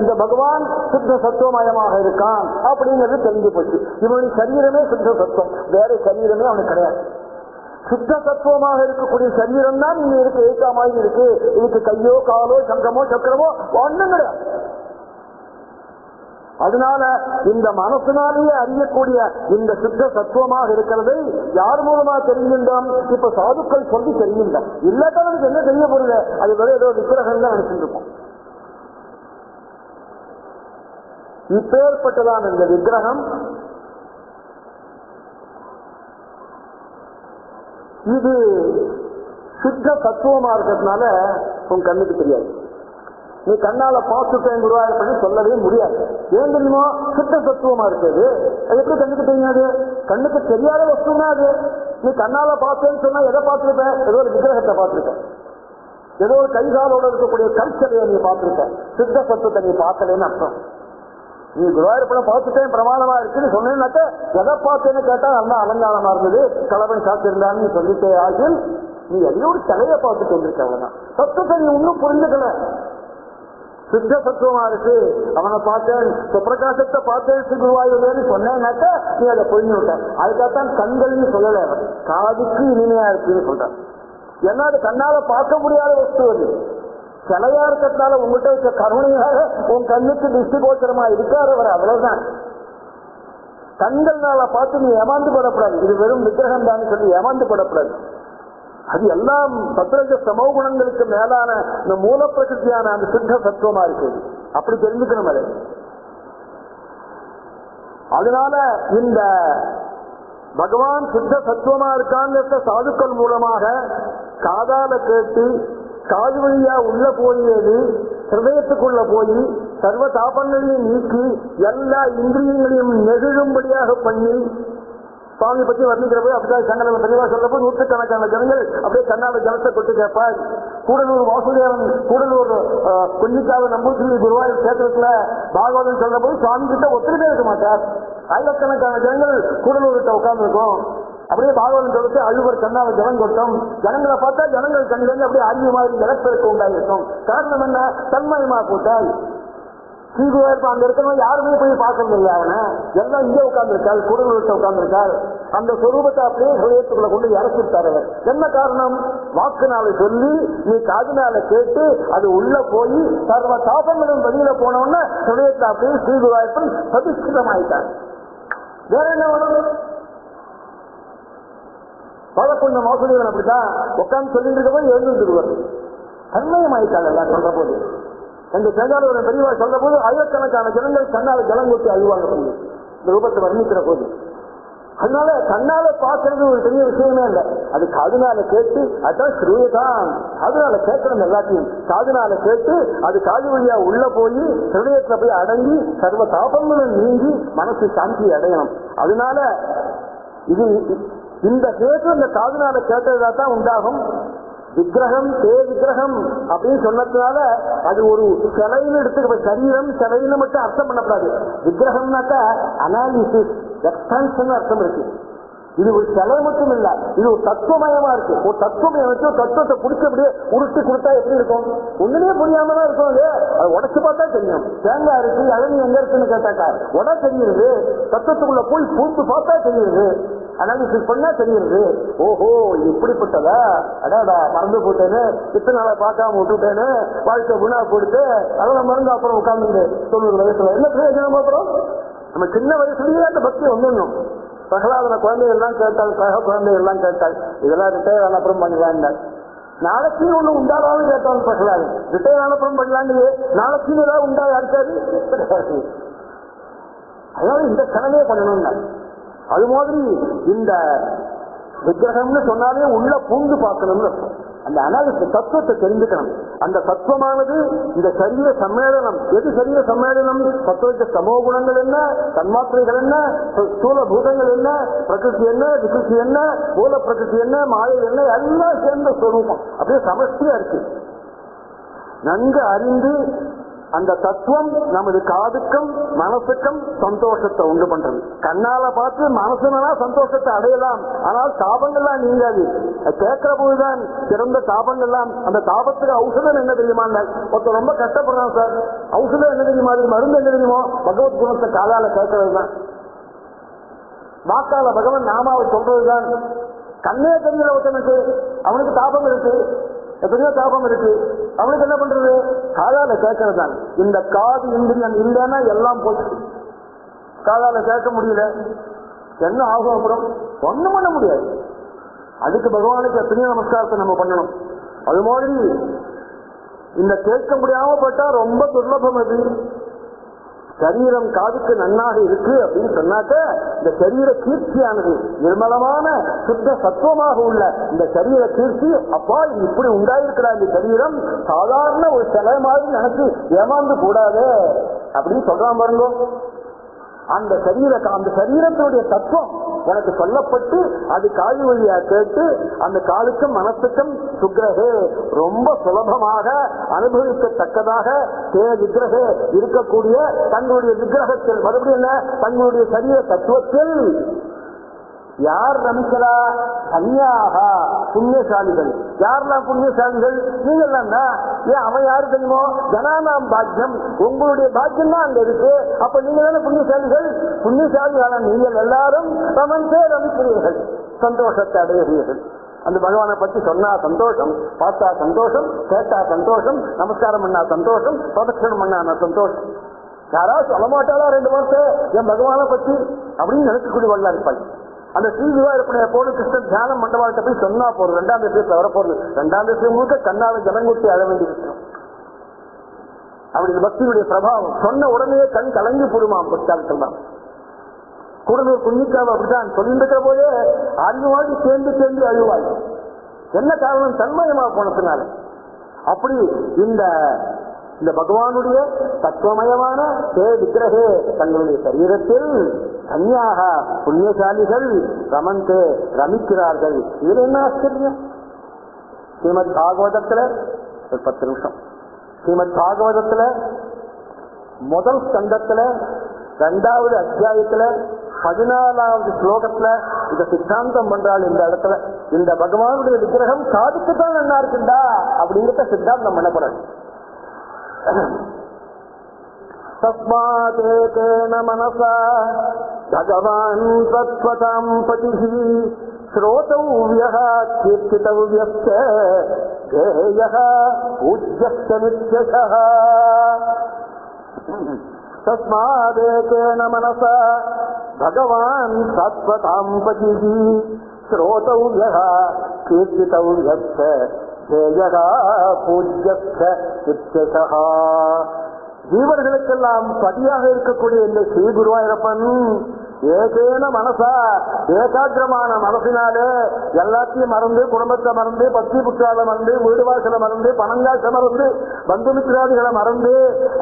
இந்த பகவான் சுத்த சத்துவமயமாக இருக்கான் அப்படிங்கிறது தெரிஞ்சு போச்சு. இவனுடைய சரீரமே சுத்த சத்துவம், வேற சரீரமே அவனுக்கு கிடையாது. சுத்த தத்துவமாக இருக்கக்கூடிய சரீரம் தான் இங்க இருக்கு, ஏற்ற மாதிரி இருக்கு. இதுக்கு கையோ காலோ சங்கமோ சக்கரமோ ஒண்ணும் கிடையாது. அதனால இந்த மனசினாலேயே அறியக்கூடிய இந்த சுத்த சத்துவமாக இருக்கிறதை யார் மூலமா தெரிஞ்சின்றோம்? இப்ப சாதுக்கள் சொல்லி தெரிஞ்சின்றோம். இல்லாட்டா நமக்கு என்ன தெரிய போறது? அது வேற ஏதோ விக்கிரகம் தான் நினைச்சுட்டு இருப்போம். இப்பேற்பட்டதான் இந்த விக்கிரகம். இது சுத்த தத்துவமா இருக்கிறதுனால உன் கண்ணுக்கு தெரியாது. நீ கண்ணால பார்த்துட்டேன் குருவாயூரப்பன்னு சொல்லவே முடியாது. ஏன் தெரியுமா? சுத்த தத்துவமா இருக்குது. அது எப்படி கண்ணுக்கு தெரியாது? கண்ணுக்கு தெரியாத வஸ்துனா அது. நீ கண்ணால பார்த்தேன்னு சொன்னா எதை பார்த்துருப்ப? ஏதோ ஒரு விக்கிரகத்தை பார்த்துருக்க, ஏதோ ஒரு கைகாலோட இருக்கக்கூடிய கல்ச்சரையை நீ பார்த்துருக்க. சுத்த தத்துவத்தை நீ பார்க்கலன்னு அர்த்தம். நீ குருவாயூரப்பனை பார்த்துட்டேன் பிரமாணமா இருக்குன்னு சொன்னேன்னாக்க எதை பார்த்தேன்னு கேட்டா நல்லா அலங்காரமா இருந்தது, கலவன் சாத்திருந்தான்னு நீ சொல்லிட்டே ஆகில் நீ எதையோ ஒரு தலையை பார்த்துட்டு வந்திருக்க. அவ்வளவுதான். தத்துவத்தை நீ இன்னும் புரிஞ்சுக்கல. சுத்த சத்துவமா இருக்கு, அவனை பார்த்தேன், சுப்பிரகாசத்தை பார்த்தேன் குருவாயூர்னு சொன்னேன்னாக்க நீ அதை புரிஞ்சு விட்ட. அதுக்காகத்தான் கண்கள்னு சொல்லல, காதுக்கு இனிமையா இருக்குன்னு சொல்றான். ஏன்னா அது கண்ணால பார்க்க முடியாத வஸ்து. அது சிலையா இருக்கிறதுனால உங்கள்கிட்ட இருக்க கருணையாக உன் கண்ணுக்கு திருஷ்டி கோச்சரமா இருக்காரு அவர், அவ்வளவுதான். கண்கள்னால பார்த்து நீ ஏமாந்து படப்படாது. இது வெறும் விக்கிரகம் தான் சொல்லி ஏமாந்து படப்படாது. அது எல்லாம் சத்ரஜ சமோ குணங்களுக்கு மேலான இந்த மூல பிரகிருதியான அந்த சுத்த சத்துவமா இருக்குது. அப்படி தெரிஞ்சுக்கணும் அது. அதனால இந்த பகவான் சுத்த சத்துவமா இருக்கான்னு சாதுக்கள் மூலமாக காதால கேட்டு காது வழியா உள்ள போயியது ஹிருதயத்துக்குள்ள போய் சர்வ தாபங்களையும் நீக்கி எல்லா இந்திரியங்களையும் நெகிழும்படியாக பண்ணி சுவாமி பற்றி வர்ணிக்கிறப்ப அப்படிதான் சங்கரவ தெளிவா சொல்லப்போ நூற்றுக்கணக்கான ஜனங்கள் அப்படியே கண்ணால ஜலத்தை கொண்டு கேட்பார். கூடலூர் வாசுதேவன், கூடலூர் குஞ்சிக்காவு நம்பூதிரி குருவாயூர் கேத்திரத்துல பாகவதன் சொல்ற போது சுவாமி கிட்ட ஒத்துழைப்பே இருக்க மாட்டார். ஆயிரக்கணக்கான ஜனங்கள் கூடலூர் கிட்ட உட்கார்ந்து இருக்கும். அப்படியே பாகவதன் சொல்லிட்டு அழுவர் கண்ணால ஜனம் கொட்டும். ஜனங்களை பார்த்தா ஜனங்கள் கண்ணிலிருந்து அப்படியே அறிவு மாதிரி ஜலப்பெருக்கு உண்டாயிருக்கும். காரணம் என்ன? தன்மயமா போட்டால் ஸ்ரீகுருவாயூர் அங்க இருக்கிறவங்க யாருமே போய் பார்க்கறது இல்லை. அவனை எல்லாம் இங்கே உட்கார்ந்துருக்காள், குடல்கிட்ட உட்கார்ந்துருக்காள். அந்த சொரூபத்தை அப்படியே ஹயத்துக்குள்ள கொண்டு இறக்கிட்டார் அவர். என்ன காரணம்? வாக்குனால சொல்லி நீ காதுனால கேட்டு அது உள்ள போய் சர்வ தாபங்களும் வெளியில போனோன்னு ஹயத்தை அப்படியே ஸ்ரீகுருவாயூர் பிரதிஷ்டிதமாயிட்டார். வேற என்ன வேணும்? கொஞ்சம் மோசடிகள் அப்படித்தான் உட்கார்ந்து சொல்லிட்டு இருக்க போய் எழுந்துருவார். தன்மயமாயிட்டாள் எல்லாம் சொல்ற போது. எங்க சேகால ஒரு பெரியவா சொல்ற போது ஆயிரக்கணக்கான ஜனங்கள் கண்ணால ஜலம் ஊற்றி அழுவாங்க இந்த ரூபத்தை வர்ணிக்கிற போது. அதனால கண்ணால பார்க்கறது ஒரு பெரிய விஷயமே இல்லை, அது காதுனால கேட்டு, அதுதான் ஸ்ரூயதான், காதுனால கேட்கணும் எல்லாத்தையும். காதுனால கேட்டு அது காது வழியா உள்ள போய் ஹிருதயத்துல போய் அடங்கி சர்வ தாபங்களும் நீங்கி மனசு சாந்தி அடையணும். அதனால இது இந்த கேட்டு இந்த காதுனால கேட்டதா தான் உண்டாகும். விக்கிரகம் தே விக்கிரகம் அப்படின்னு சொன்னதுனால அது ஒரு சிலைன்னு எடுத்துக்க, சரீரம் சிலைன்னு மட்டும் அர்த்தம் பண்ணக்கூடாது. விக்கிரகம்னாக்கா அனாலிசிஸ் எக்ஸ்பான்ஷன் அர்த்தம் இருக்கு. இது ஒரு சிலை மட்டும் இல்ல, இது ஒரு தத்துவமயமா இருக்கு. ஒரு தத்துவமயம் வச்சு தத்துவத்தை பிடிச்சபடியே உருட்டி கொடுத்தா எப்படி இருக்கும்? ஒண்ணுமே புரியாம தான் இருக்கும். அது உடச்சு பார்த்தா தெரியும். தேங்காய் இருக்கு, இளநீ எங்க இருக்குன்னு கேட்டாக்கா உட தெரியுது. தத்துவத்துக்குள்ள போய் பூந்து பார்த்தா தெரியுது, அனாலிசிஸ் பண்ணா தெரியுது. ஓஹோ இப்படிப்பட்டதா, அடாடா மறந்து போட்டேன்னு, இத்தனை நாளை பார்க்காம விட்டுட்டேன்னு வாழ்க்கை குணா போட்டு அதெல்லாம் மறந்து அப்புறம் உட்கார்ந்து 90 வயசுல என்ன பிரயோஜனம்? அப்புறம் நம்ம சின்ன வயசுலயே அந்த பக்தி வந்துடணும். பிரகலாதன குழந்தைகள் எல்லாம் கேட்டாள், சக குழந்தைகள் எல்லாம் கேட்டாள், இதெல்லாம் ரிட்டையர் ஆன அப்புறம் பண்ணலான்னு. நாளைக்கு ஒண்ணு உண்டாதாலும் கேட்டாலும் பிரகலாதன் ரிட்டையர் ஆன அப்புறம் பண்ணலான்னு, நாளைக்கு ஏதாவது உண்டா இருக்காது. அதனால இந்த கனவே பண்ணணும்னா அது மாதிரி இந்த விக்கிரகம்னு சொன்னாலே உள்ள பூந்து பார்க்கணும்னு இருக்கும். அந்த அனாலிசிஸ் தத்துவத்தை தெரிஞ்சுக்கணும். அந்த தத்துவமானது இந்த சரீர சம்மேளனம். எது சரீர சம்மேளனம்? தத்துவ சமோ குணங்கள் என்ன, தன்மாத்திரைகள் என்ன, ஸ்தூல பூதங்கள் என்ன, பிரகிருதி என்ன, விகிருதி என்ன, மூல பிரகிருதி என்ன, மாயை என்ன, எல்லாம் சேர்ந்த ஸ்வரூபம். அப்படியே சமஷ்டியா இருக்கு. நன்கு அறிந்து அந்த தத்துவம் நமது காதுக்கும் மனசுக்கும் சந்தோஷத்தை உண்டு பண்றது. கண்ணால பார்த்து மனசுனா சந்தோஷத்தை அடையலாம், ஆனால் தாபங்கள்லாம் நீங்காது. கேட்கிற போதுதான் சிறந்த தாபங்கள்லாம். அந்த தாபத்துக்கு ஔஷதம் என்ன தெரியுமா? ஒருத்தர் ரொம்ப கஷ்டப்படுறான் சார், ஔஷதம் என்ன தெரியுமா? மருந்து என்ன தெரியுமோ? பகவத் குணத்தை காதால கேட்கறதுதான், வாக்கால பகவன் நாமாவை சொல்றதுதான். கண்ணே தெரியல ஒருத்தனுக்கு, அவனுக்கு தாபம் இருக்கு, எத்தனையோ தாபம் இருக்கு, அவனுக்கு என்ன பண்றது? காதால கேட்கறது தான். இந்த காது இந்திரியன் இல்லைன்னா எல்லாம் போச்சு. காதால கேட்க முடியல, என்ன ஆகும்? அப்புறம் ஒண்ணும் பண்ண முடியாது. அதுக்கு பகவானுக்கு எத்தனையோ நமஸ்காரத்தை நம்ம பண்ணணும். அது மாதிரி இந்த கேட்க முடியாம போட்டா ரொம்ப துர்லபம். அது சரீரம் காதுக்கு நன்னாக இருக்கு அப்படின்னு சொன்னாக்க இந்த சரீர கீர்த்தியானது நிர்மலமான சுத்த சத்துவமாக உள்ள இந்த சரீர கீர்த்தி, அப்பா இது இப்படி உண்டாயிருக்கிறா இந்த சரீரம், சாதாரண ஒரு சிலை மாதிரி நினைச்சு ஏமாந்து கூடாது அப்படின்னு சொல்றான் பாருங்க. அந்த சரீரத்தினுடைய தத்துவம் உனக்கு சொல்லப்பட்டு அது காது வழியா கேட்டு அந்த காலுக்கும் மனசுக்கும் சுக்கிரகே ரொம்ப சுலபமாக அனுபவிக்கத்தக்கதாக விக்கிரகே இருக்கக்கூடிய தங்களுடைய விக்கிரகத்தில், மறுபடியும் என்ன, தங்களுடைய சரீர தத்துவத்தில் யார் ரமிக்கிறா? கன்யாக புண்ணியசாலிகள். யாரெல்லாம் புண்ணியசாலிகள்? நீங்கள் தான். ஏன் அவன் யாரு தெரியுமோ? ஜனானாம் பாக்கியம், உங்களுடைய பாக்கியம் தான் அங்க இருக்கு. அப்ப நீங்க தானே புண்ணியசாலிகள். புண்ணியசாலிகளான நீங்கள் எல்லாரும் ரமந்தே ரமிக்கிறீர்கள், சந்தோஷத்தை அடைகிறீர்கள். அந்த பகவானை பற்றி சொன்னா சந்தோஷம், பார்த்தா சந்தோஷம், கேட்டா சந்தோஷம், நமஸ்காரம் பண்ணா சந்தோஷம், பிரதட்சணம் பண்ணா சந்தோஷம். யாராவது சொல்ல மாட்டாளா 2 வார்த்தை என் பகவானை பற்றி அப்படின்னு நினைக்கக்கூடிய வல்லா இருப்பாள். அந்த ஸ்ரீவிவா இருப்படைய போடு கிருஷ்ணன் தியான மண்டபத்தை போய் சொன்னா போறது. 2ஆம் தேதியில் வரப்போறது. 2ஆம் தேதி முழுக்க கண்ணால ஜலங்குட்டி அழ வேண்டியிருக்கும். அப்படி இந்த பக்தியுடைய பிரபாவம் சொன்ன உடனே கண் கலங்கி போடுமாம் பக்தாக்கள் தான். கூடலூர் குஞ்சிக்காவை அப்படித்தான் சொல்லிட்டு இருக்கிற போதே அறிவாடி சேர்ந்து அழுவாய். என்ன காரணம்? தன்மயமா போனதுனால. அப்படி இந்த பகவானுடைய தத்துவமயமான விக்கிரகே தங்களுடைய சரீரத்தில் கன்யாக புண்ணியசாலிகள் ரமந்தே ரமிக்கிறார்கள். இதுல என்ன ஆச்சரியம்? ஸ்ரீமத் பாகவதத்துல ஒரு 10 நிமிஷம். ஸ்ரீமத் பாகவதத்துல முதல் ஸ்கந்தத்துல 2வது அத்தியாயத்துல 14வது ஸ்லோகத்துல இத சித்தாந்தம் பண்றாள். இந்த இடத்துல இந்த பகவானுடைய விக்கிரகம் காதுக்கு தான் நல்லா இருக்குண்டா அப்படிங்கிறத சித்தாந்தம் பண்ணப்படுறாள். தஸ்மாதேகேன மனசா பகவான் தத்வதாம் பதிஹ ஸ்ரோதவ்யஹ கீர்த்திதவ்யஸ்ச தேயஹ பூஜ்யஸ்ச நித்யஷஹ. தஸ்மாதேகேன மனசா பகவான் தத்வதாம் பதிஹ ஸ்ரோதவ்யஹ கீர்த்திதவ்யஸ்ச ஜெயகா பூஜ்யஸ்ய நித்யசஹா. ஜீவர்களுக்கெல்லாம் பதியாக இருக்கக்கூடிய இந்த ஸ்ரீ குருவாயூரப்பன் ஏகேன மனசா, ஏகாகிரமான மனசினாலே எல்லாத்தையும் மறந்து, குடும்பத்தை மறந்து, பக்தி புற்றால மறந்து, வீடு வாசலை மறந்து, பணங்காசை மறந்து, பந்துமித்திராதிகளை மறந்து,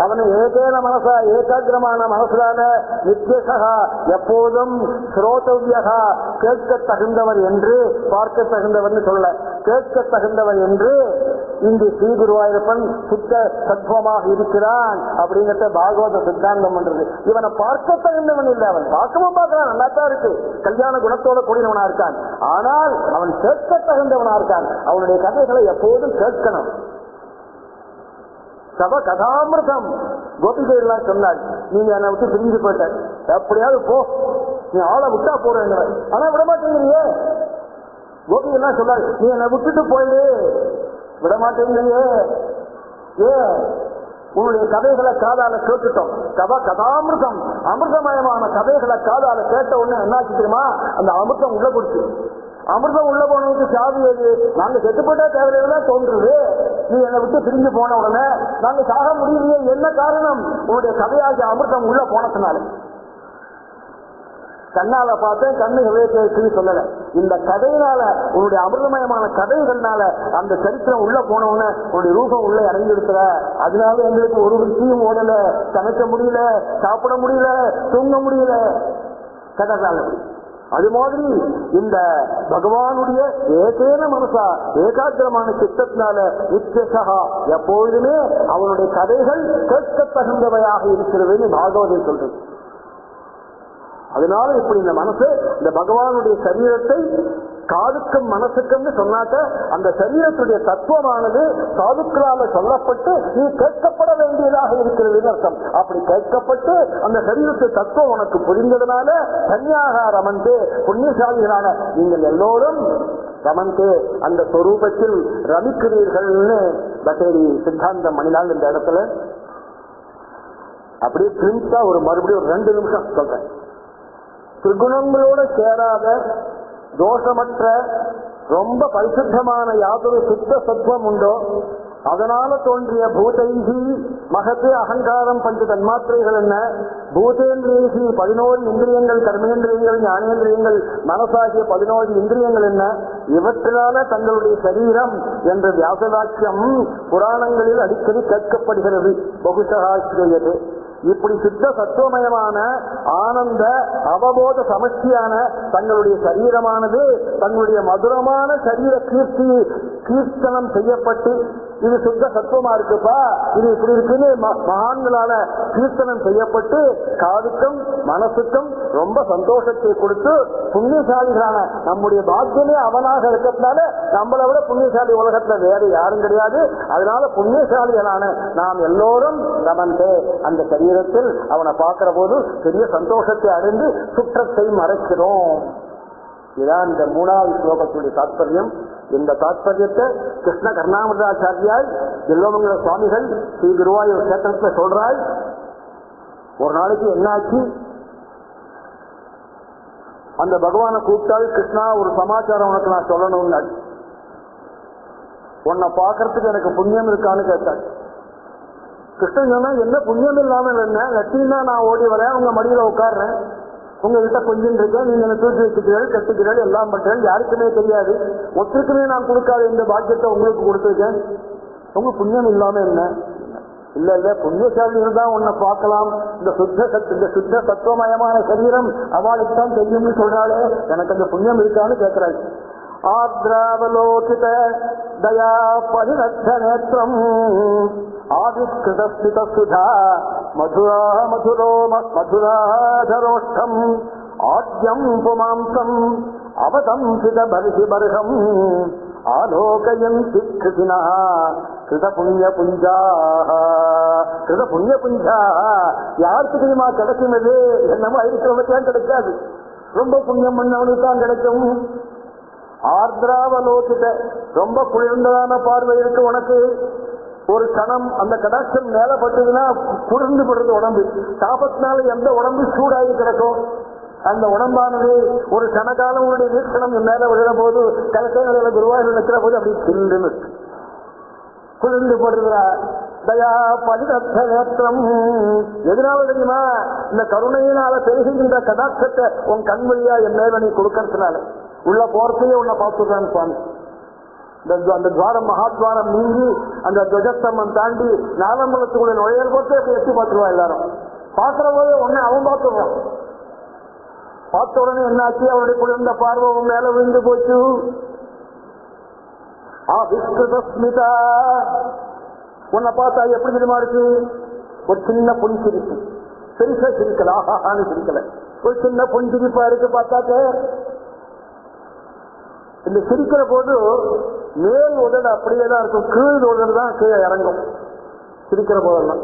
அவனை ஏகேன மனசா, ஏகாகிரமான மனசினால நித்யசகா எப்போதும் ஸ்ரோதவ்யகா கேட்க தகுந்தவர் என்று, பார்க்க தகுந்தவர் சொல்ல, கேட்க தகுந்தவர் என்று இங்கு ஸ்ரீ குருவாயூரப்பன் சுத்த சத்வமாக இருக்கிறான் அப்படிங்கிறத பாகவத சித்தாந்தம் பண்றது. இவனை பார்க்க தகுந்தவன் இல்லை, அவன் பார்க்கவும் பார்க்கிறான், நல்லாத்தான் இருக்கு, கல்யாண குணத்தோட கூடினவனா இருக்கான். ஆனால் அவன் கேட்க தகுந்தவனா இருக்கான். அவனுடைய கதைகளை எப்போதும் கேட்கணும். சப கதாமிருதம் கோபிகைலாம் சொன்னாள், நீங்க என்னை விட்டு பிரிஞ்சு போயிட்ட, எப்படியாவது போ, நீ ஆளை விட்டா போறேன், ஆனா விட மாட்டேங்கிறியே. கோபிகெல்லாம் சொன்னாள், நீ என்னை விட்டுட்டு போயிடு, விட மாட்டேங்கிறியே. ஏ உன்னுடைய கதைகளை காதால கேட்டுட்டோம். கதாமிருதம், அமிர்தமயமான கதைகளை காதால கேட்ட உடனே என்னாச்சு தெரியுமா? அந்த அமிர்தம் உள்ள கொடுத்து, அமிர்தம் உள்ள போனதுக்கு சாவி எது? நாங்க செத்து போட்டா தேவையில்லை தோன்றுது. நீ என்னை விட்டு பிரிஞ்சு போன உடனே நாங்க சாக முடியலையே, என்ன காரணம்? உன்னுடைய கதையாகிய அமிர்தம் உள்ள போனதுனால. கண்ணால பார்த்தேன், கண்ணு ஹிருதயத்தை சொல்லல. இந்த கதையினால, உன்னுடைய அமிர்தமயமான கதைகள்னால அந்த சரித்திரம் உள்ள போனவன உன்னுடைய ரூபம் உள்ள இறங்கி இருக்கிற. அதனால எங்களுக்கு ஒரு விஷயம் ஓடல, சமைக்க முடியல, சாப்பிட முடியல, தூங்க முடியல. கதை அது மாதிரி இந்த பகவானுடைய ஏகேன மனசா, ஏகாகிரமான சித்தத்தினால நித்யசகா எப்பொழுதுமே அவனுடைய கதைகள் கேட்க தகுந்தவையாக இருக்கிறதுன்னு பாகவதம் சொல்றது. அதனால இப்படி இந்த மனசு, இந்த பகவானுடைய சரீரத்தை காதுக்கும் மனசுக்கும் சொன்னாக்க, அந்த சரீரத்துடைய தத்துவமானது சாதுக்களால சொல்லப்பட்டு நீ கேட்கப்பட வேண்டியதாக இருக்கிறது அர்த்தம். அப்படி கேட்கப்பட்டு அந்த சரீரத்து தத்துவம் உனக்கு புரிந்ததுனால தன்யாக ரமந்தே, புண்ணியசாலிகளான நீங்கள் எல்லோரும் ரமந்தே அந்த ஸ்வரூபத்தில் ரமிக்கிறீர்கள்னு பட்டேரி சித்தாந்தம் மணிலால் இந்த இடத்துல அப்படியே பிரின்ஸா ஒரு மறுபடியும் ஒரு 2 நிமிஷம் சொல்றேன். திரிகுணங்களோட சேராத, தோஷமற்ற, ரொம்ப பரிசுத்தமான யாதொரு சுத்த சத்துவம் உண்டோ அதனால தோன்றிய பூதைகி மகத்து அகங்காரம் பஞ்ச தன்மாத்திரைகள் என்ன, பூதேந்திரியி 11 இந்திரியங்கள், கர்மேந்திரியங்கள், ஞானேந்திரியங்கள், மனசாகிய 11 இந்திரியங்கள் என்ன, இவற்றினால தங்களுடைய சரீரம் என்ற வியாசவாக்கியம் புராணங்களில் அடிக்கடி கேட்கப்படுகிறது. பகுசகாசிரியது. இப்படி சித்த சத்துவமயமான ஆனந்த அவபோத சமஷ்டியான தங்களுடைய சரீரமானது தங்களுடைய மதுரமான சரீர கீர்த்தனம் செய்யப்பட்டு, இது சுத்த சத்துவமா இருக்குப்பா, இது இப்படி இருக்குன்னு மகான்களால கீர்த்தனம் செய்யப்பட்டு காதுக்கும் மனசுக்கும் ரொம்ப சந்தோஷத்தை கொடுத்து, புண்ணியசாலிகளான நம்முடைய பாக்கியமே அவனாக இருக்கிறதுனால நம்மளை விட புண்ணியசாலி உலகத்துல வேறு யாரும் கிடையாது. அதனால புண்ணியசாலிகளான நாம் எல்லோரும் ரமந்தே அந்த சரீரத்தில் அவனை பார்க்கிற போது பெரிய சந்தோஷத்தை அடைந்து சுற்றத்தை மறைக்கிறோம். இதுதான் இந்த 3வது ஸ்லோகத்துடைய தாத்பரியம். இந்த தாத்பரியத்தை கிருஷ்ண கர்ணாமிர்தாச்சாரியால் எல்லோமங்கல சுவாமிகள் ஸ்ரீ குருவாயூர் கஷேத்திரத்தில் சொல்றாள். ஒரு நாளைக்கு என்னாச்சு, அந்த பகவானை கூப்பிட்டால், கிருஷ்ணா ஒரு சமாச்சாரம் உனக்கு நான் சொல்லணும்னு, உன்னை பார்க்கறதுக்கு எனக்கு புண்ணியம் இருக்கான்னு கேட்டாள். கிருஷ்ணன் சொன்னா, என்ன புண்ணியம் இல்லாமல் என்ன, லட்சியம்னா நான் ஓடி வரேன், உங்க மடியில உட்காடுறேன், உங்ககிட்ட கொஞ்சம் இருக்கேன், நீங்க என்ன தூக்கி வச்சுக்கிறீர்கள், கட்டுக்கிறீர்கள், எல்லாம் பண்றேன், யாருக்குமே தெரியாது, ஒருத்தருக்குமே நான் கொடுக்காத இந்த பாக்கியத்தை உங்களுக்கு கொடுத்துருக்கேன், உங்க புண்ணியம் இல்லாம என்ன? இல்ல இல்ல, புண்ணியசாலிகள் தான் உன்னை பார்க்கலாம், இந்த சுத்த சத்துவமயமான சரீரம் அவளுக்கு தான் தெரியும்னு சொல்றாளே, எனக்கு அந்த புண்ணியம் இருக்கான்னு கேட்கிறாள். ஆத்ராவலோகித தயா பரிரட்ச நேத்திரம் ஆதிஸ்கிருத சுதா மதுரா மதுரோ மதுராதரோஷ்டம் ஆத்யம் புமாம்சம் அவதம்சித பரிசி பர்ஹம் ஆலோகயந்தி கிருதினா கிருத புண்ணிய புஞ்சா. கிருத புண்ணிய புஞ்சா யாருக்கு தெரியுமா கிடைக்கும்? இது என்னமோ இருக்கிறவனுக்கு கிடைக்காது, ரொம்ப புண்ணியம் பண்ணவனுக்கு தான் கிடைக்கும். ஆர்திராவலோகித ரொம்ப குளிர்ந்ததான பார்வை இருக்கு உனக்கு. ஒரு கணம் அந்த கடாட்சம் மேல பட்டதுன்னா குளிர்ந்து படுறது உடம்பு. தாபத்தினால எந்த உடம்பு சூடாகி கிடக்கும், அந்த உடம்பானது ஒரு கணக்காலம் உன்னுடைய வீட்சணம் மேல விழுற போது கலக்க நிலையில குருவாயூர் நிற்கிற போது அப்படி சில்லுன்னு குளிர்ந்து போடுகிறார். தயா பரிதத்த நேத்திரம். எதனால தெரியுமா? இந்த கருணையினால பெருகின்ற கடாட்சத்தை உன் கண் வழியா என் மேல நீ கொடுக்கறதுனால. உள்ள போறதையே உன்னை பார்த்துடுறான் சுவாமி. அந்த துவாரம் மகாத்வாரம் நீங்கி அந்த துவஜஸ்தம்பம் தாண்டி நாலம்பலத்துக்குள்ள நுழையல் போட்டு எட்டி பார்த்துருவா. எல்லாரும் பார்க்கிற போது உடனே அவன் பார்த்துடுறான். பார்த்த உடனே என்னாச்சு? அவருடைய குளிர்ந்த பார்வம் மேல விழுந்து போச்சு. விஸ்கிருதஸ்மிதா. உன்னை பார்த்தா எப்படி தெரியுமா இருக்கு? ஒரு சின்ன பொன் சிரிப்பு. பெருசா சிரிக்கல, ஆஹான்னு சிரிக்கல, ஒரு சின்ன பொன் சிரிப்பா இருக்கு. பார்த்தாக்க இந்த சிரிக்கிற போது மேல் உதடு அப்படியேதான் இருக்கும், கீழ் உதடு தான் கீழே இறங்கும். சிரிக்கிற போதெல்லாம்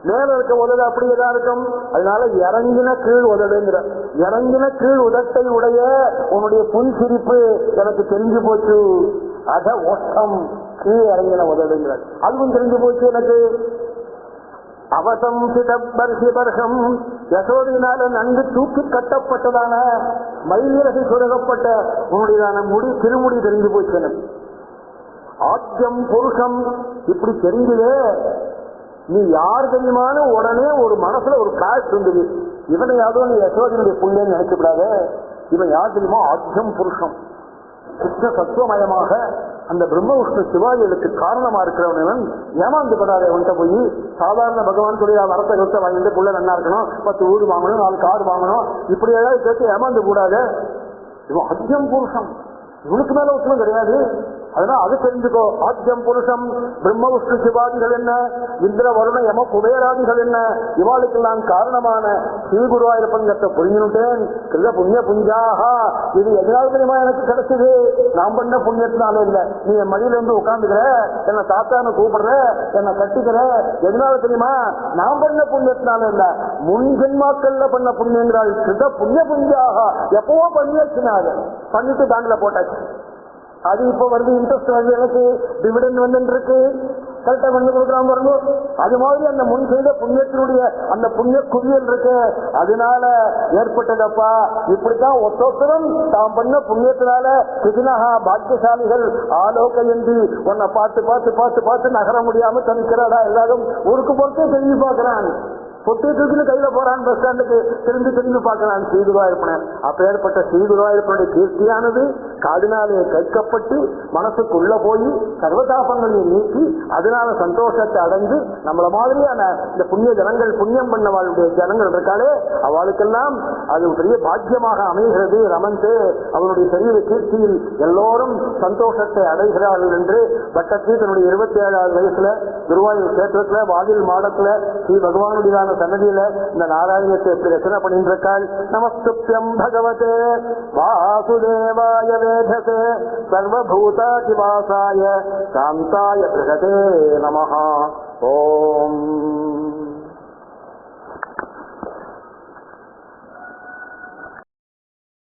மேல இருக்க உதடு அப்படியேதான் இருக்கும். அதனால இறங்கின கீழ் உதடுங்கிற, இறங்கின கீழ் உதட்டை உடைய உன்னுடைய புன் சிரிப்பு எனக்கு தெரிஞ்சு போச்சு. அத ஓட்டம் கீழே இறங்கின உதடுங்கிற அதுவும் தெரிஞ்சு போச்சு எனக்கு. அவசம் சிதபர்ஷம் யசோதினால நன்கு தூக்கி கட்டப்பட்டதான மயிலிறகை சுரகப்பட்ட உன்னுடையதான முடி, திருமுடி தெரிஞ்சு போச்சு எனக்கு. ஆத்தியம் புருஷம் இப்படி தெரிஞ்சதே, நீ யார் தெரியுமான உடனே ஒரு மனசுல ஒரு காசு இருந்தது. இவனை யாதோ நீ யசோதனுடைய புள்ளேன்னு நினைக்கப்படாத. இவன் யார் தெரியுமா? ஆத்தியம் புருஷம், கிருஷ்ண சத்துவமயமாக அந்த பிரம்ம விஷ்ணு சிவாஜிகளுக்கு காரணமா இருக்கிறவன். ஏமாந்து படாத அவன்கிட்ட போய் சாதாரண பகவான் சொல்லி வரத்தை கருத்தை வாங்கிட்டு புள்ள நல்லா இருக்கணும், 10 வீடு வாங்கணும், 4 கார் வாங்கணும், இப்படி ஏதாவது கேட்டு ஏமாந்து கூடாத. இவன் ஆத்தியம் புருஷம், இவனுக்கு மேல ஒற்றுமை கிடையாது. அதனால அது தெரிஞ்சுக்கோ. ஆத்தியம் புருஷம் பிரம்ம விஷ்ணு சிவாதிகள் என்ன, இந்திர வருண யம குபேராதிகள் என்ன, இவாளுக்கெல்லாம் காரணமான ஸ்ரீகுருவாயிருப்பங்கத்தை புரிஞ்சுட்டேன். கிருத புண்ணிய புஞ்சாகா. இது எதனால தெரியுமா எனக்கு கிடைச்சது? நான் பண்ண புண்ணியத்தினால இல்ல. நீ என் மடியில இருந்து உட்காந்துக்கிற, என்ன தாத்தான்னு கூப்பிடுற, என்ன கட்டிக்கிற, எதனால தெரியுமா? நான் பண்ண புண்ணியத்தினால இல்ல, முன் ஜென்மாக்கள்ல பண்ண புண்ணியங்கிறாள். கிருத புண்ணிய புஞ்சாகா. எப்பவோ பண்ணியாச்சுனால பண்ணிட்டு பேங்க்ல போட்டாச்சு. அது இப்ப வருது, இன்ட்ரெஸ்ட் வருது, எனக்கு டிவிடெண்ட் வந்து இருக்கு, கரெக்டா பண்ணி கொடுக்குறான் பாருங்க. அது மாதிரி அந்த முன் செய்த புண்ணியத்தினுடைய அந்த புண்ணிய குவியல் இருக்கு, அதனால ஏற்பட்டதப்பா. இப்படித்தான் ஒத்தொத்தரும் தாம் பண்ண புண்ணியத்தினால கிருஷ்ணஹா பாக்கியசாலிகள் ஆலோக என்று உன்னை பார்த்து பார்த்து பார்த்து பார்த்து நகர முடியாம தனிக்கிறாடா. எல்லாரும் ஊருக்கு பொறுத்தே தெரிஞ்சு பார்க்கிறான். பொட்டி தூக்கின்னு கையில போறான், பஸ் ஸ்டாண்டுக்கு திரும்பி திரும்பி பார்க்கிறான் ஸ்ரீகுருவாயிருப்பன். அப்ப ஏற்பட்ட ஸ்ரீகுருவாயிருப்பனுடைய கீர்த்தியானது காதினாலே கேட்கப்பட்டு மனசுக்குள்ள போய் சர்வதாபங்களை நீக்கி அதனால சந்தோஷத்தை அடைந்து நம்மள மாதிரியான இந்த புண்ணிய ஜனங்கள், புண்ணியம் பண்ணவாளுடைய ஜனங்கள் இருக்காளே, அவளுக்கெல்லாம் அது பெரிய பாக்கியமாக அமைகிறது. ரமந்து அவனுடைய பெரிய கீர்த்தியில் எல்லோரும் சந்தோஷத்தை அடைகிறார்கள் என்று பட்டத்தி தன்னுடைய 27வது வயசுல குருவாயூர் கேத்திரத்துல வாதில் மாடத்துல ஸ்ரீ பகவானுடைய சன்னதியில இந்த நாராயணத்தை எப்படி ரச்சனை பண்ணிட்டு இருக்காள். நமஸ்துப்யம் பகவதே வாசுதேவாய வேதசே சர்வபூதாதிவாசாய சாந்தாய பிரகதே நமஹ. ஓ